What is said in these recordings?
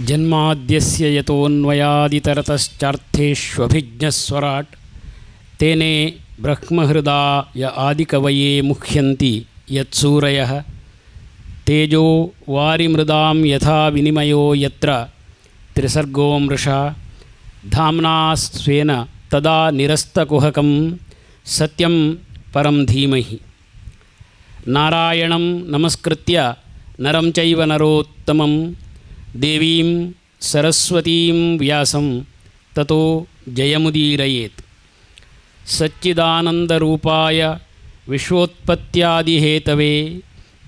ಜನ್ಮಾದ್ಯಸ್ಯ ಯತೋನ್ವಯಾದಿತರತಶ್ಚಾರ್ಥೇಷ್ವಭಿಜ್ಞಸ್ವರಾಟ್ ತೇನೇ ಬ್ರಹ್ಮಹೃದಾಯ ಆದಿಕವಯೇ ಮುಹ್ಯಂತಿ ಯತ್ಸೂರಯಃ ತೇಜೋ ವಾರಿಮೃದಾಂ ಯಥಾ ವಿನಿಮಯೋ ಯತ್ರ ತ್ರಿಸರ್ಗೋ ಮೃಷಾ ಧಾಮ್ನಾ ಸ್ವೇನ ತದಾ ನಿರಸ್ತಕುಹಕಂ ಸತ್ಯಂ ಪರಂ ಧೀಮಹಿ. ನಾರಾಯಣಂ ನಮಸ್ಕೃತ್ಯ ನರಂ ಚೈವ ನರೋತ್ತಮಂ ದೇವೀಂ ಸರಸ್ವತೀಂ ವ್ಯಾಸಂ ತತೋ ಜಯಮುದೀರಯೇತ್. ಸಚ್ಚಿದಾನಂದರೂಪಾಯ ವಿಶ್ವೋತ್ಪತ್ತ್ಯಾದಿಹೇತವೇ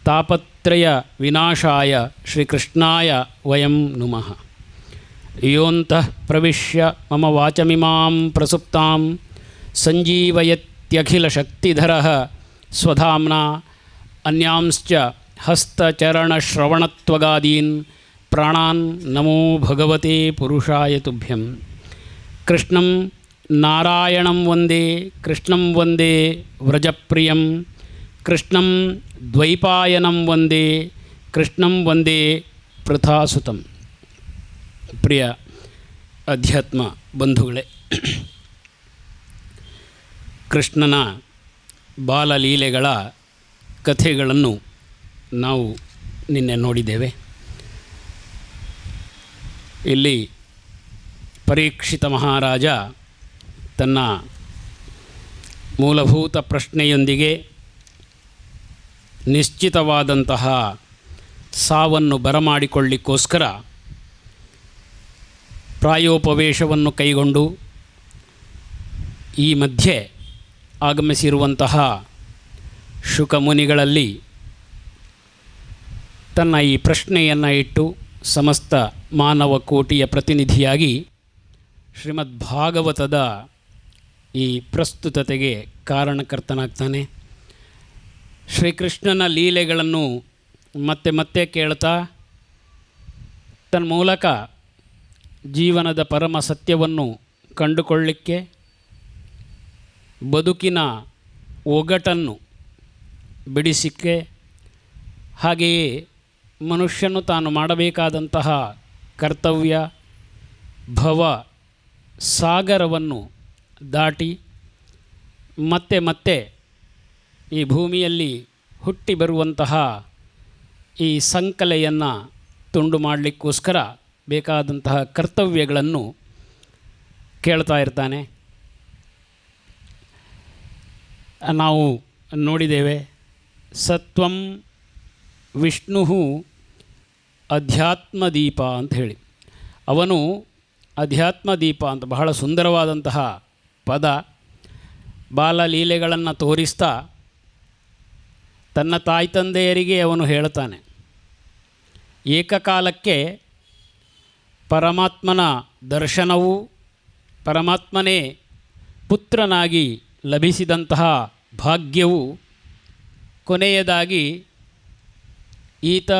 ತಾಪತ್ರಯ ವಿನಾಶಾಯ ಶ್ರೀಕೃಷ್ಣಾಯ ವಯಂ ನುಮಃ. ಯೋऽन्तಃ ಪ್ರವಿಶ್ಯ ಮಮ ವಾಚಮಿಮಾಂ ಪ್ರಸುಪ್ತಾಂ ಸಂಜೀವಯತ್ಯಖಿಲಶಕ್ತಿಧರಃ ಸ್ವಧಾಮ್ನಾ ಅನ್ಯಾಂಶ್ಚ ಹಸ್ತಚರಣಶ್ರವಣತ್ವಗಾದೀನ್ ಪ್ರಾಣಾನ್ ನಮೋ ಭಗವತೆ ಪುರುಷಾಯ ತುಭ್ಯಂ. ಕೃಷ್ಣಂ ನಾರಾಯಣಂ ವಂದೇ ಕೃಷ್ಣಂ ವಂದೇ ವ್ರಜಪ್ರಿಯಂ ಕೃಷ್ಣಂ ದ್ವೈಪಾಯನಂ ವಂದೇ ಕೃಷ್ಣಂ ವಂದೇ ಪೃಥಾಸುತಂ. ಪ್ರಿಯ ಅಧ್ಯಾತ್ಮ ಬಂಧುಗಳೇ, ಕೃಷ್ಣನ ಬಾಲಲೀಲೆಗಳ ಕಥೆಗಳನ್ನು ನಾವು ನಿನ್ನೆ ನೋಡಿದ್ದೇವೆ. ಇಲ್ಲಿ ಪರೀಕ್ಷಿತ ಮಹಾರಾಜ ತನ್ನ ಮೂಲಭೂತ ಪ್ರಶ್ನೆಯೊಂದಿಗೆ ನಿಶ್ಚಿತವಾದಂತಹ ಸಾವನ್ನು ಬರಮಾಡಿಕೊಳ್ಳಿಕ್ಕೋಸ್ಕರ ಪ್ರಾಯೋಪವೇಶವನ್ನು ಕೈಗೊಂಡು ಈ ಮಧ್ಯೆ ಆಗಮಿಸಿರುವಂತಹ ಶುಕಮುನಿಗಳಲ್ಲಿ ತನ್ನ ಈ ಪ್ರಶ್ನೆಯನ್ನು ಇಟ್ಟು ಸಮಸ್ತ ಮಾನವ ಕೋಟಿಯ ಪ್ರತಿನಿಧಿಯಾಗಿ ಶ್ರೀಮದ್ಭಾಗವತದ ಈ ಪ್ರಸ್ತುತತೆಗೆ ಕಾರಣಕರ್ತನಾಗ್ತಾನೆ. ಶ್ರೀಕೃಷ್ಣನ ಲೀಲೆಗಳನ್ನು ಮತ್ತೆ ಮತ್ತೆ ಕೇಳ್ತಾ ತನ್ಮೂಲಕ ಜೀವನದ ಪರಮ ಸತ್ಯವನ್ನು ಕಂಡುಕೊಳ್ಳಲಿಕ್ಕೆ, ಬದುಕಿನ ಒಗಟನ್ನು ಬಿಡಿಸಿಕ್ಕೆ, ಹಾಗೆಯೇ ಮನುಷ್ಯನು ತಾನು ಮಾಡಬೇಕಾದಂತಹ ಕರ್ತವ್ಯ ಭವ ಸಾಗರವನ್ನು ದಾಟಿ ಮತ್ತೆ ಮತ್ತೆ ಈ ಭೂಮಿಯಲ್ಲಿ ಹುಟ್ಟಿ ಬರುವಂತಹ ಈ ಸಂಕಲೆಯನ್ನು ತುಂಡು ಮಾಡಲಿಕ್ಕೋಸ್ಕರ ಬೇಕಾದಂತಹ ಕರ್ತವ್ಯಗಳನ್ನು ಕೇಳ್ತಾ ಇರ್ತಾನೆ. ನಾವು ನೋಡಿದ್ದೇವೆ, ಸತ್ವಂ ವಿಷ್ಣು ಅಧ್ಯಾತ್ಮದೀಪ ಅಂತ ಹೇಳಿ. ಅವನು ಅಧ್ಯಾತ್ಮದೀಪ ಅಂತ ಬಹಳ ಸುಂದರವಾದಂತಹ ಪದ. ಬಾಲಲೀಲೆಗಳನ್ನು ತೋರಿಸ್ತಾ ತನ್ನ ತಾಯಿ ತಂದೆಯರಿಗೆ ಅವನು ಹೇಳ್ತಾನೆ, ಏಕಕಾಲಕ್ಕೆ ಪರಮಾತ್ಮನ ದರ್ಶನವು, ಪರಮಾತ್ಮನೇ ಪುತ್ರನಾಗಿ ಲಭಿಸಿದಂತಹ ಭಾಗ್ಯವು, ಕೊನೆಯದಾಗಿ ಈತ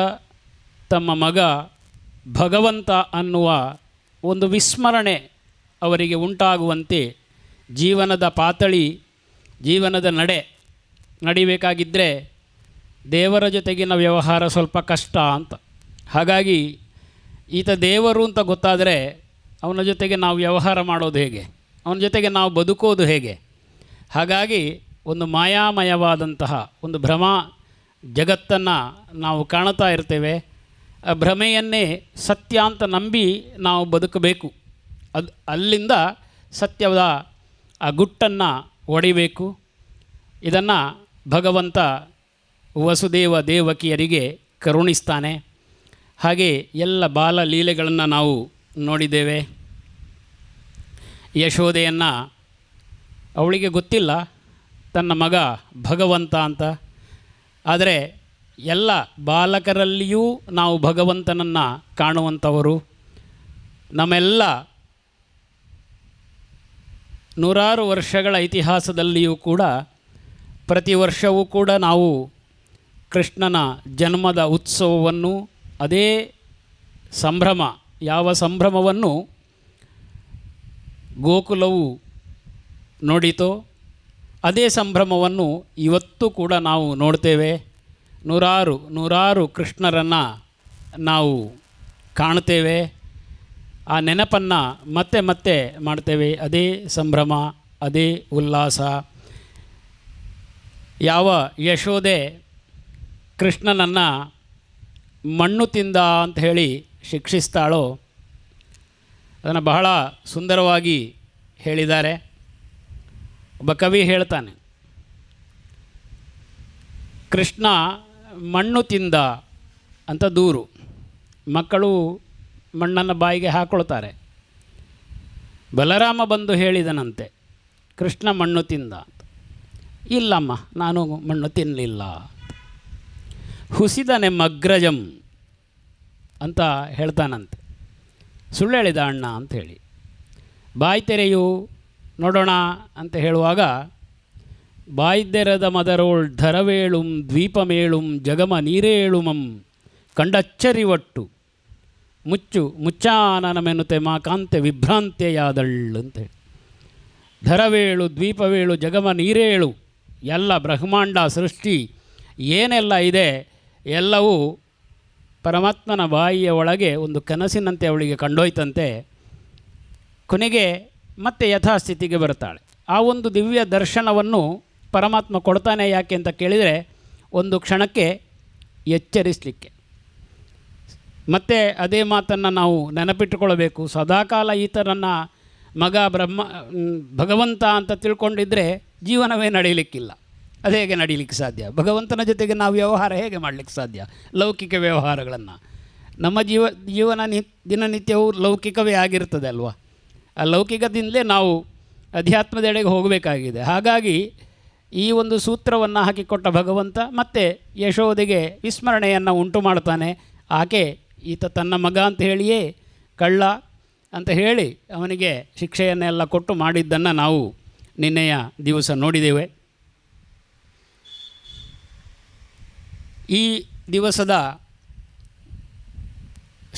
ತಮ್ಮ ಮಗ ಭಗವಂತ ಅನ್ನುವ ಒಂದು ವಿಸ್ಮರಣೆ ಅವರಿಗೆ ಉಂಟಾಗುವಂತೆ ಜೀವನದ ಪಾತಳಿ, ಜೀವನದ ನಡಿಬೇಕಾಗಿದ್ದರೆ ದೇವರ ಜೊತೆಗಿನ ವ್ಯವಹಾರ ಸ್ವಲ್ಪ ಕಷ್ಟ ಅಂತ. ಹಾಗಾಗಿ ಈತ ದೇವರು ಅಂತ ಗೊತ್ತಾದರೆ ಅವನ ಜೊತೆಗೆ ನಾವು ವ್ಯವಹಾರ ಮಾಡೋದು ಹೇಗೆ, ಅವನ ಜೊತೆಗೆ ನಾವು ಬದುಕೋದು ಹೇಗೆ? ಹಾಗಾಗಿ ಒಂದು ಮಾಯಾಮಯವಾದಂತಹ ಒಂದು ಭ್ರಮ ಜಗತ್ತನ್ನು ನಾವು ಕಾಣ್ತಾ ಇರ್ತೇವೆ. ಆ ಭ್ರಮೆಯನ್ನೇ ಸತ್ಯ ಅಂತ ನಂಬಿ ನಾವು ಬದುಕಬೇಕು. ಅಲ್ಲಿಂದ ಸತ್ಯದ ಆ ಗುಟ್ಟನ್ನು ಒಡಿಬೇಕು. ಇದನ್ನು ಭಗವಂತ ವಸುದೇವ ದೇವಕಿಯರಿಗೆ ಕರುಣಿಸ್ತಾನೆ. ಹಾಗೆ ಎಲ್ಲ ಬಾಲಲೀಲೆಗಳನ್ನು ನಾವು ನೋಡಿದ್ದೇವೆ. ಯಶೋದೆಯನ್ನು, ಅವಳಿಗೆ ಗೊತ್ತಿಲ್ಲ ತನ್ನ ಮಗ ಭಗವಂತ ಅಂತ. ಆದರೆ ಎಲ್ಲ ಬಾಲಕರಲ್ಲಿಯೂ ನಾವು ಭಗವಂತನನ್ನು ಕಾಣುವಂಥವರು. ನಮ್ಮೆಲ್ಲ ನೂರಾರು ವರ್ಷಗಳ ಇತಿಹಾಸದಲ್ಲಿಯೂ ಕೂಡ ಪ್ರತಿ ವರ್ಷವೂ ಕೂಡ ನಾವು ಕೃಷ್ಣನ ಜನ್ಮದ ಉತ್ಸವವನ್ನು, ಅದೇ ಸಂಭ್ರಮ, ಯಾವ ಸಂಭ್ರಮವನ್ನು ಗೋಕುಲವು ನೋಡಿತೋ ಅದೇ ಸಂಭ್ರಮವನ್ನು ಇವತ್ತು ಕೂಡ ನಾವು ನೋಡ್ತೇವೆ. ನೂರಾರು ಕೃಷ್ಣರನ್ನು ನಾವು ಕಾಣ್ತೇವೆ, ಆ ನೆನಪನ್ನು ಮತ್ತೆ ಮತ್ತೆ ಮಾಡ್ತೇವೆ. ಅದೇ ಸಂಭ್ರಮ, ಅದೇ ಉಲ್ಲಾಸ. ಯಾವ ಯಶೋದೆ ಕೃಷ್ಣನನ್ನು ಮಣ್ಣು ತಿಂದ ಅಂತ ಹೇಳಿ ಶಿಕ್ಷಿಸ್ತಾಳೋ ಅದನ್ನು ಬಹಳ ಸುಂದರವಾಗಿ ಹೇಳಿದ್ದಾರೆ. ಒಬ್ಬ ಕವಿ ಹೇಳ್ತಾನೆ, ಕೃಷ್ಣ ಮಣ್ಣು ತಿಂದ ಅಂತ ದೂರು. ಮಕ್ಕಳು ಮಣ್ಣನ್ನು ಬಾಯಿಗೆ ಹಾಕ್ಕೊಳ್ತಾರೆ. ಬಲರಾಮ ಬಂದು ಹೇಳಿದನಂತೆ, ಕೃಷ್ಣ ಮಣ್ಣು ತಿಂದ ಅಂತ. ಇಲ್ಲಮ್ಮ, ನಾನು ಮಣ್ಣು ತಿನ್ನಲಿಲ್ಲ. ಹುಸಿದನೆ ಮಗ್ರಜಂ ಅಂತ ಹೇಳ್ತಾನಂತೆ. ಸುಳ್ಳು ಹೇಳಿದ ಅಣ್ಣ ಅಂಥೇಳಿ. ಬಾಯಿ ತೆರೆಯು ನೋಡೋಣ ಅಂತ ಹೇಳುವಾಗ, ಬಾಯ್ದೆರದ ಮದರೋಳ್ ಧರವೇಳುಂ ದ್ವೀಪಮೇಳುಂ ಜಗಮ ನೀರೇಳುಮಂ ಕಂಡಚ್ಚರಿವಟ್ಟು ಮುಚ್ಚು ಮುಚ್ಚಾನನಮೆನುತೆ ಮಾ ಕಾಂತೆ ವಿಭ್ರಾಂತೆಯಾದಳು ಅಂತೇಳಿ. ಧರವೇಳು, ದ್ವೀಪವೇಳು, ಜಗಮ ನೀರೇಳು, ಎಲ್ಲ ಬ್ರಹ್ಮಾಂಡ ಸೃಷ್ಟಿ ಏನೆಲ್ಲ ಇದೆ ಎಲ್ಲವೂ ಪರಮಾತ್ಮನ ಬಾಯಿಯ ಒಳಗೆ ಒಂದು ಕನಸಿನಂತೆ ಅವಳಿಗೆ ಕಂಡೋಯ್ತಂತೆ. ಕೊನೆಗೆ ಮತ್ತೆ ಯಥಾಸ್ಥಿತಿಗೆ ಬರ್ತಾಳೆ. ಆ ಒಂದು ದಿವ್ಯ ದರ್ಶನವನ್ನು ಪರಮಾತ್ಮ ಕೊಡ್ತಾನೆ. ಯಾಕೆ ಅಂತ ಕೇಳಿದರೆ, ಒಂದು ಕ್ಷಣಕ್ಕೆ ಎಚ್ಚರಿಸಲಿಕ್ಕೆ. ಮತ್ತು ಅದೇ ಮಾತನ್ನು ನಾವು ನೆನಪಿಟ್ಟುಕೊಳ್ಬೇಕು. ಸದಾಕಾಲ ಈತನನ್ನು ಮಗ ಭಗವಂತ ಅಂತ ತಿಳ್ಕೊಂಡಿದ್ದರೆ ಜೀವನವೇ ನಡೆಯಲಿಕ್ಕಿಲ್ಲ. ಅದು ಹೇಗೆ ನಡೀಲಿಕ್ಕೆ ಸಾಧ್ಯ? ಭಗವಂತನ ಜೊತೆಗೆ ನಾವು ವ್ಯವಹಾರ ಹೇಗೆ ಮಾಡಲಿಕ್ಕೆ ಸಾಧ್ಯ? ಲೌಕಿಕ ವ್ಯವಹಾರಗಳನ್ನು. ನಮ್ಮ ಜೀವನ ದಿನನಿತ್ಯವೂ ಲೌಕಿಕವೇ ಆಗಿರ್ತದೆ ಅಲ್ವಾ? ಆ ಲೌಕಿಕದಿಂದಲೇ ನಾವು ಅಧ್ಯಾತ್ಮದೆಡೆಗೆ ಹೋಗಬೇಕಾಗಿದೆ. ಹಾಗಾಗಿ ಈ ಒಂದು ಸೂತ್ರವನ್ನು ಹಾಕಿಕೊಟ್ಟ ಭಗವಂತ ಮತ್ತೆ ಯಶೋದೆಗೆ ವಿಸ್ಮರಣೆಯನ್ನು ಉಂಟು ಮಾಡ್ತಾನೆ. ಆಕೆ ಈತ ತನ್ನ ಮಗ ಅಂತ ಹೇಳಿಯೇ ಕಳ್ಳ ಅಂತ ಹೇಳಿ ಅವನಿಗೆ ಶಿಕ್ಷೆಯನ್ನೆಲ್ಲ ಕೊಟ್ಟು ಮಾಡಿದ್ದನ್ನು ನಾವು ನಿನ್ನೆಯ ದಿವಸ ನೋಡಿದ್ದೇವೆ. ಈ ದಿವಸದ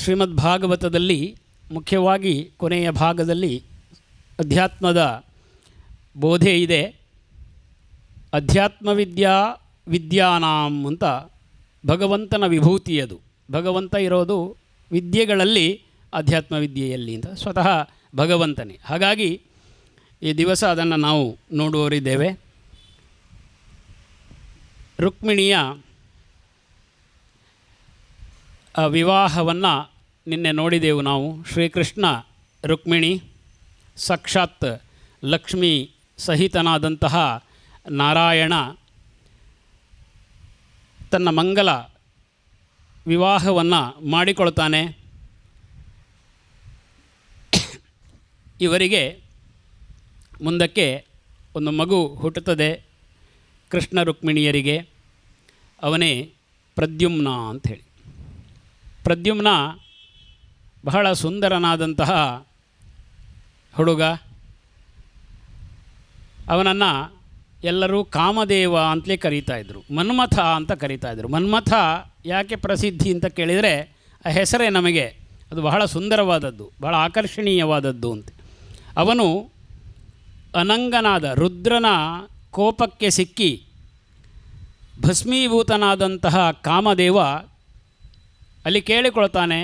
ಶ್ರೀಮದ್ ಭಾಗವತದಲ್ಲಿ ಮುಖ್ಯವಾಗಿ ಕೊನೆಯ ಭಾಗದಲ್ಲಿ ಅಧ್ಯಾತ್ಮದ ಬೋಧೆ ಇದೆ. ಅಧ್ಯಾತ್ಮ ವಿದ್ಯಾನಾಂ ಅಂತ ಭಗವಂತನ ವಿಭೂತಿಯದು. ಭಗವಂತ ಇರೋದು ವಿದ್ಯೆಗಳಲ್ಲಿ, ಅಧ್ಯಾತ್ಮ ವಿದ್ಯೆಯಲ್ಲಿ ಅಂತ ಸ್ವತಃ ಭಗವಂತನೇ. ಹಾಗಾಗಿ ಈ ದಿವಸ ಅದನ್ನು ನಾವು ನೋಡುವರಿದ್ದೇವೆ. ರುಕ್ಮಿಣಿಯ ವಿವಾಹವನ್ನು ನಿನ್ನೆ ನೋಡಿದೆವು ನಾವು. ಶ್ರೀಕೃಷ್ಣ ರುಕ್ಮಿಣಿ ಸಾಕ್ಷಾತ್ ಲಕ್ಷ್ಮೀ ಸಹಿತನಾದಂತಹ ನಾರಾಯಣ ತನ್ನ ಮಂಗಲ ವಿವಾಹವನ್ನು ಮಾಡಿಕೊಳ್ತಾನೆ. ಇವರಿಗೆ ಮುಂದಕ್ಕೆ ಒಂದು ಮಗು ಹುಟ್ಟುತ್ತದೆ ಕೃಷ್ಣ ರುಕ್ಮಿಣಿಯರಿಗೆ. ಅವನೇ ಪ್ರದ್ಯುಮ್ನ ಅಂಥೇಳಿ. ಪ್ರದ್ಯುಮ್ನ ಬಹಳ ಸುಂದರನಾದಂತಹ ಹುಡುಗ. ಅವನನ್ನು ಎಲ್ಲರೂ ಕಾಮದೇವ ಅಂತಲೇ ಕರೀತಾಯಿದ್ರು, ಮನ್ಮಥ ಅಂತ ಕರೀತಾಯಿದ್ರು. ಮನ್ಮಥ ಯಾಕೆ ಪ್ರಸಿದ್ಧಿ ಅಂತ ಕೇಳಿದರೆ ಆ ಹೆಸರೇ ನಮಗೆ ಅದು ಬಹಳ ಸುಂದರವಾದದ್ದು, ಬಹಳ ಆಕರ್ಷಣೀಯವಾದದ್ದು ಅಂತ. ಅವನು ಅನಂಗನಾದ ರುದ್ರನ ಕೋಪಕ್ಕೆ ಸಿಕ್ಕಿ ಭಸ್ಮೀಭೂತನಾದಂತಹ ಕಾಮದೇವ ಅಲ್ಲಿ ಕೇಳಿಕೊಳ್ತಾನೆ.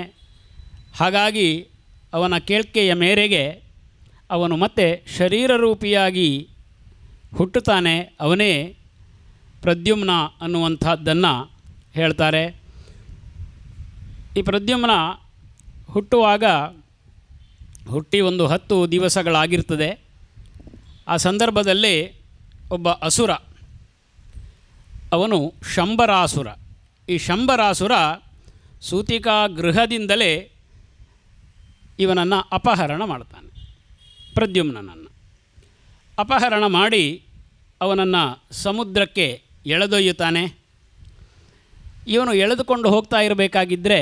ಹಾಗಾಗಿ ಅವನ ಕೇಳಿಕೆಯ ಮೇರೆಗೆ ಅವನು ಮತ್ತೆ ಶರೀರರೂಪಿಯಾಗಿ ಹುಟ್ಟುತ್ತಾನೆ. ಅವನೇ ಪ್ರದ್ಯುಮ್ನ ಅನ್ನುವಂಥದ್ದನ್ನು ಹೇಳ್ತಾರೆ. ಈ ಪ್ರದ್ಯುಮ್ನ ಹುಟ್ಟಿ ಒಂದು 10 ದಿವಸಗಳಾಗಿರ್ತದೆ. ಆ ಸಂದರ್ಭದಲ್ಲಿ ಒಬ್ಬ ಅಸುರ, ಅವನು ಶಂಬರಾಸುರ. ಈ ಶಂಬರಾಸುರ ಸೂತಿಕಾ ಗೃಹದಿಂದಲೇ ಇವನನ್ನು ಅಪಹರಣ ಮಾಡ್ತಾನೆ. ಪ್ರದ್ಯುಮ್ನನನ್ನು ಅಪಹರಣ ಮಾಡಿ ಅವನನ್ನು ಸಮುದ್ರಕ್ಕೆ ಎಳೆದೊಯ್ಯುತ್ತಾನೆ. ಇವನು ಎಳೆದುಕೊಂಡು ಹೋಗ್ತಾ ಇರಬೇಕಾಗಿದ್ದರೆ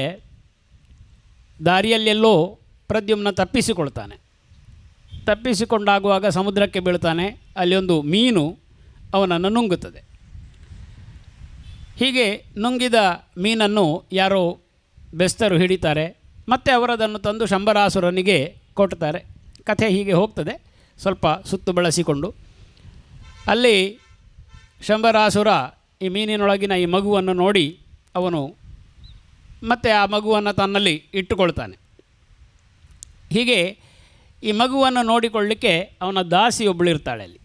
ದಾರಿಯಲ್ಲೆಲ್ಲೋ ಪ್ರದ್ಯುಮ್ನ ತಪ್ಪಿಸಿಕೊಳ್ತಾನೆ. ತಪ್ಪಿಸಿಕೊಂಡಾಗುವಾಗ ಸಮುದ್ರಕ್ಕೆ ಬೀಳ್ತಾನೆ. ಅಲ್ಲಿ ಒಂದು ಮೀನು ಅವನನ್ನು ನುಂಗುತ್ತದೆ. ಹೀಗೆ ನುಂಗಿದ ಮೀನನ್ನು ಯಾರೋ ಬೆಸ್ತರು ಹಿಡಿತಾರೆ. ಮತ್ತೆ ಅವರದನ್ನು ತಂದು ಶಂಬರಾಸುರನಿಗೆ ಕೊಡ್ತಾರೆ. ಕಥೆ ಹೀಗೆ ಹೋಗ್ತದೆ, ಸ್ವಲ್ಪ ಸುತ್ತು ಬಳಸಿಕೊಂಡು. ಅಲ್ಲಿ ಶಂಬರಾಸುರ ಈ ಮೀನಿನೊಳಗಿನ ಈ ಮಗುವನ್ನು ನೋಡಿ ಅವನು ಮತ್ತು ಆ ಮಗುವನ್ನು ತನ್ನಲ್ಲಿ ಇಟ್ಟುಕೊಳ್ತಾನೆ. ಹೀಗೆ ಈ ಮಗುವನ್ನು ನೋಡಿಕೊಳ್ಳಲಿಕ್ಕೆ ಅವನ ದಾಸಿಯೊಬ್ಬಳಿರ್ತಾಳೆ ಅಲ್ಲಿ.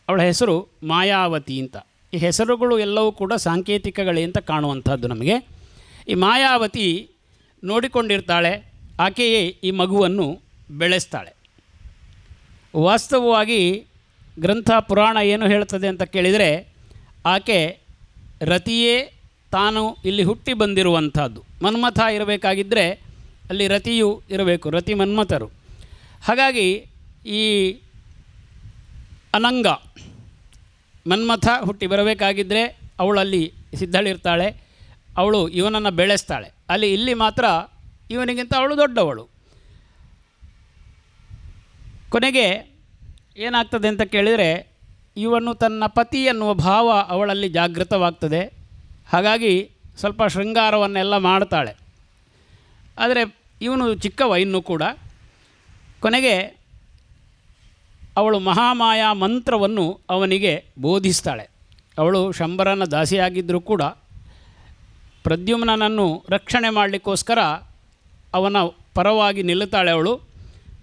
ಅವಳ ಹೆಸರು ಮಾಯಾವತಿ ಅಂತ. ಈ ಹೆಸರುಗಳು ಎಲ್ಲವೂ ಕೂಡ ಸಾಂಕೇತಿಕಗಳೇ ಅಂತ ಕಾಣುವಂಥದ್ದು ನಮಗೆ. ಈ ಮಾಯಾವತಿ ನೋಡಿಕೊಂಡಿರ್ತಾಳೆ. ಆಕೆಯೇ ಈ ಮಗುವನ್ನು ಬೆಳೆಸ್ತಾಳೆ. ವಾಸ್ತವವಾಗಿ ಗ್ರಂಥ ಪುರಾಣ ಏನು ಹೇಳ್ತದೆ ಅಂತ ಕೇಳಿದರೆ, ಆಕೆ ರತಿಯೇ ತಾನು ಇಲ್ಲಿ ಹುಟ್ಟಿ ಬಂದಿರುವಂಥದ್ದು. ಮನ್ಮಥ ಇರಬೇಕಾಗಿದ್ದರೆ ಅಲ್ಲಿ ರತಿಯು ಇರಬೇಕು, ರತಿ ಮನ್ಮಥರು. ಹಾಗಾಗಿ ಈ ಅನಂಗ ಮನ್ಮಥ ಹುಟ್ಟಿ ಬರಬೇಕಾಗಿದ್ದರೆ ಅವಳಲ್ಲಿ ಸಿದ್ಧಳಿರ್ತಾಳೆ. ಅವಳು ಇವನನ್ನು ಬೆಳೆಸ್ತಾಳೆ. ಇಲ್ಲಿ ಮಾತ್ರ ಇವನಿಗಿಂತ ಅವಳು ದೊಡ್ಡವಳು. ಕೊನೆಗೆ ಏನಾಗ್ತದೆ ಅಂತ ಕೇಳಿದರೆ, ಇವನು ತನ್ನ ಪತಿ ಎನ್ನುವ ಭಾವ ಅವಳಲ್ಲಿ ಜಾಗೃತವಾಗ್ತದೆ. ಹಾಗಾಗಿ ಸ್ವಲ್ಪ ಶೃಂಗಾರವನ್ನೆಲ್ಲ ಮಾಡ್ತಾಳೆ. ಆದರೆ ಇವನು ಚಿಕ್ಕವ ಇನ್ನೂ ಕೂಡ. ಕೊನೆಗೆ ಅವಳು ಮಹಾಮಾಯಾ ಮಂತ್ರವನ್ನು ಅವನಿಗೆ ಬೋಧಿಸ್ತಾಳೆ. ಅವಳು ಶಂಬರನ ದಾಸಿಯಾಗಿದ್ದರೂ ಕೂಡ ಪ್ರದ್ಯುಮ್ನನನ್ನು ರಕ್ಷಣೆ ಮಾಡಲಿಕ್ಕೋಸ್ಕರ ಅವನ ಪರವಾಗಿ ನಿಲ್ಲುತ್ತಾಳೆ ಅವಳು.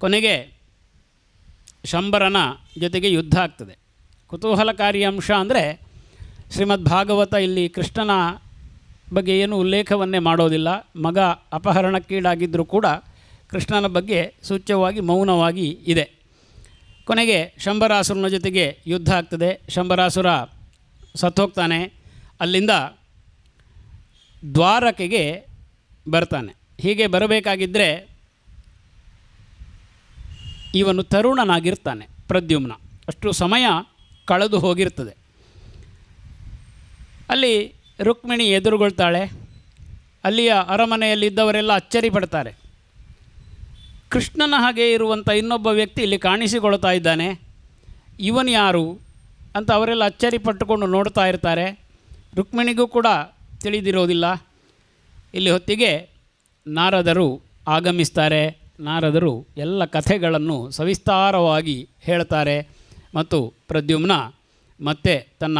ಕೊನೆಗೆ ಶಂಬರನ ಜೊತೆಗೆ ಯುದ್ಧ ಆಗ್ತದೆ. ಕುತೂಹಲಕಾರಿ ಅಂಶ ಅಂದರೆ, ಶ್ರೀಮದ್ ಭಾಗವತ ಇಲ್ಲಿ ಕೃಷ್ಣನ ಬಗ್ಗೆ ಏನು ಉಲ್ಲೇಖವನ್ನೇ ಮಾಡೋದಿಲ್ಲ. ಮಗ ಅಪಹರಣಕ್ಕೀಡಾಗಿದ್ದರೂ ಕೂಡ ಕೃಷ್ಣನ ಬಗ್ಗೆ ಸೂಚ್ಯವಾಗಿ ಮೌನವಾಗಿ ಇದೆ. ಕೊನೆಗೆ ಶಂಬರಾಸುರನ ಜೊತೆಗೆ ಯುದ್ಧ ಆಗ್ತದೆ. ಶಂಬರಾಸುರ ಸತ್ತೋಗ್ತಾನೆ. ಅಲ್ಲಿಂದ ದ್ವಾರಕೆಗೆ ಬರ್ತಾನೆ. ಹೀಗೆ ಬರಬೇಕಾಗಿದ್ದರೆ ಇವನು ತರುಣನಾಗಿರ್ತಾನೆ ಪ್ರದ್ಯುಮ್ನ. ಅಷ್ಟು ಸಮಯ ಕಳೆದು ಹೋಗಿರ್ತದೆ. ಅಲ್ಲಿ ರುಕ್ಮಿಣಿ ಎದುರುಗೊಳ್ತಾಳೆ. ಅಲ್ಲಿಯ ಅರಮನೆಯಲ್ಲಿದ್ದವರೆಲ್ಲ ಅಚ್ಚರಿ ಪಡ್ತಾರೆ. ಕೃಷ್ಣನ ಹಾಗೆ ಇರುವಂಥ ಇನ್ನೊಬ್ಬ ವ್ಯಕ್ತಿ ಇಲ್ಲಿ ಕಾಣಿಸಿಕೊಳ್ತಾ ಇದ್ದಾನೆ, ಇವನು ಯಾರು ಅಂತ ಅವರೆಲ್ಲ ಅಚ್ಚರಿ ಪಟ್ಟುಕೊಂಡು ನೋಡ್ತಾ ಇರ್ತಾರೆ. ರುಕ್ಮಿಣಿಗೂ ಕೂಡ ತಿಳಿದಿರೋದಿಲ್ಲ. ಇಲ್ಲಿ ಹೊತ್ತಿಗೆ ನಾರದರು ಆಗಮಿಸ್ತಾರೆ. ನಾರದರು ಎಲ್ಲ ಕಥೆಗಳನ್ನು ಸವಿಸ್ತಾರವಾಗಿ ಹೇಳ್ತಾರೆ ಮತ್ತು ಪ್ರದ್ಯುಮ್ನ ಮತ್ತೆ ತನ್ನ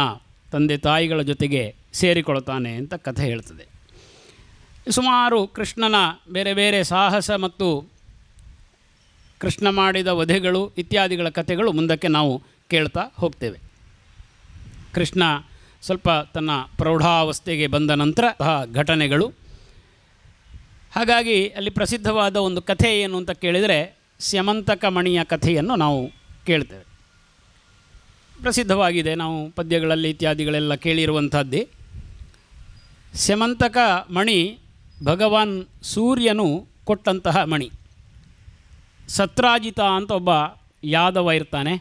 ತಂದೆ ತಾಯಿಗಳ ಜೊತೆಗೆ ಸೇರಿಕೊಳ್ತಾನೆ ಅಂತ ಕಥೆ ಹೇಳ್ತದೆ. ಸುಮಾರು ಕೃಷ್ಣನ ಬೇರೆ ಬೇರೆ ಸಾಹಸ ಮತ್ತು ಕೃಷ್ಣ ಮಾಡಿದ ವಧೆಗಳು ಇತ್ಯಾದಿಗಳ ಕಥೆಗಳು ಮುಂದಕ್ಕೆ ನಾವು ಕೇಳ್ತಾ ಹೋಗ್ತೇವೆ. ಕೃಷ್ಣ ಸ್ವಲ್ಪ ತನ್ನ ಪ್ರೌಢಾವಸ್ಥೆಗೆ ಬಂದ ನಂತರ ಘಟನೆಗಳು. ಹಾಗಾಗಿ ಅಲ್ಲಿ ಪ್ರಸಿದ್ಧವಾದ ಒಂದು ಕಥೆ ಏನು ಅಂತ ಕೇಳಿದರೆ, ಸ್ಯಮಂತಕ ಮಣಿಯ ಕಥೆಯನ್ನು ನಾವು ಕೇಳ್ತೇವೆ. ಪ್ರಸಿದ್ಧವಾಗಿದೆ, ನಾವು ಪದ್ಯಗಳಲ್ಲಿ ಇತ್ಯಾದಿಗಳೆಲ್ಲ ಕೇಳಿರುವಂಥದ್ದೇ. ಸ್ಯಮಂತಕ ಮಣಿ ಭಗವಾನ್ ಸೂರ್ಯನು ಕೊಟ್ಟಂತಹ ಮಣಿ. ಸತ್ರಾಜಿತ ಅಂತ ಒಬ್ಬ ಯಾದವ ಇರ್ತಾನೆ.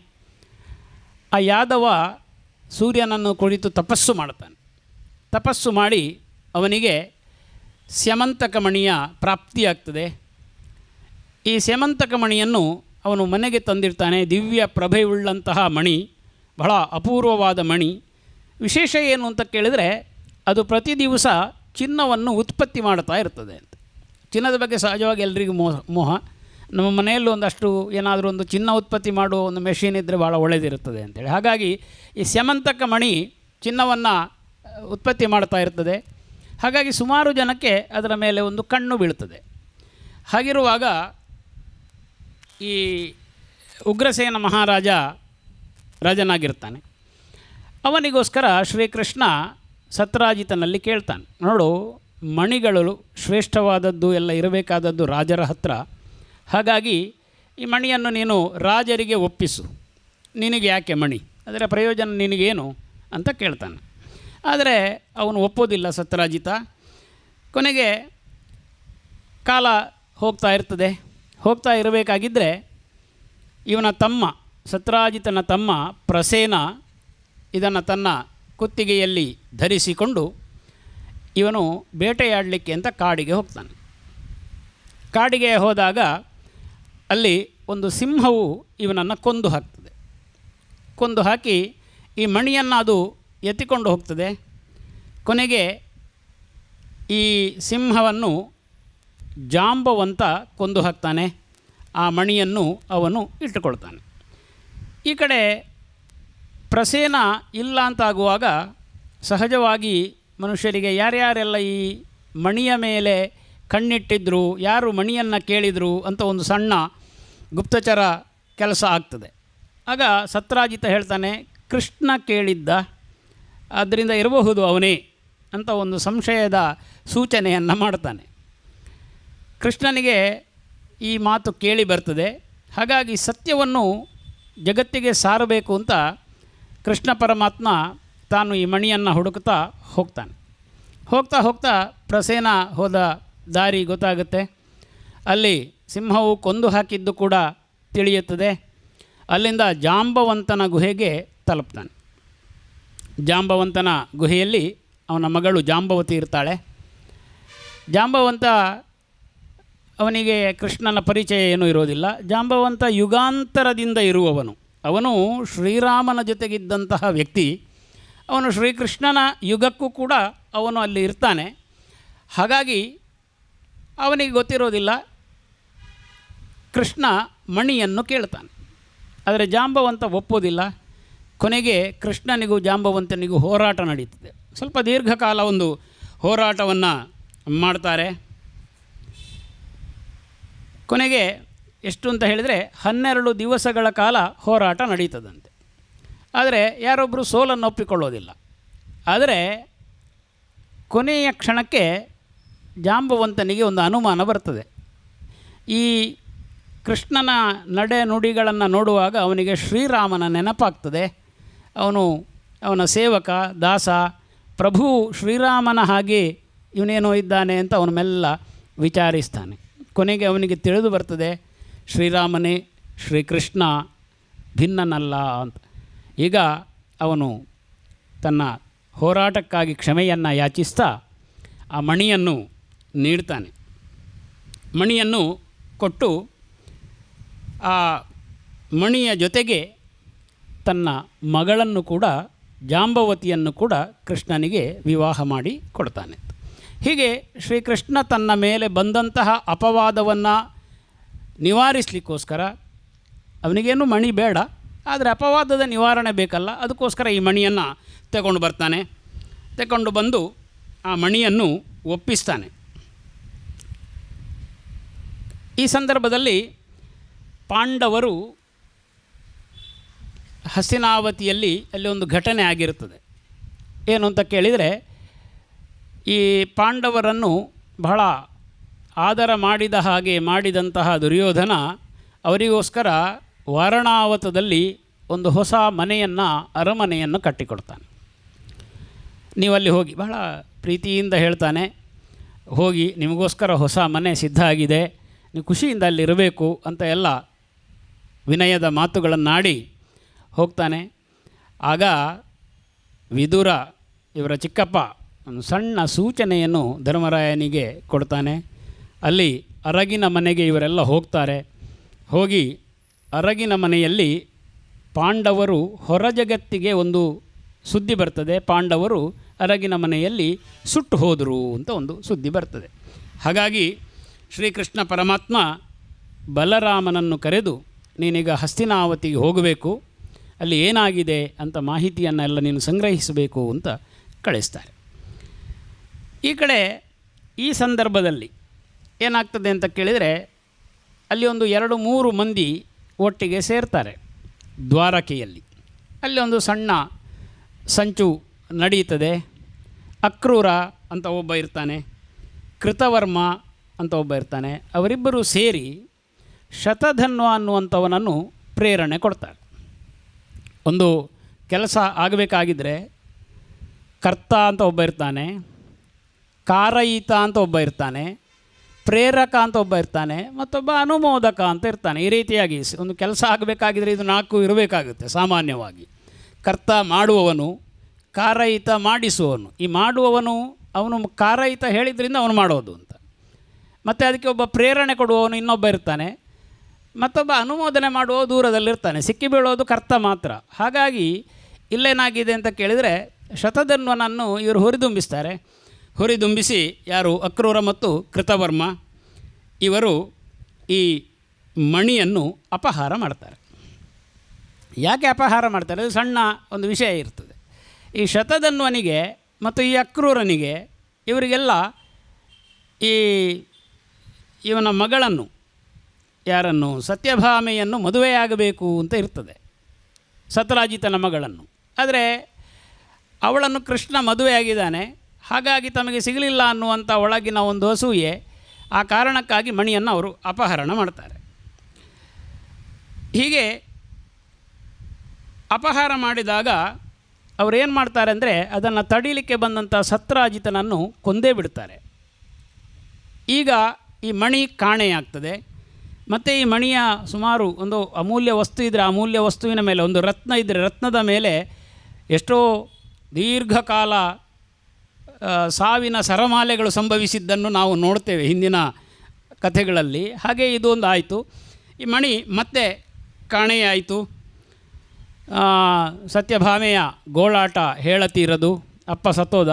ಆ ಯಾದವ ಸೂರ್ಯನನ್ನು ಕುರಿತು ತಪಸ್ಸು ಮಾಡ್ತಾನೆ. ತಪಸ್ಸು ಮಾಡಿ ಅವನಿಗೆ ಸ್ಯಮಂತಕ ಮಣಿಯ ಪ್ರಾಪ್ತಿಯಾಗ್ತದೆ. ಈ ಸ್ಯಮಂತಕ ಮಣಿಯನ್ನು ಅವನು ಮನೆಗೆ ತಂದಿರ್ತಾನೆ. ದಿವ್ಯ ಪ್ರಭೆಯುಳ್ಳಂತಹ ಮಣಿ, ಬಹಳ ಅಪೂರ್ವವಾದ ಮಣಿ. ವಿಶೇಷ ಏನು ಅಂತ ಕೇಳಿದರೆ, ಅದು ಪ್ರತಿ ದಿವಸ ಚಿನ್ನವನ್ನು ಉತ್ಪತ್ತಿ ಮಾಡ್ತಾ ಇರ್ತದೆ ಅಂತ. ಚಿನ್ನದ ಬಗ್ಗೆ ಸಹಜವಾಗಿ ಎಲ್ರಿಗೂ ಮೋಹ. ನಮ್ಮ ಮನೆಯಲ್ಲೂ ಒಂದಷ್ಟು ಏನಾದರೂ ಒಂದು ಚಿನ್ನ ಉತ್ಪತ್ತಿ ಮಾಡುವ ಒಂದು ಮೆಷಿನ್ ಇದ್ದರೆ ಭಾಳ ಒಳ್ಳೆಯದಿರುತ್ತದೆ ಅಂತೇಳಿ. ಹಾಗಾಗಿ ಈ ಸ್ಯಮಂತಕ ಮಣಿ ಚಿನ್ನವನ್ನು ಉತ್ಪತ್ತಿ ಮಾಡ್ತಾ ಇರ್ತದೆ. ಹಾಗಾಗಿ ಸುಮಾರು ಜನಕ್ಕೆ ಅದರ ಮೇಲೆ ಒಂದು ಕಣ್ಣು ಬೀಳ್ತದೆ. ಹಾಗಿರುವಾಗ ಈ ಉಗ್ರಸೇನ ಮಹಾರಾಜ ರಾಜನಾಗಿರ್ತಾನೆ. ಅವನಿಗೋಸ್ಕರ ಶ್ರೀಕೃಷ್ಣ ಸತ್ರಾಜಿತನಲ್ಲಿ ಕೇಳ್ತಾನೆ, ನೋಡು, ಮಣಿಗಳು ಶ್ರೇಷ್ಠವಾದದ್ದು ಎಲ್ಲ ಇರಬೇಕಾದದ್ದು ರಾಜರ ಹತ್ರ. ಹಾಗಾಗಿ ಈ ಮಣಿಯನ್ನು ನೀನು ರಾಜರಿಗೆ ಒಪ್ಪಿಸು. ನಿನಗೆ ಯಾಕೆ ಮಣಿ, ಅದರ ಪ್ರಯೋಜನ ನಿನಗೇನು ಅಂತ ಕೇಳ್ತಾನೆ. ಆದರೆ ಅವನು ಒಪ್ಪೋದಿಲ್ಲ ಸತ್ರಾಜಿತ. ಕೊನೆಗೆ ಕಾಲ ಹೋಗ್ತಾ ಇರ್ತದೆ. ಹೋಗ್ತಾ ಇರಬೇಕಾಗಿದ್ದರೆ ಇವನ ತಮ್ಮ, ಸತ್ರಾಜಿತನ ತಮ್ಮ ಪ್ರಸೇನ ಇದನ್ನು ತನ್ನ ಕುತ್ತಿಗೆಯಲ್ಲಿ ಧರಿಸಿಕೊಂಡು ಇವನು ಬೇಟೆಯಾಡಲಿಕ್ಕೆ ಅಂತ ಕಾಡಿಗೆ ಹೋಗ್ತಾನೆ. ಕಾಡಿಗೆ ಹೋದಾಗ ಅಲ್ಲಿ ಒಂದು ಸಿಂಹವು ಇವನನ್ನು ಕೊಂದು ಹಾಕ್ತದೆ. ಕೊಂದು ಹಾಕಿ ಈ ಮಣಿಯನ್ನು ಅದು ಎತ್ತಿಕೊಂಡು ಹೋಗ್ತದೆ. ಕೊನೆಗೆ ಈ ಸಿಂಹವನ್ನು ಜಾಂಬವಂತ ಕೊಂದು ಹಾಕ್ತಾನೆ. ಆ ಮಣಿಯನ್ನು ಅವನು ಇಟ್ಟುಕೊಳ್ತಾನೆ. ಈ ಕಡೆ ಪ್ರಸೇನ ಇಲ್ಲ ಅಂತಾಗುವಾಗ ಸಹಜವಾಗಿ ಮನುಷ್ಯರಿಗೆ ಯಾರ್ಯಾರೆಲ್ಲ ಈ ಮಣಿಯ ಮೇಲೆ ಕಣ್ಣಿಟ್ಟಿದ್ರು, ಯಾರು ಮಣಿಯನ್ನು ಕೇಳಿದರು ಅಂತ ಒಂದು ಸಣ್ಣ ಗುಪ್ತಚರ ಕೆಲಸ ಆಗ್ತದೆ. ಆಗ ಸತ್ರಾಜಿತ ಹೇಳ್ತಾನೆ, ಕೃಷ್ಣ ಕೇಳಿದ್ದ, ಆದ್ದರಿಂದ ಇರಬಹುದು ಅವನೇ ಅಂತ ಒಂದು ಸಂಶಯದ ಸೂಚನೆಯನ್ನು ಮಾಡ್ತಾನೆ. ಕೃಷ್ಣನಿಗೆ ಈ ಮಾತು ಕೇಳಿ ಬರ್ತದೆ. ಹಾಗಾಗಿ ಸತ್ಯವನ್ನು ಜಗತ್ತಿಗೆ ಸಾರಬೇಕು ಅಂತ ಕೃಷ್ಣ ಪರಮಾತ್ಮ ತಾನು ಈ ಮಣಿಯನ್ನು ಹುಡುಕ್ತಾ ಹೋಗ್ತಾನೆ. ಹೋಗ್ತಾ ಹೋಗ್ತಾ ಪ್ರಸೇನ ಹೋದ ದಾರಿ ಗೊತ್ತಾಗುತ್ತೆ. ಅಲ್ಲಿ ಸಿಂಹವು ಕೊಂದು ಹಾಕಿದ್ದು ಕೂಡ ತಿಳಿಯುತ್ತದೆ. ಅಲ್ಲಿಂದ ಜಾಂಬವಂತನ ಗುಹೆಗೆ ತಲುಪ್ತಾನೆ. ಜಾಂಬವಂತನ ಗುಹೆಯಲ್ಲಿ ಅವನ ಮಗಳು ಜಾಂಬವತಿ ಇರ್ತಾಳೆ. ಜಾಂಬವಂತ ಅವನಿಗೆ ಕೃಷ್ಣನ ಪರಿಚಯ ಏನೂ ಇರೋದಿಲ್ಲ. ಜಾಂಬವಂತ ಯುಗಾಂತರದಿಂದ ಇರುವವನು. ಅವನು ಶ್ರೀರಾಮನ ಜೊತೆಗಿದ್ದಂತಹ ವ್ಯಕ್ತಿ. ಅವನು ಶ್ರೀಕೃಷ್ಣನ ಯುಗಕ್ಕೂ ಕೂಡ ಅವನು ಅಲ್ಲಿ ಇರ್ತಾನೆ. ಹಾಗಾಗಿ ಅವನಿಗೆ ಗೊತ್ತಿರೋದಿಲ್ಲ. ಕೃಷ್ಣ ಮಣಿಯನ್ನು ಕೇಳ್ತಾನೆ, ಆದರೆ ಜಾಂಬವಂತ ಒಪ್ಪೋದಿಲ್ಲ. ಕೊನೆಗೆ ಕೃಷ್ಣನಿಗೂ ಜಾಂಬವಂತನಿಗೂ ಹೋರಾಟ ನಡೀತದೆ. ಸ್ವಲ್ಪ ದೀರ್ಘಕಾಲ ಒಂದು ಹೋರಾಟವನ್ನು ಮಾಡ್ತಾರೆ. ಕೊನೆಗೆ ಎಷ್ಟು ಅಂತ ಹೇಳಿದರೆ 12 ದಿವಸಗಳ ಕಾಲ ಹೋರಾಟ ನಡೀತದಂತೆ. ಆದರೆ ಯಾರೊಬ್ಬರು ಸೋಲನ್ನು ಒಪ್ಪಿಕೊಳ್ಳೋದಿಲ್ಲ. ಆದರೆ ಕೊನೆಯ ಕ್ಷಣಕ್ಕೆ ಜಾಂಬವಂತನಿಗೆ ಒಂದು ಅನುಮಾನ ಬರ್ತದೆ. ಈ ಕೃಷ್ಣನ ನಡೆ ನುಡಿಗಳನ್ನು ನೋಡುವಾಗ ಅವನಿಗೆ ಶ್ರೀರಾಮನ ನೆನಪಾಗ್ತದೆ. ಅವನ ಸೇವಕ, ದಾಸ, ಪ್ರಭು ಶ್ರೀರಾಮನ ಹಾಗೆ ಇವನೇನೋ ಇದ್ದಾನೆ ಅಂತ ಅವನ ಮೆಲ್ಲ ವಿಚಾರಿಸ್ತಾನೆ. ಕೊನೆಗೆ ಅವನಿಗೆ ತಿಳಿದು ಬರ್ತದೆ, ಶ್ರೀರಾಮನೇ ಶ್ರೀಕೃಷ್ಣ ಭಿನ್ನನಲ್ಲ ಅಂತ. ಈಗ ಅವನು ತನ್ನ ಹೋರಾಟಕ್ಕಾಗಿ ಕ್ಷಮೆಯನ್ನು ಯಾಚಿಸ್ತಾ ಆ ಮಣಿಯನ್ನು ನೀಡ್ತಾನೆ. ಮಣಿಯನ್ನು ಕೊಟ್ಟು ಆ ಮಣಿಯ ಜೊತೆಗೆ ತನ್ನ ಮಗಳನ್ನು ಕೂಡ, ಜಾಂಬವತಿಯನ್ನು ಕೂಡ ಕೃಷ್ಣನಿಗೆ ವಿವಾಹ ಮಾಡಿ ಕೊಡ್ತಾನೆ. ಹೀಗೆ ಶ್ರೀಕೃಷ್ಣ ತನ್ನ ಮೇಲೆ ಬಂದಂತಹ ಅಪವಾದವನ್ನು ನಿವಾರಿಸಲಿಕ್ಕೋಸ್ಕರ, ಅವನಿಗೇನು ಮಣಿ ಬೇಡ, ಆದರೆ ಅಪವಾದದ ನಿವಾರಣೆ ಬೇಕಲ್ಲ, ಅದಕ್ಕೋಸ್ಕರ ಈ ಮಣಿಯನ್ನು ತಗೊಂಡು ಬರ್ತಾನೆ. ತಗೊಂಡು ಬಂದು ಆ ಮಣಿಯನ್ನು ಒಪ್ಪಿಸ್ತಾನೆ. ಈ ಸಂದರ್ಭದಲ್ಲಿ ಪಾಂಡವರು ಹಸ್ತಿನಾವತಿಯಲ್ಲಿ ಅಲ್ಲಿ ಒಂದು ಘಟನೆ ಆಗಿರುತ್ತದೆ. ಏನು ಅಂತ ಕೇಳಿದರೆ, ಈ ಪಾಂಡವರನ್ನು ಬಹಳ ಆದರ ಮಾಡಿದ ಹಾಗೆ ಮಾಡಿದಂತಹ ದುರ್ಯೋಧನ ಅವರಿಗೋಸ್ಕರ ವಾರಣಾವತದಲ್ಲಿ ಒಂದು ಹೊಸ ಅರಮನೆಯನ್ನು ಕಟ್ಟಿಕೊಡ್ತಾನೆ. ನೀವಲ್ಲಿ ಹೋಗಿ, ಬಹಳ ಪ್ರೀತಿಯಿಂದ ಹೇಳ್ತಾನೆ, ಹೋಗಿ ನಿಮಗೋಸ್ಕರ ಹೊಸ ಮನೆ ಸಿದ್ಧ ಆಗಿದೆ, ನೀವು ಖುಷಿಯಿಂದ ಅಲ್ಲಿರಬೇಕು ಅಂತ ಎಲ್ಲ ವಿನಯದ ಮಾತುಗಳನ್ನಾಡಿ ಹೋಗ್ತಾನೆ. ಆಗ ವಿದುರ, ಇವರ ಚಿಕ್ಕಪ್ಪ, ಒಂದು ಸಣ್ಣ ಸೂಚನೆಯನ್ನು ಧರ್ಮರಾಯನಿಗೆ ಕೊಡ್ತಾನೆ. ಅಲ್ಲಿ ಅರಗಿನ ಮನೆಗೆ ಇವರೆಲ್ಲ ಹೋಗ್ತಾರೆ. ಹೋಗಿ ಅರಗಿನ ಮನೆಯಲ್ಲಿ ಪಾಂಡವರು ಹೊರ ಜಗತ್ತಿಗೆ ಒಂದು ಸುದ್ದಿ ಬರ್ತದೆ, ಪಾಂಡವರು ಅರಗಿನ ಮನೆಯಲ್ಲಿ ಸುಟ್ಟು ಹೋದರು ಅಂತ ಒಂದು ಸುದ್ದಿ ಬರ್ತದೆ. ಹಾಗಾಗಿ ಶ್ರೀಕೃಷ್ಣ ಪರಮಾತ್ಮ ಬಲರಾಮನನ್ನು ಕರೆದು, ನೀನೀಗ ಹಸ್ತಿನಾವತಿಗೆ ಹೋಗಬೇಕು, ಅಲ್ಲಿ ಏನಾಗಿದೆ ಅಂತ ಮಾಹಿತಿಯನ್ನೆಲ್ಲ ನೀನು ಸಂಗ್ರಹಿಸಬೇಕು ಅಂತ ಕಳಿಸ್ತಾರೆ. ಈ ಕಡೆ ಈ ಸಂದರ್ಭದಲ್ಲಿ ಏನಾಗ್ತದೆ ಅಂತ ಕೇಳಿದರೆ, ಅಲ್ಲಿ ಒಂದು 2-3 ಮಂದಿ ಒಟ್ಟಿಗೆ ಸೇರ್ತಾರೆ ದ್ವಾರಕೆಯಲ್ಲಿ. ಅಲ್ಲಿ ಒಂದು ಸಣ್ಣ ಸಂಚು ನಡೀತದೆ. ಅಕ್ರೂರ ಅಂತ ಒಬ್ಬ ಇರ್ತಾನೆ, ಕೃತವರ್ಮ ಅಂತ ಒಬ್ಬ ಇರ್ತಾನೆ. ಅವರಿಬ್ಬರು ಸೇರಿ ಶತಧನ್ವ ಅನ್ನುವಂಥವನನ್ನು ಪ್ರೇರಣೆ ಕೊಡ್ತಾರೆ. ಒಂದು ಕೆಲಸ ಆಗಬೇಕಾಗಿದ್ದರೆ ಕರ್ತ ಅಂತ ಒಬ್ಬ ಇರ್ತಾನೆ, ಕಾರಯಿತ ಅಂತ ಒಬ್ಬ ಇರ್ತಾನೆ, ಪ್ರೇರಕ ಅಂತ ಒಬ್ಬ ಇರ್ತಾನೆ, ಮತ್ತೊಬ್ಬ ಅನುಮೋದಕ ಅಂತ ಇರ್ತಾನೆ. ಈ ರೀತಿಯಾಗಿ ಒಂದು ಕೆಲಸ ಆಗಬೇಕಾಗಿದ್ದರೆ ಇದು 4 ಇರಬೇಕಾಗುತ್ತೆ ಸಾಮಾನ್ಯವಾಗಿ. ಕರ್ತ ಮಾಡುವವನು, ಕಾರಯಿತ ಮಾಡಿಸುವವನು. ಈ ಮಾಡುವವನು ಅವನು ಕಾರಯಿತ ಹೇಳಿದ್ರಿಂದ ಅವನು ಮಾಡೋದು ಅಂತ. ಮತ್ತು ಅದಕ್ಕೆ ಒಬ್ಬ ಪ್ರೇರಣೆ ಕೊಡುವವನು ಇನ್ನೊಬ್ಬ ಇರ್ತಾನೆ, ಮತ್ತೊಬ್ಬ ಅನುಮೋದನೆ ಮಾಡುವ ದೂರದಲ್ಲಿರ್ತಾನೆ. ಸಿಕ್ಕಿ ಬೀಳೋದು ಕರ್ತ ಮಾತ್ರ. ಹಾಗಾಗಿ ಇಲ್ಲೇನಾಗಿದೆ ಅಂತ ಕೇಳಿದರೆ, ಶತಧನ್ವನನ್ನು ಇವರು ಹುರಿದುಂಬಿಸ್ತಾರೆ. ಹುರಿದುಂಬಿಸಿ ಯಾರು, ಅಕ್ರೂರ ಮತ್ತು ಕೃತವರ್ಮ, ಇವರು ಈ ಮಣಿಯನ್ನು ಅಪಹಾರ ಮಾಡ್ತಾರೆ. ಯಾಕೆ ಅಪಹಾರ ಮಾಡ್ತಾರೆ? ಅದು ಸಣ್ಣ ಒಂದು ವಿಷಯ ಇರ್ತದೆ. ಈ ಶತಧನ್ವನಿಗೆ ಮತ್ತು ಈ ಅಕ್ರೂರನಿಗೆ ಇವರಿಗೆಲ್ಲ ಈ ಇವನ ಮಗಳನ್ನು, ಯಾರನ್ನು, ಸತ್ಯಭಾಮೆಯನ್ನು ಮದುವೆಯಾಗಬೇಕು ಅಂತ ಇರ್ತದೆ, ಸತ್ರಾಜಿತನ ಮಗಳನ್ನು. ಆದರೆ ಅವಳನ್ನು ಕೃಷ್ಣ ಮದುವೆಯಾಗಿದ್ದಾನೆ, ಹಾಗಾಗಿ ತಮಗೆ ಸಿಗಲಿಲ್ಲ ಅನ್ನುವಂಥ ಒಳಗಿನ ಒಂದು ಅಸೂಯೆ, ಆ ಕಾರಣಕ್ಕಾಗಿ ಮಣಿಯನ್ನು ಅವರು ಅಪಹರಣ ಮಾಡ್ತಾರೆ. ಹೀಗೆ ಅಪಹಾರ ಮಾಡಿದಾಗ ಅವರೇನು ಮಾಡ್ತಾರೆ ಅಂದರೆ, ಅದನ್ನು ತಡೀಲಿಕ್ಕೆ ಬಂದಂಥ ಸತ್ರಾಜಿತನನ್ನು ಕೊಂದೇ ಬಿಡ್ತಾರೆ. ಈಗ ಈ ಮಣಿ ಕಾಣೆಯಾಗ್ತದೆ. ಮತ್ತು ಈ ಮಣಿಯ ಸುಮಾರು ಒಂದು ಅಮೂಲ್ಯ ವಸ್ತು ಇದ್ದರೆ ಅಮೂಲ್ಯ ವಸ್ತುವಿನ ಮೇಲೆ, ಒಂದು ರತ್ನ ಇದ್ದರೆ ರತ್ನದ ಮೇಲೆ ಎಷ್ಟೋ ದೀರ್ಘಕಾಲ ಸಾವಿನ ಸರಮಾಲೆಗಳು ಸಂಭವಿಸಿದ್ದನ್ನು ನಾವು ನೋಡ್ತೇವೆ ಹಿಂದಿನ ಕಥೆಗಳಲ್ಲಿ. ಹಾಗೆ ಇದು ಒಂದು ಆಯಿತು. ಈ ಮಣಿ ಮತ್ತೆ ಕಾಣೆಯಾಯಿತು. ಸತ್ಯಭಾಮೆಯ ಗೋಳಾಟ ಹೇಳತೀರದು, ಅಪ್ಪ ಸತ್ತೋದ.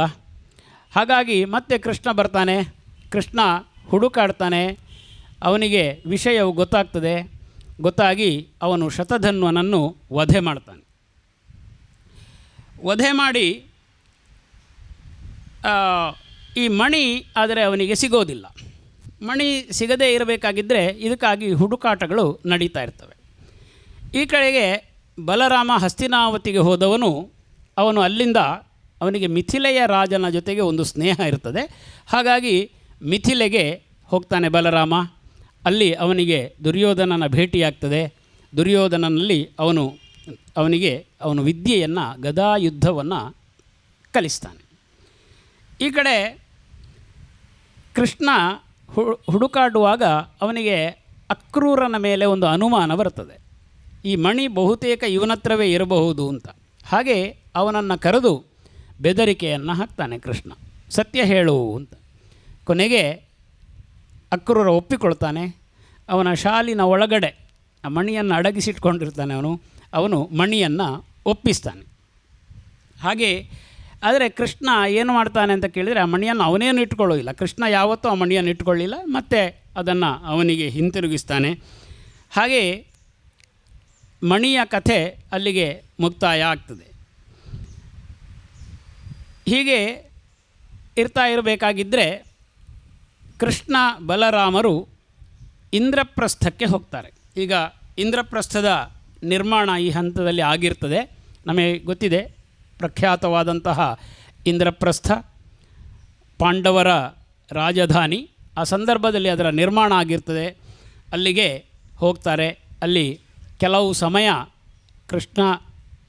ಹಾಗಾಗಿ ಮತ್ತೆ ಕೃಷ್ಣ ಬರ್ತಾನೆ. ಕೃಷ್ಣ ಹುಡುಕಾಡ್ತಾನೆ. ಅವನಿಗೆ ವಿಷಯವು ಗೊತ್ತಾಗ್ತದೆ. ಗೊತ್ತಾಗಿ ಅವನು ಶತಧನ್ವನನ್ನು ವಧೆ ಮಾಡ್ತಾನೆ. ವಧೆ ಮಾಡಿ ಈ ಮಣಿ ಆದರೆ ಅವನಿಗೆ ಸಿಗೋದಿಲ್ಲ. ಮಣಿ ಸಿಗದೇ ಇರಬೇಕಾಗಿದ್ದರೆ ಇದಕ್ಕಾಗಿ ಹುಡುಕಾಟಗಳು ನಡೀತಾ ಇರ್ತವೆ. ಈ ಕಡೆಗೆ ಬಲರಾಮ ಹಸ್ತಿನಾವತಿಗೆ ಹೋದವನು, ಅವನು ಅಲ್ಲಿಂದ ಅವನಿಗೆ ಮಿಥಿಲೆಯ ರಾಜನ ಜೊತೆಗೆ ಒಂದು ಸ್ನೇಹ ಇರ್ತದೆ. ಹಾಗಾಗಿ ಮಿಥಿಲೆಗೆ ಹೋಗ್ತಾನೆ ಬಲರಾಮ. ಅಲ್ಲಿ ಅವನಿಗೆ ದುರ್ಯೋಧನನ ಭೇಟಿಯಾಗ್ತದೆ. ದುರ್ಯೋಧನನಲ್ಲಿ ಅವನು ವಿದ್ಯೆಯನ್ನು, ಗದಾಯುದ್ಧವನ್ನು ಕಲಿಸ್ತಾನೆ. ಈ ಕಡೆ ಕೃಷ್ಣ ಹುಡುಕಾಡುವಾಗ ಅವನಿಗೆ ಅಕ್ರೂರನ ಮೇಲೆ ಒಂದು ಅನುಮಾನ ಬರ್ತದೆ. ಈ ಮಣಿ ಬಹುತೇಕ ಇವನತ್ರವೇ ಇರಬಹುದು ಅಂತ. ಹಾಗೆ ಅವನನ್ನು ಕರೆದು ಬೆದರಿಕೆಯನ್ನು ಹಾಕ್ತಾನೆ ಕೃಷ್ಣ, ಸತ್ಯ ಹೇಳು ಅಂತ. ಕೊನೆಗೆ ಅಕ್ರೂರ ಒಪ್ಪಿಕೊಳ್ತಾನೆ. ಅವನ ಶಾಲಿನ ಒಳಗಡೆ ಆ ಮಣಿಯನ್ನು ಅಡಗಿಸಿಟ್ಕೊಂಡಿರ್ತಾನೆ. ಅವನು ಮಣಿಯನ್ನು ಒಪ್ಪಿಸ್ತಾನೆ. ಹಾಗೆ ಆದರೆ ಕೃಷ್ಣ ಏನು ಮಾಡ್ತಾನೆ ಅಂತ ಕೇಳಿದರೆ, ಆ ಮಣಿಯನ್ನು ಅವನೇನು ಇಟ್ಕೊಳ್ಳೋದಿಲ್ಲ. ಕೃಷ್ಣ ಯಾವತ್ತೂ ಆ ಮಣಿಯನ್ನು ಇಟ್ಕೊಳ್ಳಿಲ್ಲ. ಮತ್ತು ಅದನ್ನು ಅವನಿಗೆ ಹಿಂತಿರುಗಿಸ್ತಾನೆ. ಹಾಗೆ ಮಣಿಯ ಕಥೆ ಅಲ್ಲಿಗೆ ಮುಕ್ತಾಯ ಆಗ್ತದೆ. ಹೀಗೆ ಇರ್ತಾ ಇರಬೇಕಾಗಿದ್ದರೆ ಕೃಷ್ಣ ಬಲರಾಮರು ಇಂದ್ರಪ್ರಸ್ಥಕ್ಕೆ ಹೋಗ್ತಾರೆ. ಈಗ ಇಂದ್ರಪ್ರಸ್ಥದ ನಿರ್ಮಾಣ ಈ ಹಂತದಲ್ಲಿ ಆಗಿರ್ತದೆ. ನಮಗೆ ಗೊತ್ತಿದೆ, ಪ್ರಖ್ಯಾತವಾದಂತಹ ಇಂದ್ರಪ್ರಸ್ಥ ಪಾಂಡವರ ರಾಜಧಾನಿ. ಆ ಸಂದರ್ಭದಲ್ಲಿ ಅದರ ನಿರ್ಮಾಣ ಆಗಿರ್ತದೆ. ಅಲ್ಲಿಗೆ ಹೋಗ್ತಾರೆ. ಅಲ್ಲಿ ಕೆಲವು ಸಮಯ ಕೃಷ್ಣ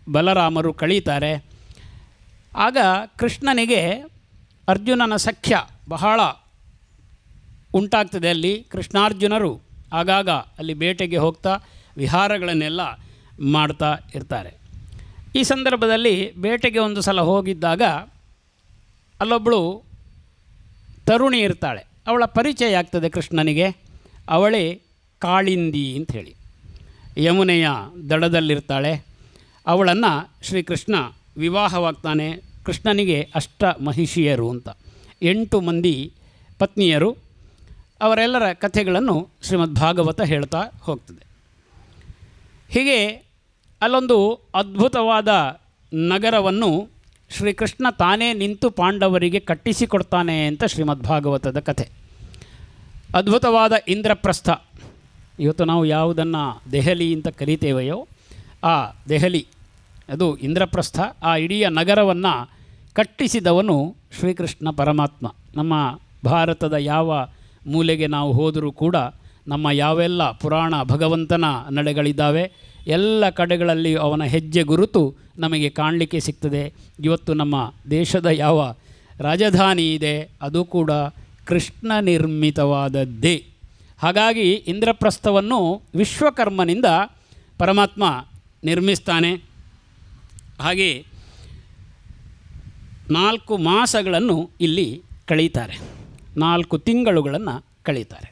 ಬಲರಾಮರು ಕಳೀತಾರೆ. ಆಗ ಕೃಷ್ಣನಿಗೆ ಅರ್ಜುನನ ಸಖ್ಯ ಬಹಳ ಉಂಟಾಗ್ತದೆ. ಅಲ್ಲಿ ಕೃಷ್ಣಾರ್ಜುನರು ಆಗಾಗ ಅಲ್ಲಿ ಬೇಟೆಗೆ ಹೋಗ್ತಾ ವಿಹಾರಗಳನ್ನೆಲ್ಲ ಮಾಡ್ತಾ ಇರ್ತಾರೆ. ಈ ಸಂದರ್ಭದಲ್ಲಿ ಬೇಟೆಗೆ ಒಂದು ಸಲ ಹೋಗಿದ್ದಾಗ ಅಲ್ಲೊಬ್ಬಳು ತರುಣಿ ಇರ್ತಾಳೆ. ಅವಳ ಪರಿಚಯ ಆಗ್ತದೆ ಕೃಷ್ಣನಿಗೆ. ಅವಳೇ ಕಾಳಿಂದಿ ಅಂಥೇಳಿ ಯಮುನೆಯ ದಡದಲ್ಲಿರ್ತಾಳೆ. ಅವಳನ್ನು ಶ್ರೀಕೃಷ್ಣ ವಿವಾಹವಾಗ್ತಾನೆ. ಕೃಷ್ಣನಿಗೆ ಅಷ್ಟ ಮಹಿಷಿಯರು ಅಂತ 8 ಮಂದಿ ಪತ್ನಿಯರು. ಅವರೆಲ್ಲರ ಕಥೆಗಳನ್ನು ಶ್ರೀಮದ್ ಭಾಗವತ ಹೇಳ್ತಾ ಹೋಗ್ತದೆ. ಹೀಗೆ ಅಲ್ಲೊಂದು ಅದ್ಭುತವಾದ ನಗರವನ್ನು ಶ್ರೀಕೃಷ್ಣ ತಾನೇ ನಿಂತು ಪಾಂಡವರಿಗೆ ಕಟ್ಟಿಸಿಕೊಡ್ತಾನೆ ಅಂತ ಶ್ರೀಮದ್ ಭಾಗವತದ ಕಥೆ. ಅದ್ಭುತವಾದ ಇಂದ್ರಪ್ರಸ್ಥ. ಇವತ್ತು ನಾವು ಯಾವುದನ್ನು ದೆಹಲಿ ಅಂತ ಕರಿತೇವೆಯೋ ಆ ದೆಹಲಿ, ಅದು ಇಂದ್ರಪ್ರಸ್ಥ. ಆ ಇಡೀ ನಗರವನ್ನು ಕಟ್ಟಿಸಿದವನು ಶ್ರೀಕೃಷ್ಣ ಪರಮಾತ್ಮ. ನಮ್ಮ ಭಾರತದ ಯಾವ ಮೂಲೆಗೆ ನಾವು ಹೋದರೂ ಕೂಡ ನಮ್ಮ ಯಾವೆಲ್ಲ ಪುರಾಣ ಭಗವಂತನ ನಡೆಗಳಿದ್ದಾವೆ ಎಲ್ಲ ಕಡೆಗಳಲ್ಲಿ ಅವನ ಹೆಜ್ಜೆ ಗುರುತು ನಮಗೆ ಕಾಣಲಿಕ್ಕೆ ಸಿಗ್ತದೆ. ಇವತ್ತು ನಮ್ಮ ದೇಶದ ಯಾವ ರಾಜಧಾನಿ ಇದೆ ಅದು ಕೂಡ ಕೃಷ್ಣ ನಿರ್ಮಿತವಾದದ್ದೇ. ಹಾಗಾಗಿ ಇಂದ್ರಪ್ರಸ್ಥವನ್ನು ವಿಶ್ವಕರ್ಮನಿಂದ ಪರಮಾತ್ಮ ನಿರ್ಮಿಸ್ತಾನೆ. ಹಾಗೆ 4 ಮಾಸಗಳನ್ನು ಇಲ್ಲಿ ಕಳೀತಾರೆ, 4 ತಿಂಗಳುಗಳನ್ನು ಕಳೀತಾರೆ.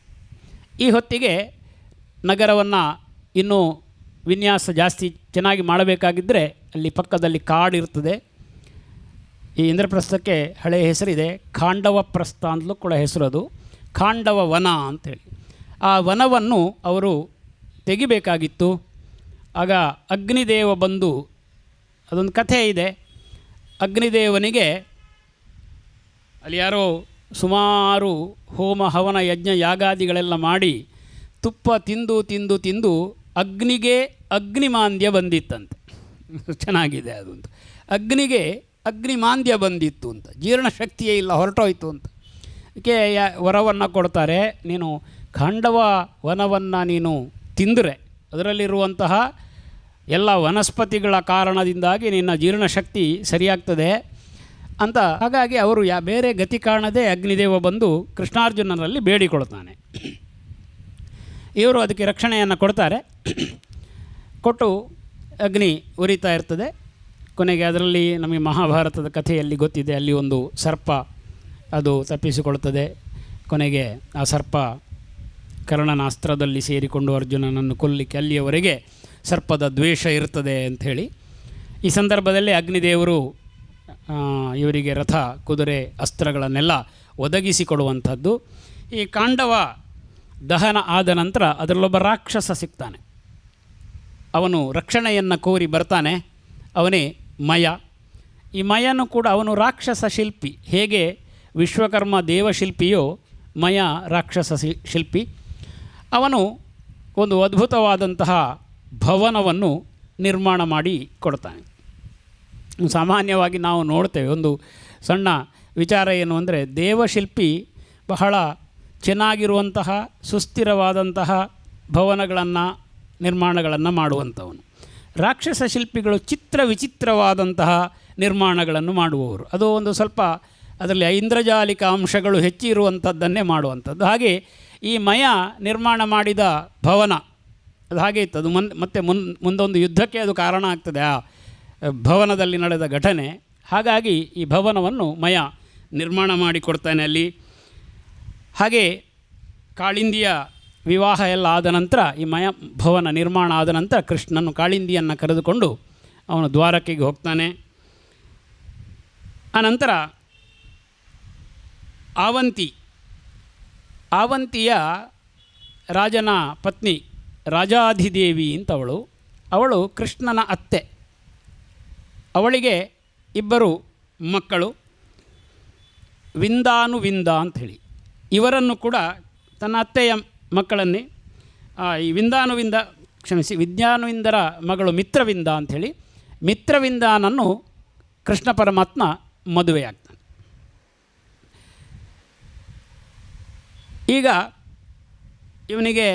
ಈ ಹೊತ್ತಿಗೆ ನಗರವನ್ನು ಇನ್ನೂ ವಿನ್ಯಾಸ ಜಾಸ್ತಿ ಚೆನ್ನಾಗಿ ಮಾಡಬೇಕಾಗಿದ್ದರೆ ಅಲ್ಲಿ ಪಕ್ಕದಲ್ಲಿ ಕಾಡಿರ್ತದೆ. ಈ ಇಂದ್ರಪ್ರಸ್ಥಕ್ಕೆ ಹಳೆಯ ಹೆಸರಿದೆ, ಖಾಂಡವ ಪ್ರಸ್ಥ ಅಂತಲೂ ಕೂಡ ಹೆಸರದು, ಖಾಂಡವ ವನ ಅಂಥೇಳಿ. ಆ ವನವನ್ನು ಅವರು ತೆಗಿಬೇಕಾಗಿತ್ತು. ಆಗ ಅಗ್ನಿದೇವ ಬಂದು, ಅದೊಂದು ಕಥೆ ಇದೆ, ಅಗ್ನಿದೇವನಿಗೆ ಅಲ್ಲಿ ಯಾರೋ ಸುಮಾರು ಹೋಮ ಹವನ ಯಜ್ಞ ಯಾಗಾದಿಗಳೆಲ್ಲ ಮಾಡಿ ತುಪ್ಪ ತಿಂದು ತಿಂದು ತಿಂದು ಅಗ್ನಿಗೆ ಅಗ್ನಿಮಾಂದ್ಯ ಬಂದಿತ್ತಂತೆ. ಚೆನ್ನಾಗಿದೆ ಅದು ಅಂತ. ಅಗ್ನಿಗೆ ಅಗ್ನಿಮಾಂದ್ಯ ಬಂದಿತ್ತು ಅಂತ, ಜೀರ್ಣಶಕ್ತಿಯೇ ಇಲ್ಲ, ಹೊರಟೋಯ್ತು ಅಂತ. ಅದಕ್ಕೆ ವರವನ್ನು ಕೊಡ್ತಾರೆ, ನೀನು ಖಾಂಡವ ವನವನ್ನು ನೀನು ತಿಂದರೆ ಅದರಲ್ಲಿರುವಂತಹ ಎಲ್ಲ ವನಸ್ಪತಿಗಳ ಕಾರಣದಿಂದಾಗಿ ನಿನ್ನ ಜೀರ್ಣಶಕ್ತಿ ಸರಿಯಾಗ್ತದೆ ಅಂತ. ಹಾಗಾಗಿ ಅವರು ಬೇರೆ ಗತಿ ಕಾರಣದೇ ಅಗ್ನಿದೇವ ಬಂದು ಕೃಷ್ಣಾರ್ಜುನರಲ್ಲಿ ಬೇಡಿಕೊಳ್ತಾನೆ. ಇವರು ಅದಕ್ಕೆ ರಕ್ಷಣೆಯನ್ನು ಕೊಡ್ತಾರೆ. ಕೊಟ್ಟು ಅಗ್ನಿ ಉರಿತಾ ಇರ್ತದೆ. ಕೊನೆಗೆ ಅದರಲ್ಲಿ ನಮಗೆ ಮಹಾಭಾರತದ ಕಥೆಯಲ್ಲಿ ಗೊತ್ತಿದೆ, ಅಲ್ಲಿ ಒಂದು ಸರ್ಪ ಅದು ತಪ್ಪಿಸಿಕೊಳ್ತದೆ. ಕೊನೆಗೆ ಆ ಸರ್ಪ ಕರ್ಣನ ಅಸ್ತ್ರದಲ್ಲಿ ಸೇರಿಕೊಂಡು ಅರ್ಜುನನನ್ನು ಕೊಲ್ಲಿಕ್ಕೆ ಅಲ್ಲಿಯವರೆಗೆ ಸರ್ಪದ ದ್ವೇಷ ಇರ್ತದೆ ಅಂಥೇಳಿ. ಈ ಸಂದರ್ಭದಲ್ಲಿ ಅಗ್ನಿದೇವರು ಇವರಿಗೆ ರಥ, ಕುದುರೆ, ಅಸ್ತ್ರಗಳನ್ನೆಲ್ಲ ಒದಗಿಸಿಕೊಡುವಂಥದ್ದು. ಈ ಕಾಂಡವ ದಹನ ಆದ ನಂತರ ಅದರಲ್ಲೊಬ್ಬ ರಾಕ್ಷಸ ಸಿಗ್ತಾನೆ. ಅವನು ರಕ್ಷಣೆಯನ್ನು ಕೋರಿ ಬರ್ತಾನೆ. ಅವನೇ ಮಯ. ಈ ಮಯನು ಕೂಡ ಅವನು ರಾಕ್ಷಸ ಶಿಲ್ಪಿ. ಹೇಗೆ ವಿಶ್ವಕರ್ಮ ದೇವಶಿಲ್ಪಿಯೋ ಮಯ ರಾಕ್ಷಸ ಶಿಲ್ಪಿ. ಅವನು ಒಂದು ಅದ್ಭುತವಾದಂತಹ ಭವನವನ್ನು ನಿರ್ಮಾಣ ಮಾಡಿ ಕೊಡ್ತಾನೆ. ಸಾಮಾನ್ಯವಾಗಿ ನಾವು ನೋಡ್ತೇವೆ, ಒಂದು ಸಣ್ಣ ವಿಚಾರ ಏನು ಅಂದರೆ, ದೇವಶಿಲ್ಪಿ ಬಹಳ ಚೆನ್ನಾಗಿರುವಂತಹ ಸುಸ್ಥಿರವಾದಂತಹ ಭವನಗಳನ್ನು ನಿರ್ಮಾಣಗಳನ್ನು ಮಾಡುವಂಥವನು. ರಾಕ್ಷಸ ಶಿಲ್ಪಿಗಳು ವಿಚಿತ್ರವಾದಂತಹ ನಿರ್ಮಾಣಗಳನ್ನು ಮಾಡುವವರು. ಅದು ಒಂದು ಸ್ವಲ್ಪ ಅದರಲ್ಲಿ ಐಂದ್ರಜಾಲಿಕ ಅಂಶಗಳು ಹೆಚ್ಚಿರುವಂಥದ್ದನ್ನೇ ಮಾಡುವಂಥದ್ದು. ಹಾಗೆ ಈ ಮಯ ನಿರ್ಮಾಣ ಮಾಡಿದ ಭವನ ಅದು ಹಾಗೆ ಇತ್ತು. ಅದು ಮತ್ತೆ ಮುಂದೊಂದು ಯುದ್ಧಕ್ಕೆ ಅದು ಕಾರಣ ಆಗ್ತದೆ, ಆ ಭವನದಲ್ಲಿ ನಡೆದ ಘಟನೆ. ಹಾಗಾಗಿ ಈ ಭವನವನ್ನು ಮಯ ನಿರ್ಮಾಣ ಮಾಡಿಕೊಡ್ತಾನೆ ಅಲ್ಲಿ. ಹಾಗೆ ಕಾಳಿಂದಿಯ ವಿವಾಹ ಎಲ್ಲ ಆದ ನಂತರ, ಈ ಮಯ ಭವನ ನಿರ್ಮಾಣ ಆದ ನಂತರ ಕೃಷ್ಣನು ಕಾಳಿಂದಿಯನ್ನು ಕರೆದುಕೊಂಡು ಅವನು ದ್ವಾರಕೆಗೆ ಹೋಗ್ತಾನೆ. ಆನಂತರ ಆವಂತಿಯ ರಾಜನ ಪತ್ನಿ ರಾಜಾಧಿದೇವಿ ಅಂತವಳು. ಅವಳು ಕೃಷ್ಣನ ಅತ್ತೆ. ಅವಳಿಗೆ ಇಬ್ಬರು ಮಕ್ಕಳು, ವಿಂದಾನುವಿಂದ ಅಂಥೇಳಿ. ಇವರನ್ನು ಕೂಡ ತನ್ನ ಅತ್ತೆಯ ಮಕ್ಕಳನ್ನೇ ಈ ವಿದ್ಯಾನುವಿಂದರ ಮಗಳು ಮಿತ್ರವಿಂದ ಅಂಥೇಳಿ, ಮಿತ್ರವಿಂದನನ್ನು ಕೃಷ್ಣ ಪರಮಾತ್ಮ ಮದುವೆಯಾಗ್ತಾನೆ. ಈಗ ಇವನಿಗೆ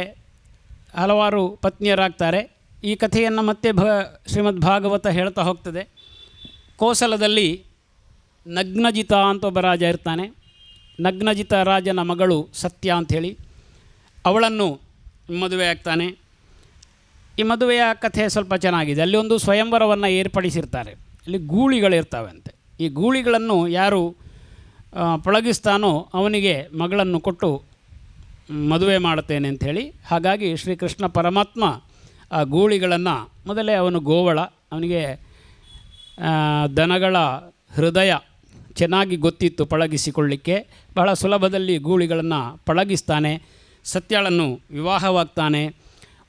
ಹಲವಾರು ಪತ್ನಿಯರಾಗ್ತಾರೆ. ಈ ಕಥೆಯನ್ನು ಮತ್ತೆ ಶ್ರೀಮದ್ ಭಾಗವತ ಹೇಳ್ತಾ ಹೋಗ್ತದೆ. ಕೋಸಲದಲ್ಲಿ ನಗ್ನಜಿತ ಅಂತ ಒಬ್ಬ ರಾಜ ಇರ್ತಾನೆ. ನಗ್ನಜಿತ ರಾಜನ ಮಗಳು ಸತ್ಯ ಅಂಥೇಳಿ, ಅವಳನ್ನು ಮದುವೆ ಆಗ್ತಾನೆ. ಈ ಮದುವೆಯ ಕಥೆ ಸ್ವಲ್ಪ ಚೆನ್ನಾಗಿದೆ. ಅಲ್ಲಿ ಒಂದು ಸ್ವಯಂವರವನ್ನು ಏರ್ಪಡಿಸಿರ್ತಾರೆ. ಅಲ್ಲಿ ಗೂಳಿಗಳಿರ್ತಾವಂತೆ. ಈ ಗೂಳಿಗಳನ್ನು ಯಾರು ಪಳಗಿಸ್ತಾನೋ ಅವನಿಗೆ ಮಗಳನ್ನು ಕೊಟ್ಟು ಮದುವೆ ಮಾಡುತ್ತೇನೆ ಅಂಥೇಳಿ. ಹಾಗಾಗಿ ಶ್ರೀಕೃಷ್ಣ ಪರಮಾತ್ಮ ಆ ಗೂಳಿಗಳನ್ನು, ಮೊದಲೇ ಅವನು ಗೋವಳ, ಅವನಿಗೆ ದನಗಳ ಹೃದಯ ಚೆನ್ನಾಗಿ ಗೊತ್ತಿತ್ತು ಪಳಗಿಸಿಕೊಳ್ಳಿಕ್ಕೆ. ಬಹಳ ಸುಲಭದಲ್ಲಿ ಗೂಳಿಗಳನ್ನು ಪಳಗಿಸ್ತಾನೆ. ಸತ್ಯಳನ್ನು ವಿವಾಹವಾಗ್ತಾನೆ.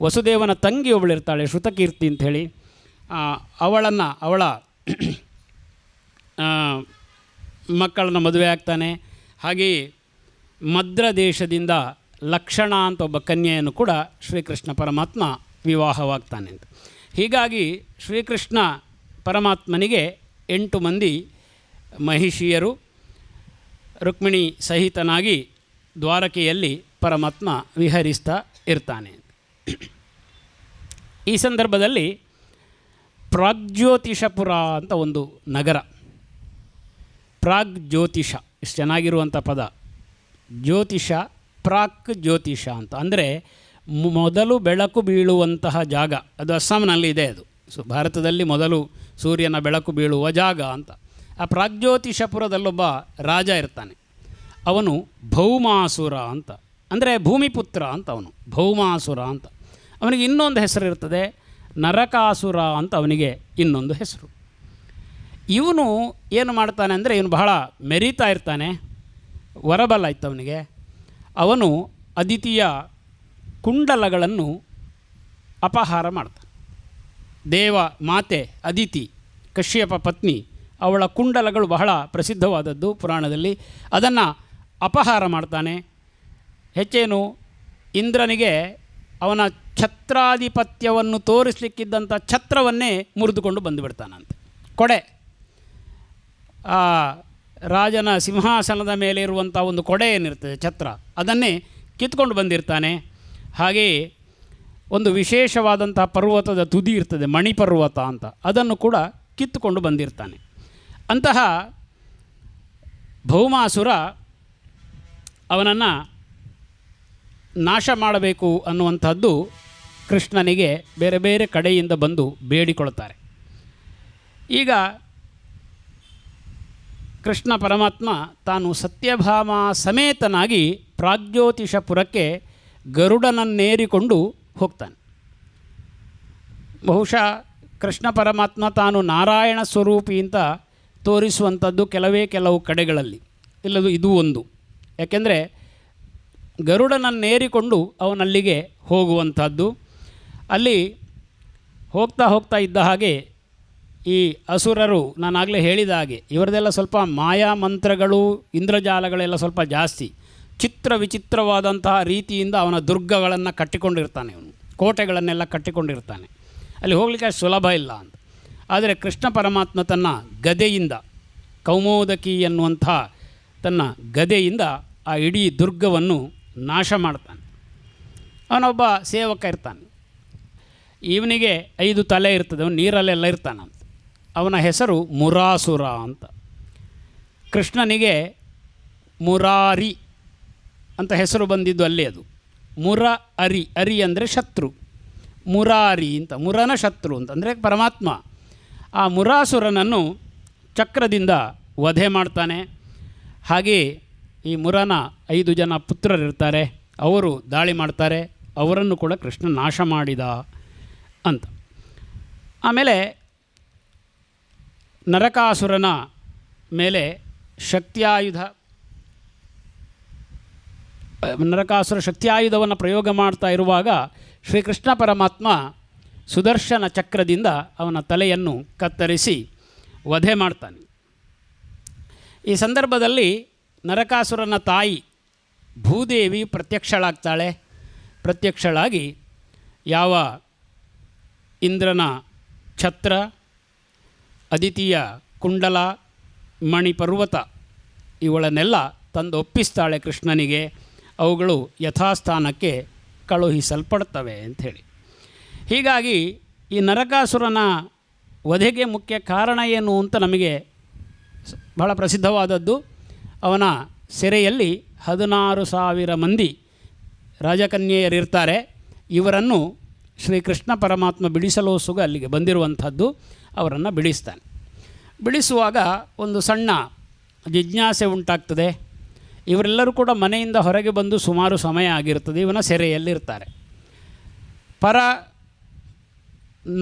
ವಸುದೇವನ ತಂಗಿ ಒಬ್ಬಳಿರ್ತಾಳೆ ಶ್ರುತಕೀರ್ತಿ ಅಂಥೇಳಿ, ಅವಳ ಮಕ್ಕಳನ್ನು ಮದುವೆ ಆಗ್ತಾನೆ. ಹಾಗೆಯೇ ಮದ್ರ ದೇಶದಿಂದ ಲಕ್ಷಣ ಅಂತ ಒಬ್ಬ ಕನ್ಯೆಯನ್ನು ಕೂಡ ಶ್ರೀಕೃಷ್ಣ ಪರಮಾತ್ಮ ವಿವಾಹವಾಗ್ತಾನೆ ಅಂತ. ಹೀಗಾಗಿ ಶ್ರೀಕೃಷ್ಣ ಪರಮಾತ್ಮನಿಗೆ 8 ಮಂದಿ ಮಹಿಷಿಯರು, ರುಕ್ಮಿಣಿ ಸಹಿತನಾಗಿ ದ್ವಾರಕೆಯಲ್ಲಿ ಪರಮಾತ್ಮ ವಿಹರಿಸ್ತಾ ಇರ್ತಾನೆ. ಈ ಸಂದರ್ಭದಲ್ಲಿ ಪ್ರಾಗ್ಜ್ಯೋತಿಷಪುರ ಅಂತ ಒಂದು ನಗರ. ಪ್ರಾಗ್ಜ್ಯೋತಿಷ, ಇಷ್ಟು ಚೆನ್ನಾಗಿರುವಂಥ ಪದ. ಜ್ಯೋತಿಷ, ಪ್ರಾಕ್ ಜ್ಯೋತಿಷ ಅಂತ ಅಂದರೆ ಮೊದಲು ಬೆಳಕು ಬೀಳುವಂತಹ ಜಾಗ. ಅದು ಅಸ್ಸಾಂನಲ್ಲಿ ಇದೆ. ಅದು ಭಾರತದಲ್ಲಿ ಮೊದಲು ಸೂರ್ಯನ ಬೆಳಕು ಬೀಳುವ ಜಾಗ ಅಂತ. ಆ ಪ್ರಾಗ್ಜ್ಯೋತಿಷಪುರದಲ್ಲೊಬ್ಬ ರಾಜ ಇರ್ತಾನೆ. ಅವನು ಭೌಮಾಸುರ ಅಂತ, ಅಂದರೆ ಭೂಮಿಪುತ್ರ ಅಂತ. ಅವನು ಭೌಮಾಸುರ ಅಂತ. ಅವನಿಗೆ ಇನ್ನೊಂದು ಹೆಸರು ಇರ್ತದೆ, ನರಕಾಸುರ ಅಂತ ಅವನಿಗೆ ಇನ್ನೊಂದು ಹೆಸರು. ಇವನು ಏನು ಮಾಡ್ತಾನೆ ಅಂದರೆ, ಇವನು ಬಹಳ ಮೆರೀತಾ ಇರ್ತಾನೆ, ವರಬಲ ಇತ್ತು ಅವನಿಗೆ. ಅವನು ಅದಿತಿಯ ಕುಂಡಲಗಳನ್ನು ಅಪಹಾರ ಮಾಡ್ತಾನೆ. ದೇವ ಮಾತೆ ಅದಿತಿ, ಕಶ್ಯಪ ಪತ್ನಿ, ಅವಳ ಕುಂಡಲಗಳು ಬಹಳ ಪ್ರಸಿದ್ಧವಾದದ್ದು ಪುರಾಣದಲ್ಲಿ. ಅದನ್ನು ಅಪಹಾರ ಮಾಡ್ತಾನೆ. ಹೆಚ್ಚೇನು, ಇಂದ್ರನಿಗೆ ಅವನ ಛತ್ರಾಧಿಪತ್ಯವನ್ನು ತೋರಿಸಲಿಕ್ಕಿದ್ದಂಥ ಛತ್ರವನ್ನೇ ಮುರಿದುಕೊಂಡು ಬಂದುಬಿಡ್ತಾನಂತೆ. ಕೊಡೆ, ಆ ರಾಜನ ಸಿಂಹಾಸನದ ಮೇಲೆ ಇರುವಂಥ ಒಂದು ಕೊಡೆ ಏನಿರ್ತದೆ ಛತ್ರ, ಅದನ್ನೇ ಕಿತ್ಕೊಂಡು ಬಂದಿರ್ತಾನೆ. ಹಾಗೆಯೇ ಒಂದು ವಿಶೇಷವಾದಂಥ ಪರ್ವತದ ತುದಿ ಇರ್ತದೆ, ಮಣಿಪರ್ವತ ಅಂತ, ಅದನ್ನು ಕೂಡ ಕಿತ್ತುಕೊಂಡು ಬಂದಿರ್ತಾನೆ. ಅಂತಹ ಭೌಮಾಸುರ ಅವನನ್ನು ನಾಶ ಮಾಡಬೇಕು ಅನ್ನುವಂಥದ್ದು ಕೃಷ್ಣನಿಗೆ ಬೇರೆ ಬೇರೆ ಕಡೆಯಿಂದ ಬಂದು ಬೇಡಿಕೊಳ್ತಾರೆ. ಈಗ ಕೃಷ್ಣ ಪರಮಾತ್ಮ ತಾನು ಸತ್ಯಭಾಮ ಸಮೇತನಾಗಿ ಪ್ರಾಗ್ಜ್ಯೋತಿಷಪುರಕ್ಕೆ ಗರುಡನನ್ನೇರಿಕೊಂಡು ಹೋಗ್ತಾನೆ. ಬಹುಶಃ ಕೃಷ್ಣ ಪರಮಾತ್ಮ ತಾನು ನಾರಾಯಣ ಸ್ವರೂಪಿ ಅಂತ ತೋರಿಸುವಂಥದ್ದು ಕೆಲವು ಕಡೆಗಳಲ್ಲಿ, ಇಲ್ಲದು ಇದು ಒಂದು. ಯಾಕೆಂದರೆ ಗರುಡನನ್ನೇರಿಕೊಂಡು ಅವನಲ್ಲಿಗೆ ಹೋಗುವಂಥದ್ದು. ಅಲ್ಲಿ ಹೋಗ್ತಾ ಇದ್ದ ಹಾಗೆ ಈ ಅಸುರರು, ನಾನಾಗಲೇ ಹೇಳಿದ ಹಾಗೆ, ಇವರದೆಲ್ಲ ಸ್ವಲ್ಪ ಮಾಯಾ ಮಂತ್ರಗಳು, ಇಂದ್ರಜಾಲಗಳೆಲ್ಲ ಸ್ವಲ್ಪ ಜಾಸ್ತಿ. ವಿಚಿತ್ರವಾದಂತಹ ರೀತಿಯಿಂದ ಅವನ ದುರ್ಗಗಳನ್ನು ಕಟ್ಟಿಕೊಂಡಿರ್ತಾನೆ, ಅವನು ಕೋಟೆಗಳನ್ನೆಲ್ಲ ಕಟ್ಟಿಕೊಂಡಿರ್ತಾನೆ. ಅಲ್ಲಿ ಹೋಗಲಿಕ್ಕೆ ಅಷ್ಟು ಸುಲಭ ಇಲ್ಲ ಅಂತ. ಆದರೆ ಕೃಷ್ಣ ಪರಮಾತ್ಮ ತನ್ನ ಗದೆಯಿಂದ, ಕೌಮೋದಕಿ ಎನ್ನುವಂಥ ತನ್ನ ಗದೆಯಿಂದ ಆ ಇಡೀ ದುರ್ಗವನ್ನು ನಾಶ ಮಾಡ್ತಾನೆ. ಅವನೊಬ್ಬ ಸೇವಕ ಇರ್ತಾನೆ, ಇವನಿಗೆ 5 ತಲೆ ಇರ್ತದೆ, ಅವನು ನೀರಲ್ಲೆಲ್ಲ ಇರ್ತಾನಂತ. ಅವನ ಹೆಸರು ಮುರಾಸುರ ಅಂತ. ಕೃಷ್ಣನಿಗೆ ಮುರಾರಿ ಅಂತ ಹೆಸರು ಬಂದಿದ್ದು ಅಲ್ಲೇ. ಅದು ಅರಿ ಅಂದರೆ ಶತ್ರು, ಮುರಾರಿ ಅಂತ, ಮುರನ ಶತ್ರು ಅಂತಂದರೆ ಪರಮಾತ್ಮ. ಆ ಮುರಾಸುರನನ್ನು ಚಕ್ರದಿಂದ ವಧೆ ಮಾಡ್ತಾನೆ. ಹಾಗೆಯೇ ಈ ಮುರನ 5 ಜನ ಪುತ್ರರಿರ್ತಾರೆ, ಅವರು ದಾಳಿ ಮಾಡ್ತಾರೆ, ಅವರನ್ನು ಕೂಡ ಕೃಷ್ಣ ನಾಶ ಮಾಡಿದ ಅಂತ. ಆಮೇಲೆ ನರಕಾಸುರನ ಮೇಲೆ ನರಕಾಸುರ ಶಕ್ತಿಯಾಯುಧವನ್ನು ಪ್ರಯೋಗ ಮಾಡ್ತಾ ಇರುವಾಗ ಶ್ರೀಕೃಷ್ಣ ಪರಮಾತ್ಮ ಸುದರ್ಶನ ಚಕ್ರದಿಂದ ಅವನ ತಲೆಯನ್ನು ಕತ್ತರಿಸಿ ವಧೆ ಮಾಡ್ತಾನೆ. ಈ ಸಂದರ್ಭದಲ್ಲಿ ನರಕಾಸುರನ ತಾಯಿ ಭೂದೇವಿ ಪ್ರತ್ಯಕ್ಷಳಾಗಿ ಯಾವ ಇಂದ್ರನ ಛತ್ರ, ಅದಿತಿಯ ಕುಂಡಲ, ಮಣಿಪರ್ವತ ಇವುಗಳನ್ನೆಲ್ಲ ತಂದು ಒಪ್ಪಿಸ್ತಾಳೆ ಕೃಷ್ಣನಿಗೆ. ಅವುಗಳು ಯಥಾಸ್ಥಾನಕ್ಕೆ ಕಳುಹಿಸಲ್ಪಡ್ತವೆ ಅಂಥೇಳಿ. ಹೀಗಾಗಿ ಈ ನರಕಾಸುರನ ವಧೆಗೆ ಮುಖ್ಯ ಕಾರಣ ಏನು ಅಂತ ನಮಗೆ ಬಹಳ ಪ್ರಸಿದ್ಧವಾದದ್ದು, ಅವನ ಸೆರೆಯಲ್ಲಿ 16,000 ಮಂದಿ ರಾಜಕನ್ಯೆಯರಿರ್ತಾರೆ. ಇವರನ್ನು ಶ್ರೀಕೃಷ್ಣ ಪರಮಾತ್ಮ ಬಿಡಿಸಲೋಸುಗ ಅಲ್ಲಿಗೆ ಬಂದಿರುವಂಥದ್ದು. ಅವರನ್ನು ಬಿಡಿಸ್ತಾನೆ. ಬಿಡಿಸುವಾಗ ಒಂದು ಸಣ್ಣ ಜಿಜ್ಞಾಸೆ ಉಂಟಾಗ್ತದೆ. ಇವರೆಲ್ಲರೂ ಕೂಡ ಮನೆಯಿಂದ ಹೊರಗೆ ಬಂದು ಸುಮಾರು ಸಮಯ ಆಗಿರ್ತದೆ, ಇವನ ಸೆರೆಯಲ್ಲಿರ್ತಾರೆ. ಪರ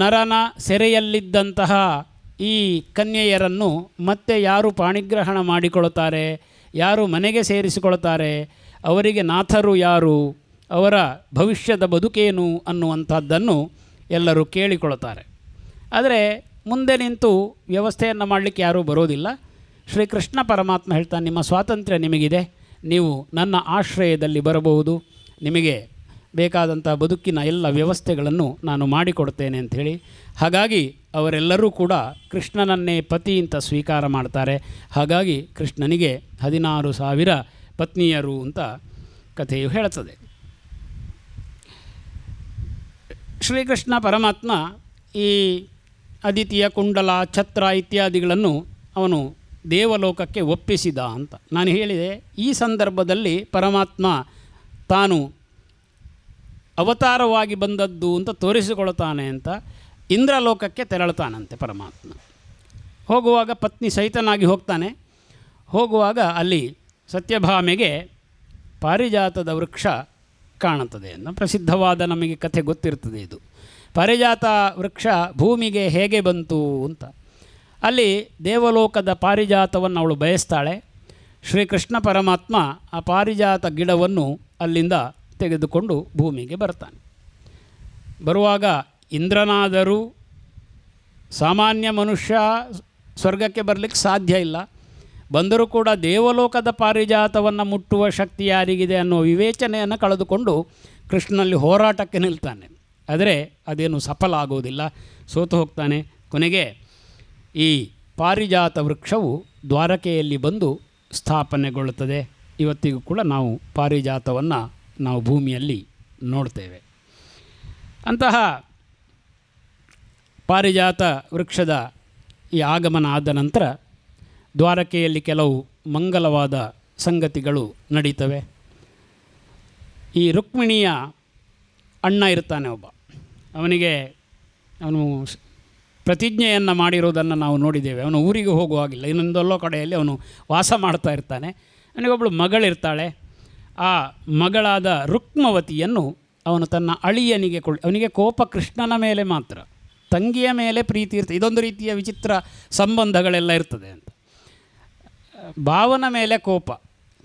ನರನ ಸೆರೆಯಲ್ಲಿದ್ದಂತಹ ಈ ಕನ್ಯೆಯರನ್ನು ಮತ್ತೆ ಯಾರು ಪಾಣಿಗ್ರಹಣ ಮಾಡಿಕೊಳ್ತಾರೆ, ಯಾರು ಮನೆಗೆ ಸೇರಿಸಿಕೊಳ್ತಾರೆ, ಅವರಿಗೆ ನಾಥರು ಯಾರು, ಅವರ ಭವಿಷ್ಯದ ಬದುಕೇನು ಅನ್ನುವಂಥದ್ದನ್ನು ಎಲ್ಲರೂ ಕೇಳಿಕೊಳ್ತಾರೆ. ಆದರೆ ಮುಂದೆ ನಿಂತು ವ್ಯವಸ್ಥೆಯನ್ನು ಮಾಡಲಿಕ್ಕೆ ಯಾರೂ ಬರೋದಿಲ್ಲ. ಶ್ರೀಕೃಷ್ಣ ಪರಮಾತ್ಮ ಹೇಳ್ತಾನೆ, ನಿಮ್ಮ ಸ್ವಾತಂತ್ರ್ಯ ನಿಮಗಿದೆ, ನೀವು ನನ್ನ ಆಶ್ರಯದಲ್ಲಿ ಬರಬಹುದು, ನಿಮಗೆ ಬೇಕಾದಂಥ ಬದುಕಿನ ಎಲ್ಲ ವ್ಯವಸ್ಥೆಗಳನ್ನು ನಾನು ಮಾಡಿಕೊಡ್ತೇನೆ ಅಂಥೇಳಿ. ಹಾಗಾಗಿ ಅವರೆಲ್ಲರೂ ಕೂಡ ಕೃಷ್ಣನನ್ನೇ ಪತಿ ಅಂತ ಸ್ವೀಕಾರ ಮಾಡ್ತಾರೆ. ಹಾಗಾಗಿ ಕೃಷ್ಣನಿಗೆ 16,000 ಪತ್ನಿಯರು ಅಂತ ಕಥೆಯು ಹೇಳುತ್ತದೆ. ಶ್ರೀಕೃಷ್ಣ ಪರಮಾತ್ಮ ಈ ಅದಿತಿಯ ಕುಂಡಲ, ಛತ್ರ ಇತ್ಯಾದಿಗಳನ್ನು ಅವನು ದೇವಲೋಕಕ್ಕೆ ಒಪ್ಪಿಸಿದ ಅಂತ ನಾನು ಹೇಳಿದೆ. ಈ ಸಂದರ್ಭದಲ್ಲಿ ಪರಮಾತ್ಮ ತಾನು ಅವತಾರವಾಗಿ ಬಂದದ್ದು ಅಂತ ತೋರಿಸಿಕೊಳ್ತಾನೆ ಅಂತ ಇಂದ್ರಲೋಕಕ್ಕೆ ತೆರಳುತ್ತಾನಂತೆ ಪರಮಾತ್ಮ. ಹೋಗುವಾಗ ಪತ್ನಿ ಸಹಿತನಾಗಿ ಹೋಗ್ತಾನೆ. ಹೋಗುವಾಗ ಅಲ್ಲಿ ಸತ್ಯಭಾಮೆಗೆ ಪಾರಿಜಾತದ ವೃಕ್ಷ ಕಾಣುತ್ತದೆ ಅನ್ನೋ ಪ್ರಸಿದ್ಧವಾದ ನಮಗೆ ಕಥೆ ಗೊತ್ತಿರ್ತದೆ. ಇದು ಪಾರಿಜಾತ ವೃಕ್ಷ ಭೂಮಿಗೆ ಹೇಗೆ ಬಂತು ಅಂತ. ಅಲ್ಲಿ ದೇವಲೋಕದ ಪಾರಿಜಾತವನ್ನು ಅವಳು ಬಯಸ್ತಾಳೆ. ಶ್ರೀಕೃಷ್ಣ ಪರಮಾತ್ಮ ಆ ಪಾರಿಜಾತ ಗಿಡವನ್ನು ಅಲ್ಲಿಂದ ತೆಗೆದುಕೊಂಡು ಭೂಮಿಗೆ ಬರ್ತಾನೆ. ಬರುವಾಗ ಇಂದ್ರನಾದರೂ ಸಾಮಾನ್ಯ ಮನುಷ್ಯ ಸ್ವರ್ಗಕ್ಕೆ ಬರಲಿಕ್ಕೆ ಸಾಧ್ಯ ಇಲ್ಲ. ಬಂದರೂ ಕೂಡ ದೇವಲೋಕದ ಪಾರಿಜಾತವನ್ನು ಮುಟ್ಟುವ ಶಕ್ತಿ ಯಾರಿಗಿದೆ ಅನ್ನೋ ವಿವೇಚನೆಯನ್ನು ಕಳೆದುಕೊಂಡು ಕೃಷ್ಣನಲ್ಲಿ ಹೋರಾಟಕ್ಕೆ ನಿಲ್ತಾನೆ. ಆದರೆ ಅದೇನು ಸಫಲ ಆಗುವುದಿಲ್ಲ, ಸೋತು ಹೋಗ್ತಾನೆ. ಕೊನೆಗೆ ಈ ಪಾರಿಜಾತ ವೃಕ್ಷವು ದ್ವಾರಕೆಯಲ್ಲಿ ಬಂದು ಸ್ಥಾಪನೆಗೊಳ್ಳುತ್ತದೆ. ಇವತ್ತಿಗೂ ಕೂಡ ನಾವು ಪಾರಿಜಾತವನ್ನು ನಾವು ಭೂಮಿಯಲ್ಲಿ ನೋಡ್ತೇವೆ. ಅಂತಹ ಪಾರಿಜಾತ ವೃಕ್ಷದ ಈ ಆಗಮನ ಆದ ನಂತರ ದ್ವಾರಕೆಯಲ್ಲಿ ಕೆಲವು ಮಂಗಲವಾದ ಸಂಗತಿಗಳು ನಡೀತವೆ. ಈ ರುಕ್ಮಿಣಿಯ ಅಣ್ಣ ಇರ್ತಾನೆ ಒಬ್ಬ, ಅವನು ಪ್ರತಿಜ್ಞೆಯನ್ನು ಮಾಡಿರೋದನ್ನು ನಾವು ನೋಡಿದ್ದೇವೆ. ಅವನು ಊರಿಗೆ ಹೋಗುವಾಗಿಲ್ಲ, ಇನ್ನೊಂದೆಲ್ಲೋ ಕಡೆಯಲ್ಲಿ ಅವನು ವಾಸ ಮಾಡ್ತಾ ಇರ್ತಾನೆ. ಅವನಿಗೊಬ್ಬಳು ಮಗಳಿರ್ತಾಳೆ. ಆ ಮಗಳಾದ ರುಕ್ಮವತಿಯನ್ನು ಅವನು ತನ್ನ ಅಳಿಯನಿಗೆ ಅವನಿಗೆ ಕೋಪ ಕೃಷ್ಣನ ಮೇಲೆ ಮಾತ್ರ, ತಂಗಿಯ ಮೇಲೆ ಪ್ರೀತಿ ಇರ್ತದೆ. ಇದೊಂದು ರೀತಿಯ ವಿಚಿತ್ರ ಸಂಬಂಧಗಳೆಲ್ಲ ಇರ್ತದೆ ಅಂತ. ಭಾವನ ಮೇಲೆ ಕೋಪ,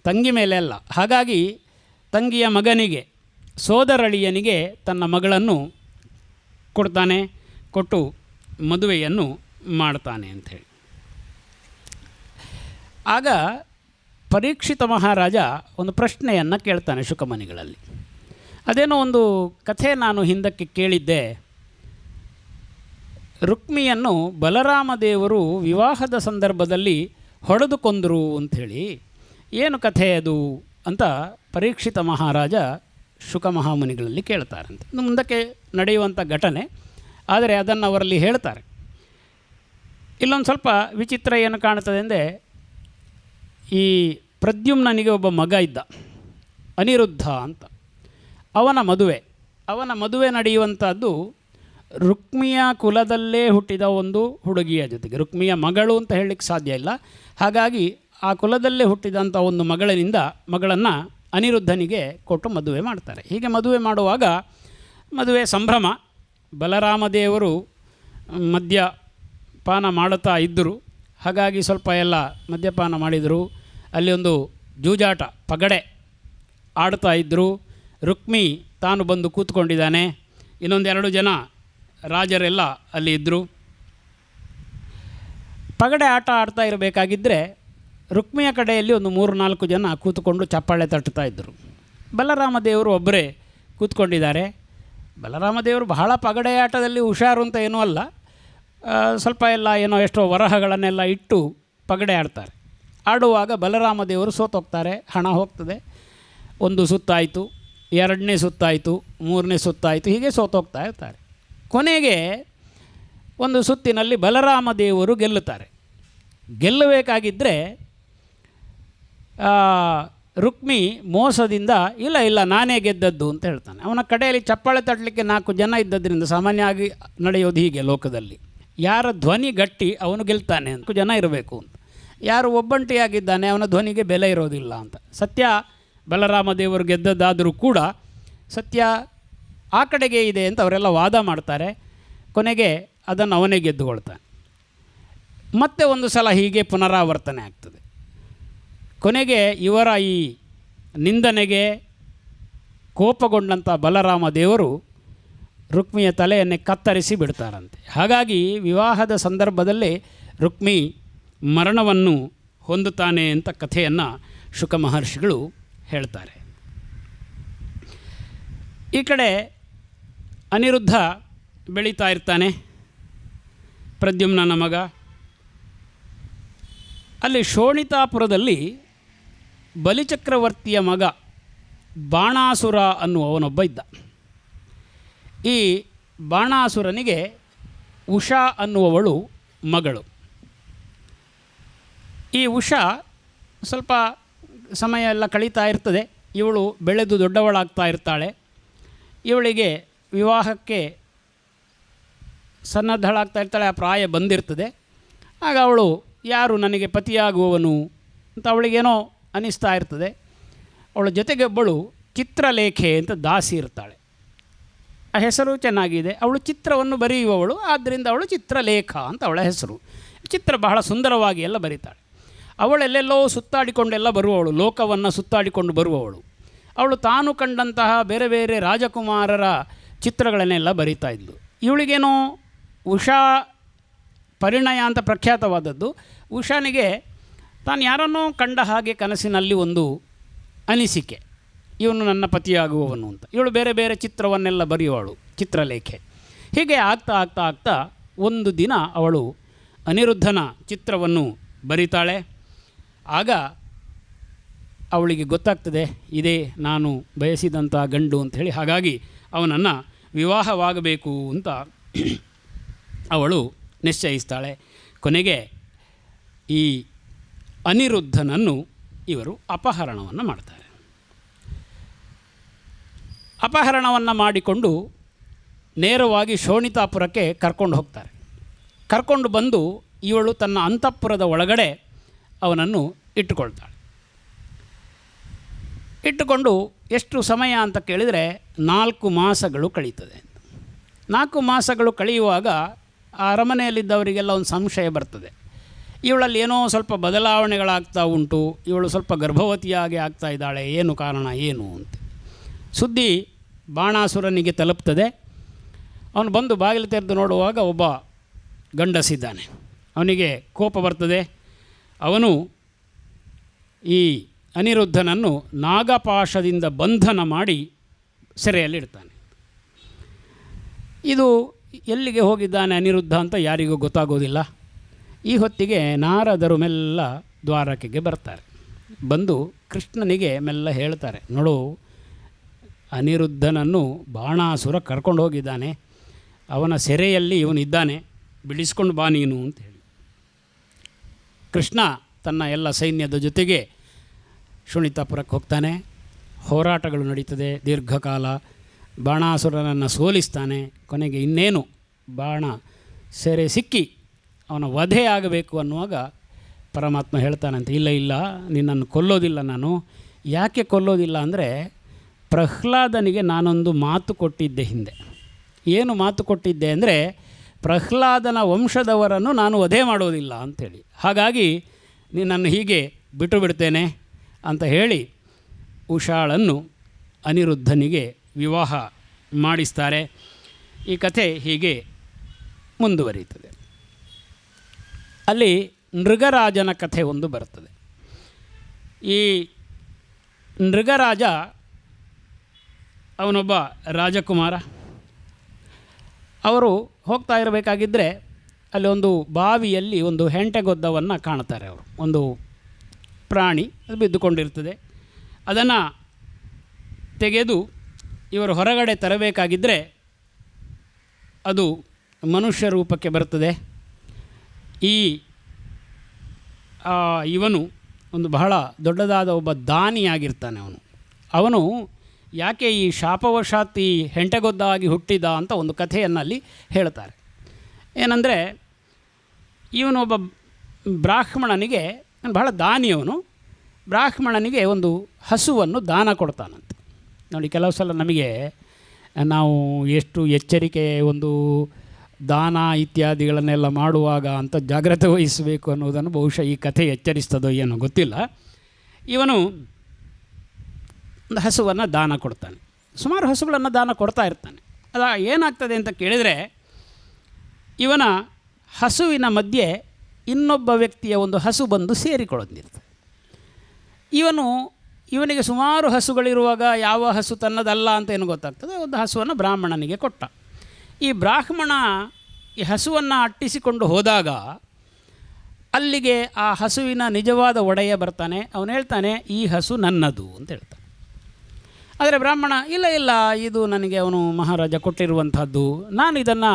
ತಂಗಿ ಮೇಲೆ ಅಲ್ಲ. ಹಾಗಾಗಿ ತಂಗಿಯ ಮಗನಿಗೆ, ಸೋದರಳಿಯನಿಗೆ ತನ್ನ ಮಗಳನ್ನು ಕೊಡ್ತಾನೆ, ಕೊಟ್ಟು ಮದುವೆಯನ್ನು ಮಾಡ್ತಾನೆ ಅಂಥೇಳಿ. ಆಗ ಪರೀಕ್ಷಿತ ಮಹಾರಾಜ ಒಂದು ಪ್ರಶ್ನೆಯನ್ನು ಕೇಳ್ತಾನೆ ಶುಕಮುನಿಗಳಲ್ಲಿ. ಅದೇನೋ ಒಂದು ಕಥೆ ನಾನು ಹಿಂದಕ್ಕೆ ಕೇಳಿದ್ದೆ. ರುಕ್ಮಿಯನ್ನು ಬಲರಾಮ ದೇವರು ವಿವಾಹದ ಸಂದರ್ಭದಲ್ಲಿ ಹೊಡೆದು ಕೊಂದರು ಅಂಥೇಳಿ, ಏನು ಕಥೆ ಅದು ಅಂತ ಪರೀಕ್ಷಿತ ಮಹಾರಾಜ ಶುಕ ಮಹಾಮುನಿಗಳಲ್ಲಿ ಕೇಳ್ತಾರಂತೆ. ಮುಂದಕ್ಕೆ ನಡೆಯುವಂಥ ಘಟನೆ, ಆದರೆ ಅದನ್ನು ಅವರಲ್ಲಿ ಹೇಳ್ತಾರೆ. ಇಲ್ಲೊಂದು ಸ್ವಲ್ಪ ವಿಚಿತ್ರ ಏನು ಕಾಣ್ತದೆ ಅಂದರೆ, ಈ ಪ್ರದ್ಯುಮ್ನನಿಗೆ ಒಬ್ಬ ಮಗ ಇದ್ದ, ಅನಿರುದ್ಧ ಅಂತ. ಅವನ ಮದುವೆ ನಡೆಯುವಂಥದ್ದು ರುಕ್ಮಿಯ ಕುಲದಲ್ಲೇ ಹುಟ್ಟಿದ ಒಂದು ಹುಡುಗಿಯ ಜೊತೆಗೆ. ರುಕ್ಮಿಯ ಮಗಳು ಅಂತ ಹೇಳಲಿಕ್ಕೆ ಸಾಧ್ಯ ಇಲ್ಲ. ಹಾಗಾಗಿ ಆ ಕುಲದಲ್ಲೇ ಹುಟ್ಟಿದಂಥ ಒಂದು ಮಗಳನ್ನು ಅನಿರುದ್ಧನಿಗೆ ಕೊಟ್ಟು ಮದುವೆ ಮಾಡ್ತಾರೆ. ಹೀಗೆ ಮದುವೆ ಮಾಡುವಾಗ ಮದುವೆ ಸಂಭ್ರಮ. ಬಲರಾಮದೇವರು ಮದ್ಯಪಾನ ಮಾಡುತ್ತಾ ಇದ್ದರು. ಹಾಗಾಗಿ ಸ್ವಲ್ಪ ಎಲ್ಲ ಮದ್ಯಪಾನ ಮಾಡಿದರು. ಅಲ್ಲಿ ಒಂದು ಜೂಜಾಟ, ಪಗಡೆ ಆಡ್ತಾ ಇದ್ದರು. ರುಕ್ಮಿ ತಾನು ಬಂದು ಕೂತ್ಕೊಂಡಿದ್ದಾನೆ. ಇನ್ನೊಂದೆರಡು ಜನ ರಾಜರೆಲ್ಲ ಅಲ್ಲಿ ಇದ್ದರು. ಪಗಡೆ ಆಟ ಆಡ್ತಾ ಇರಬೇಕಾಗಿದ್ದರೆ ರುಕ್ಮಿಯ ಕಡೆಯಲ್ಲಿ ಒಂದು 3-4 ಜನ ಕೂತ್ಕೊಂಡು ಚಪ್ಪಾಳೆ ತಟ್ಟುತ್ತಾ ಇದ್ದರು. ಬಲರಾಮದೇವರು ಒಬ್ಬರೇ ಕೂತ್ಕೊಂಡಿದ್ದಾರೆ. ಬಲರಾಮದೇವರು ಬಹಳ ಪಗಡೆ ಆಟದಲ್ಲಿ ಹುಷಾರು ಅಂತ ಏನೂ ಅಲ್ಲ, ಸ್ವಲ್ಪ ಎಲ್ಲ ಎಷ್ಟೋ ವರಹಗಳನ್ನೆಲ್ಲ ಇಟ್ಟು ಪಗಡೆ ಆಡ್ತಾರೆ. ಆಡುವಾಗ ಬಲರಾಮದೇವರು ಸೋತೋಗ್ತಾರೆ, ಹಣ ಹೋಗ್ತದೆ. ಒಂದು ಸುತ್ತಾಯಿತು, 2ನೇ ಸುತ್ತಾಯಿತು, 3ನೇ ಸುತ್ತಾಯಿತು, ಹೀಗೆ ಸೋತೋಗ್ತಾ ಇರ್ತಾರೆ. ಕೊನೆಗೆ ಒಂದು ಸುತ್ತಿನಲ್ಲಿ ಬಲರಾಮದೇವರು ಗೆಲ್ಲುತ್ತಾರೆ. ಗೆಲ್ಲಬೇಕಾಗಿದ್ದರೆ ರುಕ್ಮಿ ಮೋಸದಿಂದ ಇಲ್ಲ ನಾನೇ ಗೆದ್ದದ್ದು ಅಂತ ಹೇಳ್ತಾನೆ. ಅವನ ಕಡೆಯಲ್ಲಿ ಚಪ್ಪಾಳೆ ತಟ್ಟಲಿಕ್ಕೆ 4 ಜನ ಇದ್ದದ್ರಿಂದ, ಸಾಮಾನ್ಯವಾಗಿ ನಡೆಯೋದು ಹೀಗೆ ಲೋಕದಲ್ಲಿ, ಯಾರ ಧ್ವನಿ ಗಟ್ಟಿ ಅವನು ಗೆಲ್ತಾನೆ ಅಂತ ಜನ ಇರಬೇಕು ಅಂತ. ಯಾರು ಒಬ್ಬಂಟಿಯಾಗಿದ್ದಾನೆ ಅವನ ಧ್ವನಿಗೆ ಬೆಲೆ ಇರೋದಿಲ್ಲ ಅಂತ. ಸತ್ಯ ಬಲರಾಮದೇವರು ಗೆದ್ದದ್ದಾದರೂ ಕೂಡ ಸತ್ಯ ಆ ಕಡೆಗೆ ಇದೆ ಅಂತ ಅವರೆಲ್ಲ ವಾದ ಮಾಡ್ತಾರೆ. ಕೊನೆಗೆ ಅದನ್ನು ಅವನೇ ಗೆದ್ದುಕೊಳ್ತಾನೆ. ಮತ್ತೆ ಒಂದು ಸಲ ಹೀಗೆ ಪುನರಾವರ್ತನೆ ಆಗ್ತದೆ. ಕೊನೆಗೆ ಇವರ ಈ ನಿಂದನೆಗೆ ಕೋಪಗೊಂಡಂಥ ಬಲರಾಮ ದೇವರು ರುಕ್ಮಿಯ ತಲೆಯನ್ನೇ ಕತ್ತರಿಸಿ ಬಿಡ್ತಾರಂತೆ. ಹಾಗಾಗಿ ವಿವಾಹದ ಸಂದರ್ಭದಲ್ಲಿ ರುಕ್ಮಿ ಮರಣವನ್ನು ಹೊಂದುತ್ತಾನೆ ಅಂತ ಕಥೆಯನ್ನು ಶುಕ ಮಹರ್ಷಿಗಳು ಹೇಳ್ತಾರೆ. ಈ ಕಡೆ ಅನಿರುದ್ಧ ಬೆಳೀತಾ ಇರ್ತಾನೆ, ಪ್ರದ್ಯುಮ್ನನ ಮಗ. ಅಲ್ಲಿ ಶೋಣಿತಾಪುರದಲ್ಲಿ ಬಲಿಚಕ್ರವರ್ತಿಯ ಮಗ ಬಾಣಾಸುರ ಅನ್ನುವವನೊಬ್ಬ ಇದ್ದ. ಈ ಬಾಣಾಸುರನಿಗೆ ಉಷಾ ಅನ್ನುವವಳು ಮಗಳು. ಈ ಉಷಾ ಸ್ವಲ್ಪ ಸಮಯ ಎಲ್ಲ ಕಳೀತಾ ಇರ್ತದೆ. ಇವಳು ಬೆಳೆದು ದೊಡ್ಡವಳಾಗ್ತಾ ಇರ್ತಾಳೆ. ಇವಳಿಗೆ ವಿವಾಹಕ್ಕೆ ಸನ್ನದ್ಧಳಾಗ್ತಾ ಇರ್ತಾಳೆ. ಆ ಪ್ರಾಯ ಬಂದಿರ್ತದೆ. ಆಗ ಅವಳು ಯಾರು ನನಗೆ ಪತಿಯಾಗುವವನು ಅಂತ ಅವಳಿಗೇನೋ ಅನ್ನಿಸ್ತಾ ಇರ್ತದೆ. ಅವಳ ಜೊತೆಗೆ ಒಬ್ಬಳು ಚಿತ್ರಲೇಖೆ ಅಂತ ದಾಸಿ ಇರ್ತಾಳೆ. ಆ ಹೆಸರು ಚೆನ್ನಾಗಿದೆ. ಅವಳು ಚಿತ್ರವನ್ನು ಬರೆಯುವವಳು, ಆದ್ದರಿಂದ ಅವಳು ಚಿತ್ರಲೇಖ ಅಂತ ಅವಳ ಹೆಸರು. ಚಿತ್ರ ಬಹಳ ಸುಂದರವಾಗಿ ಎಲ್ಲ ಬರೀತಾಳೆ. ಅವಳೆಲ್ಲೆಲ್ಲೋ ಸುತ್ತಾಡಿಕೊಂಡೆಲ್ಲ ಬರುವವಳು, ಲೋಕವನ್ನು ಸುತ್ತಾಡಿಕೊಂಡು ಬರುವವಳು. ಅವಳು ತಾನು ಕಂಡಂತಹ ಬೇರೆ ಬೇರೆ ರಾಜಕುಮಾರರ ಚಿತ್ರಗಳನ್ನೆಲ್ಲ ಬರೀತಾ ಇದ್ಳು. ಇವಳಿಗೇನೋ ಉಷಾ ಪರಿಣಯ ಅಂತ ಪ್ರಖ್ಯಾತವಾದದ್ದು. ಉಷಾನಿಗೆ ತಾನು ಯಾರನ್ನೋ ಕಂಡ ಹಾಗೆ ಕನಸಿನಲ್ಲಿ ಒಂದು ಅನಿಸಿಕೆ, ಇವನು ನನ್ನ ಪತಿಯಾಗುವವನು ಅಂತ. ಇವಳು ಬೇರೆ ಬೇರೆ ಚಿತ್ರವನ್ನೆಲ್ಲ ಬರೆಯುವವಳು, ಚಿತ್ರಲೇಖೆ. ಹೀಗೆ ಆಗ್ತಾ ಆಗ್ತಾ ಆಗ್ತಾ ಒಂದು ದಿನ ಅವಳು ಅನಿರುದ್ಧನ ಚಿತ್ರವನ್ನು ಬರಿತಾಳೆ. ಆಗ ಅವಳಿಗೆ ಗೊತ್ತಾಗ್ತದೆ, ಇದೇ ನಾನು ಬಯಸಿದಂಥ ಗಂಡು ಅಂಥೇಳಿ. ಹಾಗಾಗಿ ಅವನನ್ನು ವಿವಾಹವಾಗಬೇಕು ಅಂತ ಅವಳು ನಿಶ್ಚಯಿಸ್ತಾಳೆ. ಕೊನೆಗೆ ಈ ಅನಿರುದ್ಧನನ್ನು ಇವರು ಅಪಹರಣವನ್ನು ಮಾಡ್ತಾರೆ. ಅಪಹರಣವನ್ನು ಮಾಡಿಕೊಂಡು ನೇರವಾಗಿ ಶೋಣಿತಾಪುರಕ್ಕೆ ಕರ್ಕೊಂಡು ಹೋಗ್ತಾರೆ. ಕರ್ಕೊಂಡು ಬಂದು ಇವಳು ತನ್ನ ಅಂತಃಪುರದ ಒಳಗಡೆ ಅವನನ್ನು ಇಟ್ಟುಕೊಳ್ತಾಳೆ. ಇಟ್ಟುಕೊಂಡು ಎಷ್ಟು ಸಮಯ ಅಂತ ಕೇಳಿದರೆ 4 ಮಾಸಗಳು ಕಳೀತದೆ. 4 ಮಾಸಗಳು ಕಳೆಯುವಾಗ ಆ ಅರಮನೆಯಲ್ಲಿದ್ದವರಿಗೆಲ್ಲ ಒಂದು ಸಂಶಯ ಬರ್ತದೆ, ಇವಳಲ್ಲಿ ಏನೋ ಸ್ವಲ್ಪ ಬದಲಾವಣೆಗಳಾಗ್ತಾ ಉಂಟು, ಇವಳು ಸ್ವಲ್ಪ ಗರ್ಭವತಿಯಾಗಿ ಆಗ್ತಾ ಇದ್ದಾಳೆ, ಏನು ಕಾರಣ ಏನು ಅಂತ. ಸುದ್ದಿ ಬಾಣಾಸುರನಿಗೆ ತಲುಪ್ತದೆ. ಅವನು ಬಂದು ಬಾಗಿಲು ತೆರೆದು ನೋಡುವಾಗ ಒಬ್ಬ ಗಂಡಸಿದ್ದಾನೆ. ಅವನಿಗೆ ಕೋಪ ಬರ್ತದೆ. ಅವನು ಈ ಅನಿರುದ್ಧನನ್ನು ನಾಗಪಾಶದಿಂದ ಬಂಧನ ಮಾಡಿ ಸೆರೆಯಲ್ಲಿಡ್ತಾನೆ. ಇದು ಎಲ್ಲಿಗೆ ಹೋಗಿದ್ದಾನೆ ಅನಿರುದ್ಧ ಅಂತ ಯಾರಿಗೂ ಗೊತ್ತಾಗೋದಿಲ್ಲ. ಈ ಹೊತ್ತಿಗೆ ನಾರದರು ಮೆಲ್ಲ ದ್ವಾರಕೆಗೆ ಬರ್ತಾರೆ. ಬಂದು ಕೃಷ್ಣನಿಗೆ ಮೆಲ್ಲ ಹೇಳ್ತಾರೆ, ನೋಡು, ಅನಿರುದ್ಧನನ್ನು ಬಾಣಾಸುರ ಕರ್ಕೊಂಡು ಹೋಗಿದ್ದಾನೆ, ಅವನ ಸೆರೆಯಲ್ಲಿ ಇವನಿದ್ದಾನೆ, ಬಿಡಿಸ್ಕೊಂಡು ಬಾ ನೀನು ಅಂತ ಹೇಳಿ. ಕೃಷ್ಣ ತನ್ನ ಎಲ್ಲ ಸೈನ್ಯದ ಜೊತೆಗೆ ಶೋಣಿತಾಪುರಕ್ಕೆ ಹೋಗ್ತಾನೆ. ಹೋರಾಟಗಳು ನಡೀತದೆ ದೀರ್ಘಕಾಲ. ಬಾಣಾಸುರನನ್ನು ಸೋಲಿಸ್ತಾನೆ. ಕೊನೆಗೆ ಇನ್ನೇನು ಬಾಣ ಸೆರೆ ಸಿಕ್ಕಿ ಅವನ ವಧೆ ಆಗಬೇಕು ಅನ್ನುವಾಗ ಪರಮಾತ್ಮ ಹೇಳ್ತಾನಂತೆ, ಇಲ್ಲ ಇಲ್ಲ, ನಿನ್ನನ್ನು ಕೊಲ್ಲೋದಿಲ್ಲ ನಾನು. ಯಾಕೆ ಕೊಲ್ಲೋದಿಲ್ಲ ಅಂದರೆ, ಪ್ರಹ್ಲಾದನಿಗೆ ನಾನೊಂದು ಮಾತು ಕೊಟ್ಟಿದ್ದೆ ಹಿಂದೆ. ಏನು ಮಾತು ಕೊಟ್ಟಿದ್ದೆ ಅಂದರೆ, ಪ್ರಹ್ಲಾದನ ವಂಶದವರನ್ನು ನಾನು ವಧೆ ಮಾಡೋದಿಲ್ಲ ಅಂಥೇಳಿ. ಹಾಗಾಗಿ ನಿನ್ನನ್ನು ಹೀಗೆ ಬಿಟ್ಟು ಬಿಡ್ತೇನೆ ಅಂತ ಹೇಳಿ ಉಷಾಳನ್ನು ಅನಿರುದ್ಧನಿಗೆ ವಿವಾಹ ಮಾಡಿಸ್ತಾರೆ. ಈ ಕಥೆ ಹೀಗೆ ಮುಂದುವರಿಯುತ್ತದೆ. ಅಲ್ಲಿ ನೃಗರಾಜನ ಕಥೆ ಒಂದು ಬರ್ತದೆ. ಈ ನೃಗರಾಜ ಅವನೊಬ್ಬ ರಾಜಕುಮಾರ. ಅವರು ಹೋಗ್ತಾ ಇರಬೇಕಾಗಿದ್ದರೆ ಅಲ್ಲಿ ಒಂದು ಬಾವಿಯಲ್ಲಿ ಒಂದು ಹೆಂಟೆಗೊದ್ದವನ್ನು ಕಾಣ್ತಾರೆ. ಅವರು ಒಂದು ಪ್ರಾಣಿ ಅದು ಬಿದ್ದುಕೊಂಡಿರ್ತದೆ. ಅದನ್ನು ತೆಗೆದು ಇವರು ಹೊರಗಡೆ ತರಬೇಕಾಗಿದ್ದರೆ ಅದು ಮನುಷ್ಯ ರೂಪಕ್ಕೆ ಬರ್ತದೆ. ಇವನು ಒಂದು ಬಹಳ ದೊಡ್ಡದಾದ ಒಬ್ಬ ದಾನಿಯಾಗಿರ್ತಾನೆ. ಅವನು ಯಾಕೆ ಈ ಶಾಪವಶಾತ್ ಈ ಹೆಂಟೆಗೊದ್ದ ಆಗಿ ಹುಟ್ಟಿದ ಅಂತ ಒಂದು ಕಥೆಯನ್ನಲ್ಲಿ ಹೇಳ್ತಾರೆ. ಏನಂದರೆ, ಇವನೊಬ್ಬ ಬ್ರಾಹ್ಮಣನಿಗೆ, ಬಹಳ ದಾನಿಯವನು, ಬ್ರಾಹ್ಮಣನಿಗೆ ಒಂದು ಹಸುವನ್ನು ದಾನ ಕೊಡ್ತಾನಂತೆ. ನೋಡಿ, ಕೆಲವು ಸಲ ನಮಗೆ ನಾವು ಎಷ್ಟು ಎಚ್ಚರಿಕೆ ಒಂದು ದಾನ ಇತ್ಯಾದಿಗಳನ್ನೆಲ್ಲ ಮಾಡುವಾಗ ಅಂತ ಜಾಗ್ರತೆ ವಹಿಸಬೇಕು ಅನ್ನೋದನ್ನು ಬಹುಶಃ ಈ ಕಥೆ ಎಚ್ಚರಿಸ್ತದೋ ಏನೋ ಗೊತ್ತಿಲ್ಲ. ಇವನು ಒಂದು ಹಸುವನ್ನು ದಾನ ಕೊಡ್ತಾನೆ. ಸುಮಾರು ಹಸುಗಳನ್ನು ದಾನ ಕೊಡ್ತಾ ಇರ್ತಾನೆ. ಅದು ಏನಾಗ್ತದೆ ಅಂತ ಕೇಳಿದರೆ, ಇವನ ಹಸುವಿನ ಮಧ್ಯೆ ಇನ್ನೊಬ್ಬ ವ್ಯಕ್ತಿಯ ಒಂದು ಹಸು ಬಂದು ಸೇರಿಕೊಳ್ಳೋದಿರ್ತದೆ. ಇವನಿಗೆ ಸುಮಾರು ಹಸುಗಳಿರುವಾಗ ಯಾವ ಹಸು ತನ್ನದಲ್ಲ ಅಂತ ಏನು ಗೊತ್ತಾಗ್ತದೆ. ಒಂದು ಹಸುವನ್ನು ಬ್ರಾಹ್ಮಣನಿಗೆ ಕೊಟ್ಟ. ಈ ಬ್ರಾಹ್ಮಣ ಈ ಹಸುವನ್ನು ಅಟ್ಟಿಸಿಕೊಂಡು ಹೋದಾಗ ಅಲ್ಲಿಗೆ ಆ ಹಸುವಿನ ನಿಜವಾದ ಒಡೆಯ ಬರ್ತಾನೆ. ಅವನು ಹೇಳ್ತಾನೆ, ಈ ಹಸು ನನ್ನದು ಅಂತ ಹೇಳ್ತಾನೆ. ಆದರೆ ಬ್ರಾಹ್ಮಣ, ಇಲ್ಲ ಇಲ್ಲ, ಇದು ನನಗೆ ಅವನು ಮಹಾರಾಜ ಕೊಟ್ಟಿರುವಂಥದ್ದು, ನಾನು ಇದನ್ನು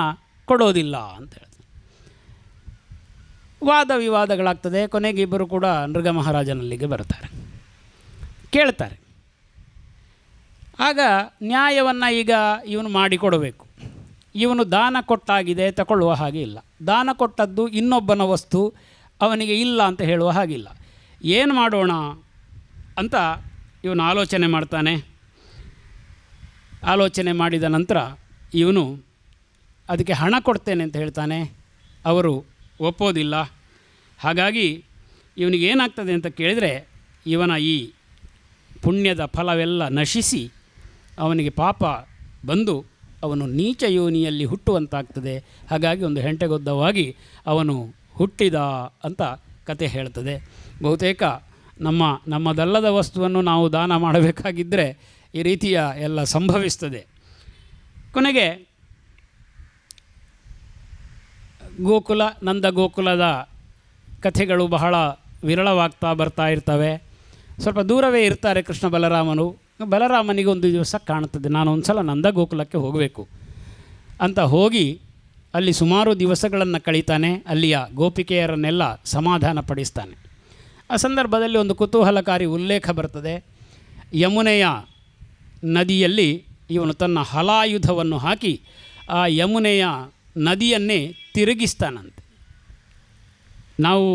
ಕೊಡೋದಿಲ್ಲ ಅಂತ ಹೇಳ್ತಾನೆ. ವಾದ ವಿವಾದಗಳಾಗ್ತದೆ. ಕೊನೆಗೆ ಇಬ್ಬರು ಕೂಡ ನೃಗ ಮಹಾರಾಜನಲ್ಲಿಗೆ ಬರ್ತಾರೆ, ಕೇಳ್ತಾರೆ. ಆಗ ನ್ಯಾಯವನ್ನು ಈಗ ಇವನು ಮಾಡಿಕೊಡಬೇಕು. ಇವನು ದಾನ ಕೊಟ್ಟಾಗಿದೆ, ತಗೊಳ್ಳುವ ಹಾಗೆ ಇಲ್ಲ. ದಾನ ಕೊಟ್ಟದ್ದು ಇನ್ನೊಬ್ಬನ ವಸ್ತು, ಅವನಿಗೆ ಇಲ್ಲ ಅಂತ ಹೇಳುವ ಹಾಗಿಲ್ಲ. ಏನು ಮಾಡೋಣ ಅಂತ ಇವನು ಆಲೋಚನೆ ಮಾಡ್ತಾನೆ. ಆಲೋಚನೆ ಮಾಡಿದ ನಂತರ ಇವನು ಅದಕ್ಕೆ ಹಣ ಕೊಡ್ತೇನೆ ಅಂತ ಹೇಳ್ತಾನೆ. ಅವರು ಒಪ್ಪೋದಿಲ್ಲ. ಹಾಗಾಗಿ ಇವನಿಗೆ ಏನಾಗ್ತದೆ ಅಂತ ಕೇಳಿದರೆ, ಇವನ ಈ ಪುಣ್ಯದ ಫಲವೆಲ್ಲ ನಶಿಸಿ ಅವನಿಗೆ ಪಾಪ ಬಂದು ಅವನು ನೀಚ ಯೋನಿಯಲ್ಲಿ ಹುಟ್ಟುವಂತಾಗ್ತದೆ. ಹಾಗಾಗಿ ಒಂದು ಹೆಂಟೆಗೊದ್ದವಾಗಿ ಅವನು ಹುಟ್ಟಿದ ಅಂತ ಕತೆ ಹೇಳ್ತದೆ. ಬಹುತೇಕ ನಮ್ಮದಲ್ಲದ ವಸ್ತುವನ್ನು ನಾವು ದಾನ ಮಾಡಬೇಕಾಗಿದ್ದರೆ ಈ ರೀತಿಯ ಎಲ್ಲ ಸಂಭವಿಸ್ತದೆ. ಕೊನೆಗೆ ನಂದ ಗೋಕುಲದ ಕಥೆಗಳು ಬಹಳ ವಿರಳವಾಗ್ತಾ ಬರ್ತಾ ಇರ್ತವೆ. ಸ್ವಲ್ಪ ದೂರವೇ ಇರ್ತಾರೆ ಕೃಷ್ಣ ಬಲರಾಮನು. ಬಲರಾಮನಿಗೆ ಒಂದು ದಿವಸ ಕಾಣುತ್ತದೆ, ನಾನು ಒಂದು ಸಲ ನಂದ ಗೋಕುಲಕ್ಕೆ ಹೋಗಬೇಕು ಅಂತ ಹೋಗಿ ಅಲ್ಲಿ ಸುಮಾರು ದಿವಸಗಳನ್ನು ಕಳೀತಾನೆ. ಅಲ್ಲಿಯ ಗೋಪಿಕೆಯರನ್ನೆಲ್ಲ ಸಮಾಧಾನ ಪಡಿಸ್ತಾನೆ. ಆ ಸಂದರ್ಭದಲ್ಲಿ ಒಂದು ಕುತೂಹಲಕಾರಿ ಉಲ್ಲೇಖ ಬರ್ತದೆ. ಯಮುನೆಯ ನದಿಯಲ್ಲಿ ಇವನು ತನ್ನ ಹಲಾಯುಧವನ್ನು ಹಾಕಿ ಆ ಯಮುನೆಯ ನದಿಯನ್ನೇ ತಿರುಗಿಸ್ತಾನಂತೆ. ನಾವು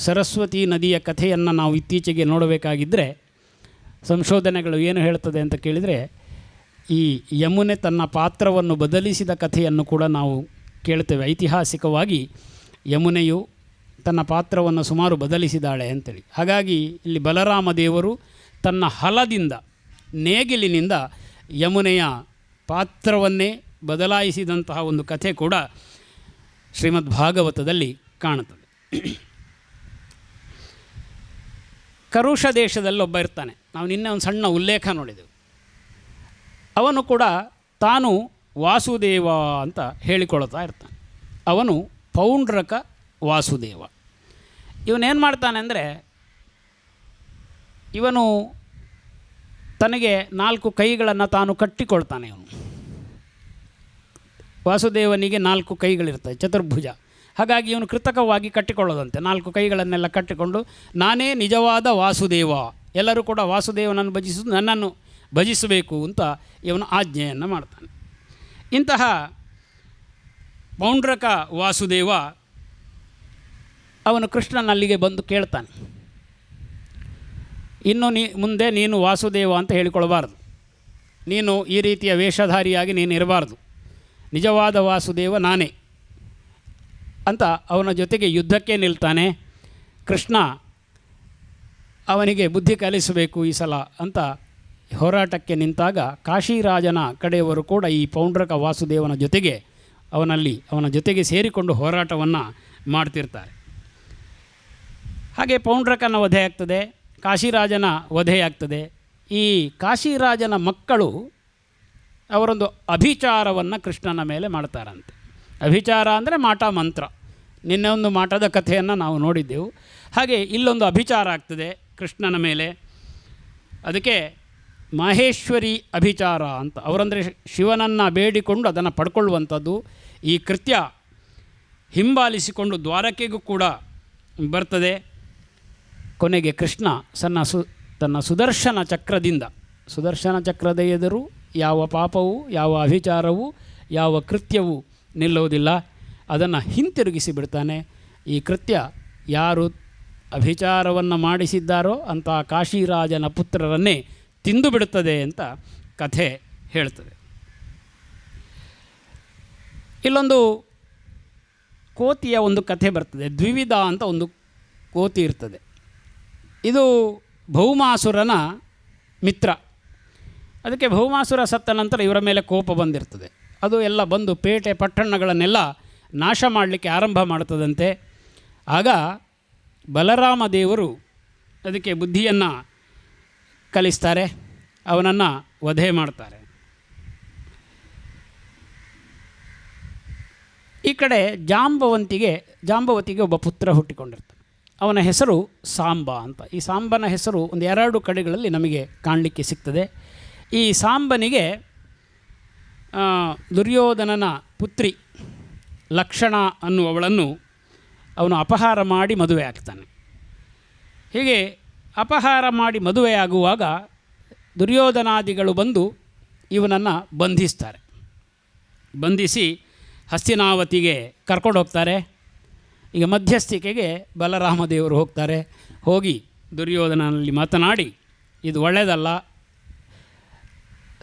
ಸರಸ್ವತಿ ನದಿಯ ಕಥೆಯನ್ನು ನಾವು ಇತ್ತೀಚೆಗೆ ನೋಡಬೇಕಾಗಿದ್ದರೆ ಸಂಶೋಧನೆಗಳು ಏನು ಹೇಳ್ತದೆ ಅಂತ ಕೇಳಿದರೆ, ಈ ಯಮುನೆ ತನ್ನ ಪಾತ್ರವನ್ನು ಬದಲಿಸಿದ ಕಥೆಯನ್ನು ಕೂಡ ನಾವು ಕೇಳ್ತೇವೆ. ಐತಿಹಾಸಿಕವಾಗಿ ಯಮುನೆಯು ತನ್ನ ಪಾತ್ರವನ್ನು ಸುಮಾರು ಬದಲಿಸಿದಾಳೆ ಅಂತೇಳಿ. ಹಾಗಾಗಿ ಇಲ್ಲಿ ಬಲರಾಮ ದೇವರು ತನ್ನ ಹಲದಿಂದ, ನೇಗಿಲಿನಿಂದ ಯಮುನೆಯ ಪಾತ್ರವನ್ನೇ ಬದಲಾಯಿಸಿದಂತಹ ಒಂದು ಕಥೆ ಕೂಡ ಶ್ರೀಮದ್ ಭಾಗವತದಲ್ಲಿ ಕಾಣುತ್ತದೆ. ಕರುಷ ದೇಶದಲ್ಲಿ ಒಬ್ಬ ಇರ್ತಾನೆ. ನಾವು ನಿನ್ನೆ ಒಂದು ಸಣ್ಣ ಉಲ್ಲೇಖ ನೋಡಿದೆವು. ಅವನು ಕೂಡ ತಾನು ವಾಸುದೇವ ಅಂತ ಹೇಳಿಕೊಳ್ತಾ ಇರ್ತಾನೆ. ಅವನು ಪೌಂಡ್ರಕ ವಾಸುದೇವ. ಇವನೇನು ಮಾಡ್ತಾನೆ ಅಂದರೆ, ಇವನು ತನಗೆ 4 ಕೈಗಳನ್ನು ತಾನು ಕಟ್ಟಿಕೊಳ್ತಾನೆ. ಇವನು ವಾಸುದೇವನಿಗೆ 4 ಕೈಗಳಿರ್ತವೆ, ಚತುರ್ಭುಜ. ಹಾಗಾಗಿ ಇವನು ಕೃತಕವಾಗಿ ಕಟ್ಟಿಕೊಳ್ಳೋದಂತೆ. 4 ಕೈಗಳನ್ನೆಲ್ಲ ಕಟ್ಟಿಕೊಂಡು ನಾನೇ ನಿಜವಾದ ವಾಸುದೇವ, ಎಲ್ಲರೂ ಕೂಡ ವಾಸುದೇವನನ್ನು ಭಜಿಸುವುದು, ನನ್ನನ್ನು ಭಜಿಸಬೇಕು ಅಂತ ಇವನು ಆಜ್ಞೆಯನ್ನು ಮಾಡ್ತಾನೆ. ಇಂತಹ ಪೌಂಡ್ರಕ ವಾಸುದೇವ ಅವನು ಕೃಷ್ಣನಲ್ಲಿಗೆ ಬಂದು ಕೇಳ್ತಾನೆ, ಇನ್ನು ಮುಂದೆ ನೀನು ವಾಸುದೇವ ಅಂತ ಹೇಳಿಕೊಳ್ಬಾರ್ದು, ನೀನು ಈ ರೀತಿಯ ವೇಷಧಾರಿಯಾಗಿ ನೀನು ಇರಬಾರ್ದು, ನಿಜವಾದ ವಾಸುದೇವ ನಾನೇ ಅಂತ ಅವನ ಜೊತೆಗೆ ಯುದ್ಧಕ್ಕೆ ನಿಲ್ತಾನೆ. ಕೃಷ್ಣ ಅವನಿಗೆ ಬುದ್ಧಿ ಕಲಿಸಬೇಕು ಈ ಸಲ ಅಂತ ಹೋರಾಟಕ್ಕೆ ನಿಂತಾಗ ಕಾಶಿರಾಜನ ಕಡೆಯವರು ಕೂಡ ಈ ಪೌಂಡ್ರಕ ವಾಸುದೇವನ ಜೊತೆಗೆ ಅವನ ಜೊತೆಗೆ ಸೇರಿಕೊಂಡು ಹೋರಾಟವನ್ನು ಮಾಡ್ತಿರ್ತಾರೆ. ಹಾಗೆ ಪೌಂಡ್ರಕನ ವಧೆಯಾಗ್ತದೆ, ಕಾಶಿರಾಜನ ವಧೆಯಾಗ್ತದೆ. ಈ ಕಾಶಿರಾಜನ ಮಕ್ಕಳು ಅವರೊಂದು ಅಭಿಚಾರವನ್ನು ಕೃಷ್ಣನ ಮೇಲೆ ಮಾಡ್ತಾರಂತೆ. ಅಭಿಚಾರ ಅಂದರೆ ಮಾಟ ಮಂತ್ರ. ನಿನ್ನೆ ಒಂದು ಮಾಟದ ಕಥೆಯನ್ನು ನಾವು ನೋಡಿದ್ದೆವು. ಹಾಗೆ ಇಲ್ಲೊಂದು ಅಭಿಚಾರ ಆಗ್ತದೆ ಕೃಷ್ಣನ ಮೇಲೆ. ಅದಕ್ಕೆ ಮಾಹೇಶ್ವರಿ ಅಭಿಚಾರ ಅಂತ. ಅವರಂದರೆ ಶಿವನನ್ನು ಬೇಡಿಕೊಂಡು ಅದನ್ನು ಪಡ್ಕೊಳ್ಳುವಂಥದ್ದು. ಈ ಕೃತ್ಯ ಹಿಂಬಾಲಿಸಿಕೊಂಡು ದ್ವಾರಕೆಗೂ ಕೂಡ ಬರ್ತದೆ. ಕೊನೆಗೆ ಕೃಷ್ಣ ತನ್ನ ಸುದರ್ಶನ ಚಕ್ರದ ಎದುರು ಯಾವ ಪಾಪವು, ಯಾವ ಅಭಿಚಾರವು, ಯಾವ ಕೃತ್ಯವೂ ನಿಲ್ಲುವುದಿಲ್ಲ. ಅದನ್ನು ಹಿಂತಿರುಗಿಸಿ ಬಿಡ್ತಾನೆ. ಈ ಕೃತ್ಯ ಯಾರು ಅಭಿಚಾರವನ್ನು ಮಾಡಿಸಿದ್ದಾರೋ ಅಂಥ ಕಾಶಿರಾಜನ ಪುತ್ರರನ್ನೇ ತಿಂದು ಬಿಡುತ್ತದೆ ಅಂತ ಕಥೆ ಹೇಳ್ತದೆ. ಇಲ್ಲೊಂದು ಕೋತಿಯ ಒಂದು ಕಥೆ ಬರ್ತದೆ. ದ್ವಿವಿಧ ಅಂತ ಒಂದು ಕೋತಿ ಇರ್ತದೆ. ಇದು ಭೌಮಾಸುರನ ಮಿತ್ರ. ಅದಕ್ಕೆ ಭೌಮಾಸುರ ಸತ್ತ ನಂತರ ಇವರ ಮೇಲೆ ಕೋಪ ಬಂದಿರ್ತದೆ. ಅದು ಎಲ್ಲ ಬಂದು ಪೇಟೆ ಪಟ್ಟಣಗಳನ್ನೆಲ್ಲ ನಾಶ ಮಾಡಲಿಕ್ಕೆ ಆರಂಭ ಮಾಡ್ತದಂತೆ. ಆಗ ಬಲರಾಮ ದೇವರು ಅದಕ್ಕೆ ಬುದ್ಧಿಯನ್ನು ಕಲಿಸ್ತಾರೆ, ಅವನನ್ನು ವಧೆ ಮಾಡ್ತಾರೆ. ಈ ಕಡೆ ಜಾಂಬವತಿಗೆ ಒಬ್ಬ ಪುತ್ರ ಹುಟ್ಟಿಕೊಂಡಿರ್ತಾನೆ. ಅವನ ಹೆಸರು ಸಾಂಬ ಅಂತ. ಈ ಸಾಂಬನ ಹೆಸರು ಒಂದು 2 ಕಡೆಗಳಲ್ಲಿ ನಮಗೆ ಕಾಣಲಿಕ್ಕೆ ಸಿಗ್ತದೆ. ಈ ಸಾಂಬನಿಗೆ ದುರ್ಯೋಧನನ ಪುತ್ರಿ ಲಕ್ಷಣ ಅನ್ನುವವಳನ್ನು ಅವನು ಅಪಹಾರ ಮಾಡಿ ಮದುವೆ ಆಗ್ತಾನೆ. ಹೀಗೆ ಅಪಹಾರ ಮಾಡಿ ಮದುವೆಯಾಗುವಾಗ ದುರ್ಯೋಧನಾದಿಗಳು ಬಂದು ಇವನನ್ನು ಬಂಧಿಸ್ತಾರೆ. ಬಂಧಿಸಿ ಹಸ್ತಿನಾವತಿಗೆ ಕರ್ಕೊಂಡು ಹೋಗ್ತಾರೆ. ಈಗ ಮಧ್ಯಸ್ಥಿಕೆಗೆ ಬಲರಾಮದೇವರು ಹೋಗ್ತಾರೆ. ಹೋಗಿ ದುರ್ಯೋಧನಲ್ಲಿ ಮಾತನಾಡಿ, ಇದು ಒಳ್ಳೆಯದಲ್ಲ.